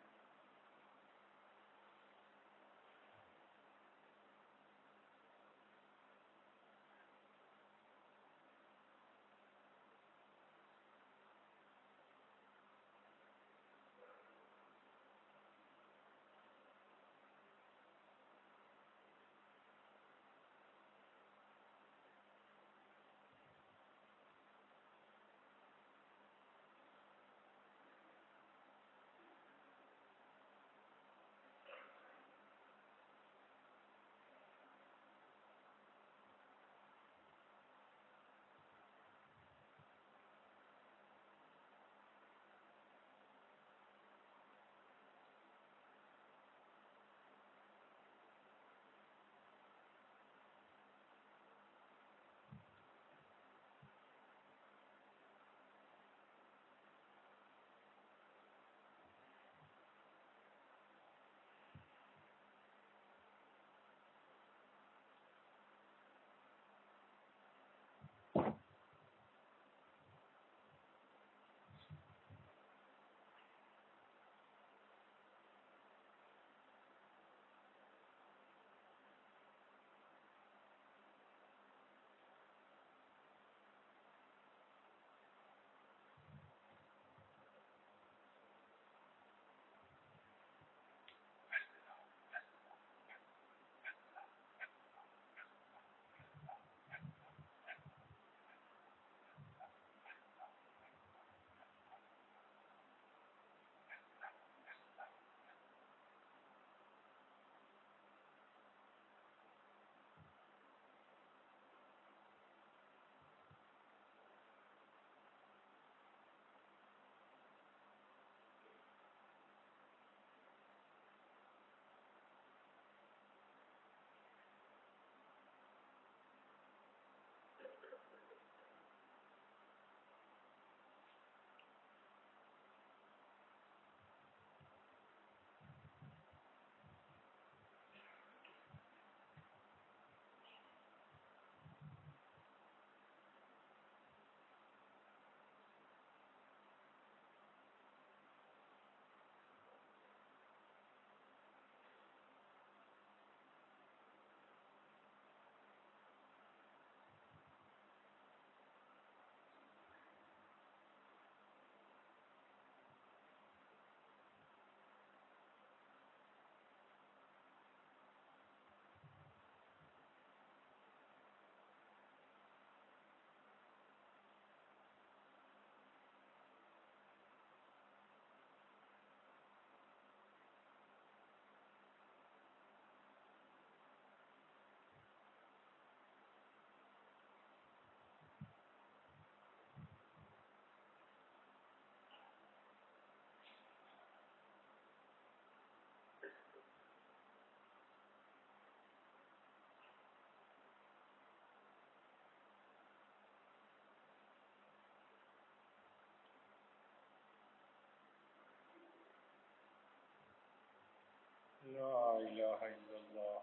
لا الہ الا اللہ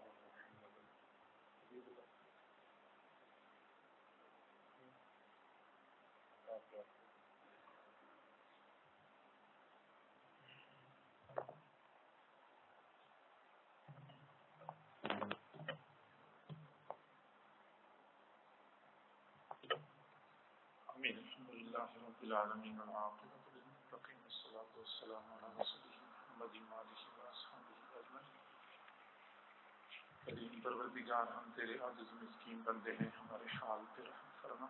آمین. الحمدللہ رب العالمین والعاقبۃ للمتقین والصلاۃ والسلام علی رسول محمد وآلہ وصحبہ اجمعین. کریم پروردگار، ہم تیرے عاجز مسکین بندے ہیں، ہمارے حال پہ رحم فرما،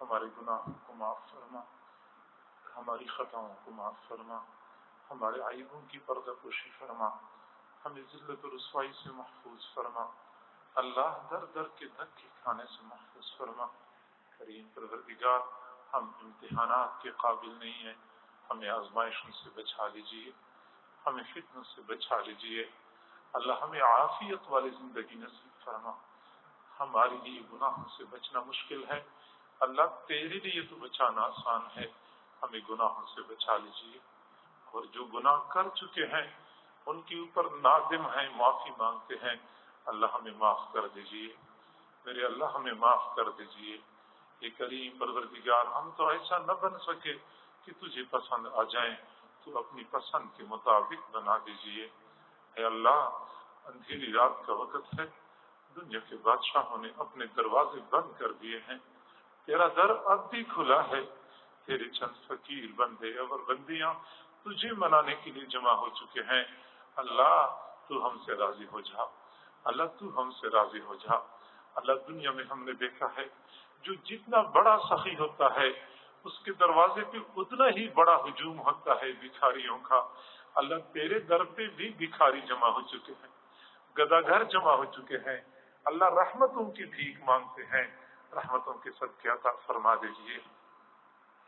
ہمارے گناہوں کو معاف فرما، ہماری خطاؤں کو معاف فرما، ہمارے عیبوں کی پردہ پوشی فرما، ہمیں ذلت و رسوائی سے محفوظ فرما، اللہ در در کے دھکے کھانے سے محفوظ فرما. کریم پروردگار، ہم امتحانات کے قابل نہیں ہیں، ہمیں آزمائشوں سے بچا لیجیے، ہمیں فتنوں سے بچا لیجیے. اللہ ہمیں عافیت والی زندگی نصیب فرما. ہمارے لیے گناہوں سے بچنا مشکل ہے، اللہ تیرے لیے تو بچانا آسان ہے. ہمیں گناہوں سے بچا لیجیے، اور جو گناہ کر چکے ہیں ان کے اوپر نادم ہیں، معافی مانگتے ہیں، اللہ ہمیں معاف کر دیجیے. میرے اللہ ہمیں معاف کر دیجیے. اے کریم پروردگار، ہم تو ایسا نہ بن سکے کہ تجھے پسند آ جائیں، تو اپنی پسند کے مطابق بنا دیجیے. اے اللہ، اندھیری رات کا وقت ہے، دنیا کے بادشاہوں نے اپنے دروازے بند کر دیے ہیں، تیرا در اب بھی کھلا ہے. تیرے چند فقیر بندے اور بندیاں تجھے منانے کے لیے جمع ہو چکے ہیں. اللہ تو ہم سے راضی ہو جا، اللہ تو ہم سے راضی ہو جا. اللہ، دنیا میں ہم نے دیکھا ہے جو جتنا بڑا سخی ہوتا ہے اس کے دروازے پہ اتنا ہی بڑا ہجوم ہوتا ہے بھکاریوں کا. اللہ، تیرے در پہ بھی بھکاری جمع ہو چکے ہیں، گداگھر جمع ہو چکے ہیں. اللہ، رحمتوں کی بھیک مانگتے ہیں، رحمتوں کے صدقے عطا فرما دیجیے.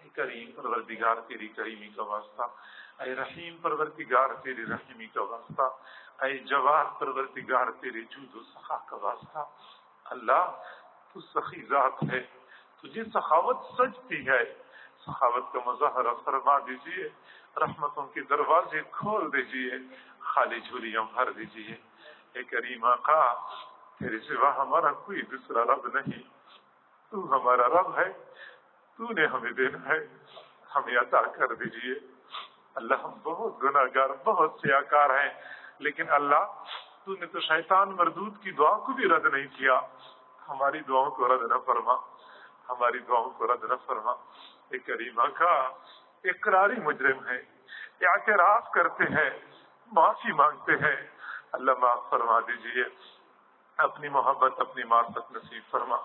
اے کریم پروردگار، تیری کریمی کا واسطہ. اے رحیم پروردگار، تیری رحیمی کا واسطہ. اے جواد پروردگار، تیرے جود و سخا کا واسطہ. اللہ، تو سخی ذات ہے، تجھے سخاوت سجتی ہے. سخاوت کا مظاہرہ فرما دیجیے، رحمتوں کے دروازے کھول دیجیے، خالی جھولیاں بھر دیجیے. اے کریم آقا، تیرے سوا ہمارا کوئی دوسرا رب نہیں، تو ہمارا رب ہے، تو نے ہمیں دینا ہے، ہمیں عطا کر دیجیے. اللہ، ہم بہت گناہ گار، بہت سیاکار ہیں، لیکن اللہ تو نے تو شیطان مردود کی دعا کو بھی رد نہیں کیا. ہماری دعاؤں کو رد نہ فرما، ہماری دعاؤں کو رد نہ فرما. اے کریم آقا، اقراری مجرم ہے، اعتراف کرتے ہیں، معافی مانگتے ہیں. اللہ، معاف فرما دیجیے. اپنی محبت، اپنی معرفت نصیب فرما.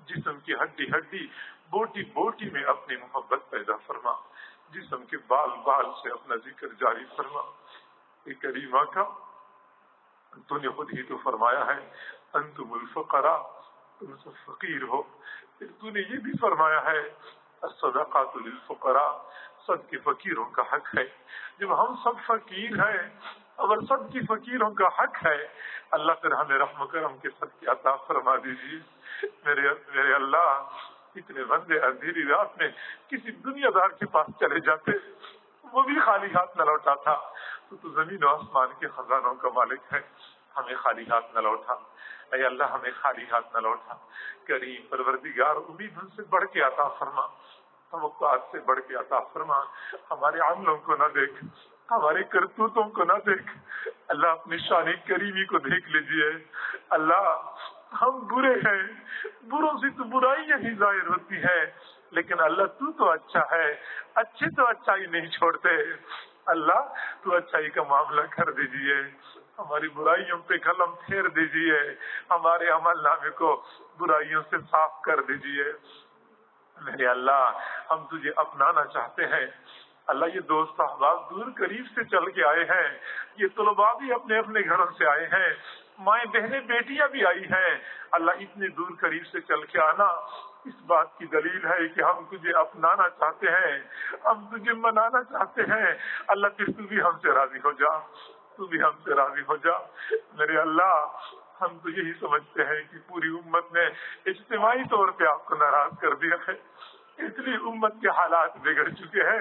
جسم کی ہڈی ہڈی، بوٹی بوٹی میں اپنی محبت پیدا فرما. جسم کے بال بال سے اپنا ذکر جاری فرما. اے کریم آقا، تو نے خود ہی تو فرمایا ہے انتم الفقراء، تم سب فقیر ہو. پھر تو نے یہ بھی فرمایا ہے الصدقات للفقراء، صدقے فقیروں کا حق ہے. جب ہم سب فقیر ہیں، اگر سب کی فقیروں کا حق ہے، اللہ پھر ہمیں رحم و کرم کے صدقے عطا فرما دیجیے. میرے اللہ، اتنے بندے اندھیری رات میں کسی دنیا دار کے پاس چلے جاتے، وہ بھی خالی ہاتھ نہ لوٹا تھا. تو زمین و آسمان کے خزانوں کا مالک ہے، ہمیں خالی ہاتھ نہ لوٹا. اے اللہ، ہمیں خالی ہاتھ نہ لوٹا. کریم پروردگار، امید ان سے بڑھ کے عطا فرما، توقعات سے بڑھ کے عطا فرما. ہمارے عملوں کو نہ دیکھ، ہمارے کرتوتوں کو نہ دیکھ. اللہ، اپنی شان کریمی کو دیکھ لیجیے. اللہ، ہم برے ہیں، بروں سے تو برائیاں ہی ظاہر ہوتی ہیں، لیکن اللہ تو اچھا ہے، اچھے تو اچھائی نہیں چھوڑتے. اللہ، تو اچھائی کا معاملہ کر دیجیے، ہماری برائیوں پہ قلم پھیر دیجیے، ہمارے عمل نامے کو برائیوں سے صاف کر دیجیے. میرے اللہ، ہم تجھے اپنانا چاہتے ہیں. اللہ، یہ دوست احباب دور قریب سے چل کے آئے ہیں، یہ طلباء بھی اپنے اپنے گھروں سے آئے ہیں، مائیں بہنیں بیٹیاں بھی آئی ہیں. اللہ، اتنے دور قریب سے چل کے آنا اس بات کی دلیل ہے کہ ہم تجھے اپنانا چاہتے ہیں، ہم تجھے منانا چاہتے ہیں. اللہ، پھر تو بھی ہم سے راضی ہو جا، تو بھی ہم سے راضی ہو جا. میرے اللہ، ہم تو یہی سمجھتے ہیں کہ پوری امت نے اجتماعی طور پہ آپ کو ناراض کر دیا ہے، اتنی امت کے حالات بگڑ چکے ہیں،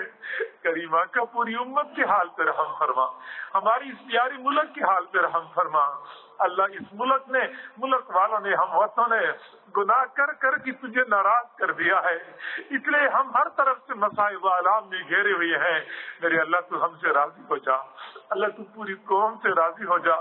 کریمہ کا پوری امت کے حال پہ رحم فرما، ہماری اس پیاری ملک کے حال پہ رحم فرما۔ اللہ اس ملک والوں نے، ہم وطنوں نے گناہ کر کر کے تجھے ناراض کر دیا ہے، اس لیے ہم ہر طرف سے مصائب و آلام میں گھیرے ہوئے ہیں۔ میرے اللہ تو ہم سے راضی ہو جا، اللہ تو پوری قوم سے راضی ہو جا،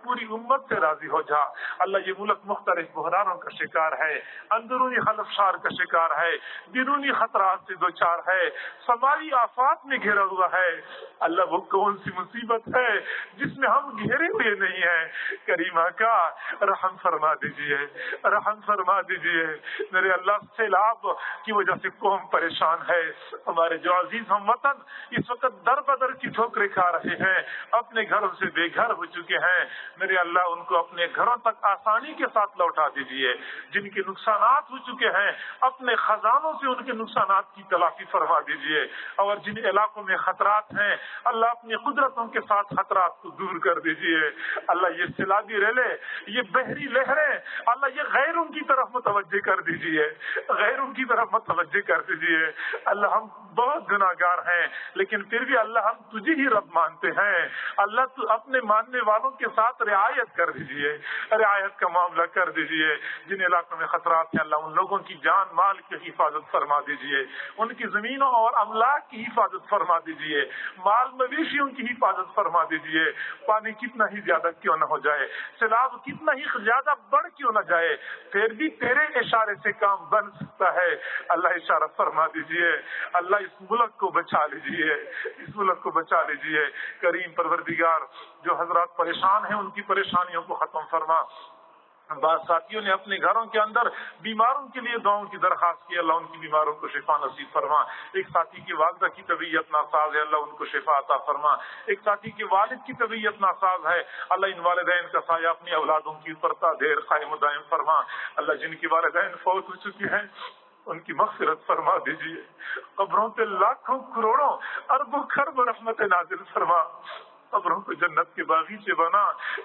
پوری امت سے راضی ہو جا۔ اللہ یہ ملک مختلف بحرانوں کا شکار ہے، اندرونی خلفشار کا شکار ہے، بیرونی خطرات سے دوچار ہے، سماجی آفات میں گھرا ہوا ہے۔ اللہ وہ کون سی مصیبت ہے جس میں ہم گھیرے ہوئے نہیں ہیں؟ کریمہ کا رحم فرما دیجئے، رحم فرما دیجئے۔ میرے اللہ سیلاب کی وجہ سے قوم پریشان ہے، ہمارے جو عزیز ہم وطن اس وقت در بدر کی ٹھوکریں کھا رہے ہیں، اپنے گھروں سے بے گھر ہو چکے ہیں۔ میرے اللہ ان کو اپنے گھروں تک آسانی کے ساتھ لوٹا دیجئے، جن کے نقصانات ہو چکے ہیں اپنے خزانوں سے ان کے نقصانات کی تلافی فرما دیجئے، اور جن علاقوں میں خطرات ہیں اللہ اپنی قدرتوں کے ساتھ خطرات کو دور کر دیجئے۔ اللہ یہ سیلابی ریلے، یہ بحری لہریں اللہ یہ غیروں کی طرف متوجہ کر دیجئے، غیروں کی طرف متوجہ کر دیجئے۔ اللہ ہم بہت گناہگار ہیں لیکن پھر بھی اللہ ہم تجھے ہی رب مانتے ہیں، اللہ تو اپنے ماننے والوں کے ساتھ رعایت کر دیجئے، رعایت کا معاملہ کر دیجئے۔ جن علاقوں میں خطرات ہیں اللہ ان لوگوں کی جان مال کی حفاظت فرما دیجئے، ان کی زمینوں اور املاک کی حفاظت فرما دیجئے، مال مویشیوں کی حفاظت فرما دیجئے۔ پانی کتنا ہی زیادہ کیوں نہ ہو جائے، سیلاب کتنا ہی زیادہ بڑھ کیوں نہ جائے، پھر بھی تیرے اشارے سے کام بن سکتا ہے۔ اللہ اشارہ فرما دیجئے، اللہ اس ملک کو بچا لیجئے، اس ملک کو بچا لیجئے۔ کریم پروردگار جو حضرات پریشان ہیں ان کی پریشانیوں کو ختم فرما۔ بعض ساتھیوں نے اپنے گھروں کے اندر بیماروں کے لیے دعاؤں کی درخواست کی، اللہ ان کی بیماروں کو شفا نصیب فرما۔ ایک ساتھی کی والدہ کی طبیعت ناساز ہے، اللہ ان کو شفا عطا فرما۔ ایک ساتھی کے والد کی طبیعت ناساز ہے، اللہ ان والدین کا سایہ اپنی اولادوں کی اوپر دیر قائم و دائم فرما۔ اللہ جن کی والدین فوت ہو چکی ہیں ان کی مغفرت فرما دیجئے، قبروں پہ لاکھوں کروڑوں اربوں خرب رحمت نازل فرما، قبروں کو جنت کے باغیچے بنا۔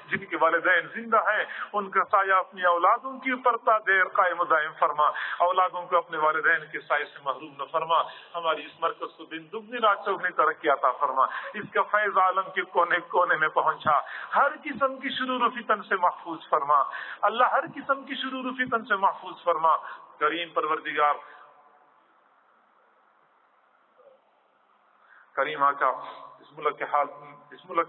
جن کے والدین زندہ ہیں ان کا سایہ اپنی اولادوں کی اوپر دیر قائم و دائم فرما، اولادوں کو اپنے والدین کے سائے سے محروم نہ فرما۔ ہماری اس مرکز کو دن دگنی رات چوگنی ترقی عطا فرما، اس کا فیض عالم کے کونے کونے میں پہنچا، ہر قسم کی شرور و فتن سے محفوظ فرما، اللہ ہر قسم کی شرور و فتن سے محفوظ فرما۔ کریم پروردگار کریمہ کا اس ملک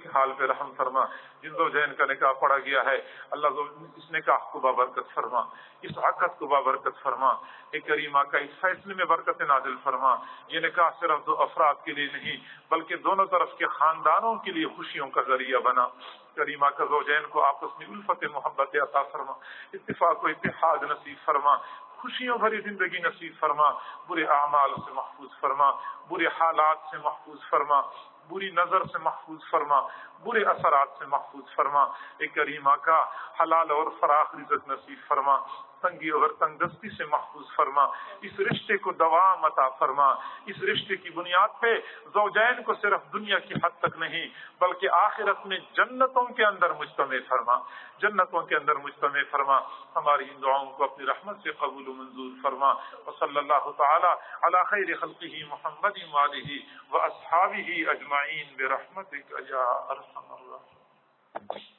کے حال پہ رحم فرما۔ جن زوجین کا نکاح پڑا گیا ہے اللہ اس نکاح کو بابرکت فرما، اس عقد کو بابرکت فرما۔ اے کریمہ کا اس فیصلے میں برکت نازل فرما۔ یہ نکاح صرف دو افراد کے لیے نہیں بلکہ دونوں طرف کے خاندانوں کے لیے خوشیوں کا ذریعہ بنا۔ کریمہ کا زوجین کو آپس میں الفت محبت عطا فرما، اتفاق و اتحاد نصیب فرما، خوشیوں بھری زندگی نصیب فرما، برے اعمال سے محفوظ فرما، برے حالات سے محفوظ فرما، بری نظر سے محفوظ فرما، برے اثرات سے محفوظ فرما۔ اے کریمہ کا حلال اور فراخ رزق نصیب فرما، تنگی اور تنگ دستی سے محفوظ فرما، اس رشتے کو دوام عطا فرما۔ اس رشتے کی بنیاد پہ زوجین کو صرف دنیا کی حد تک نہیں بلکہ آخرت میں جنتوں کے اندر مجتمع فرما، جنتوں کے اندر مجتمع فرما۔ ہماری ان دعاؤں کو اپنی رحمت سے قبول و منظور فرما۔ وصلی اللہ تعالی علی خیر خلقہ محمد وآلہ واصحابہ اجمعین برحمتک یا ارحم الراحمین۔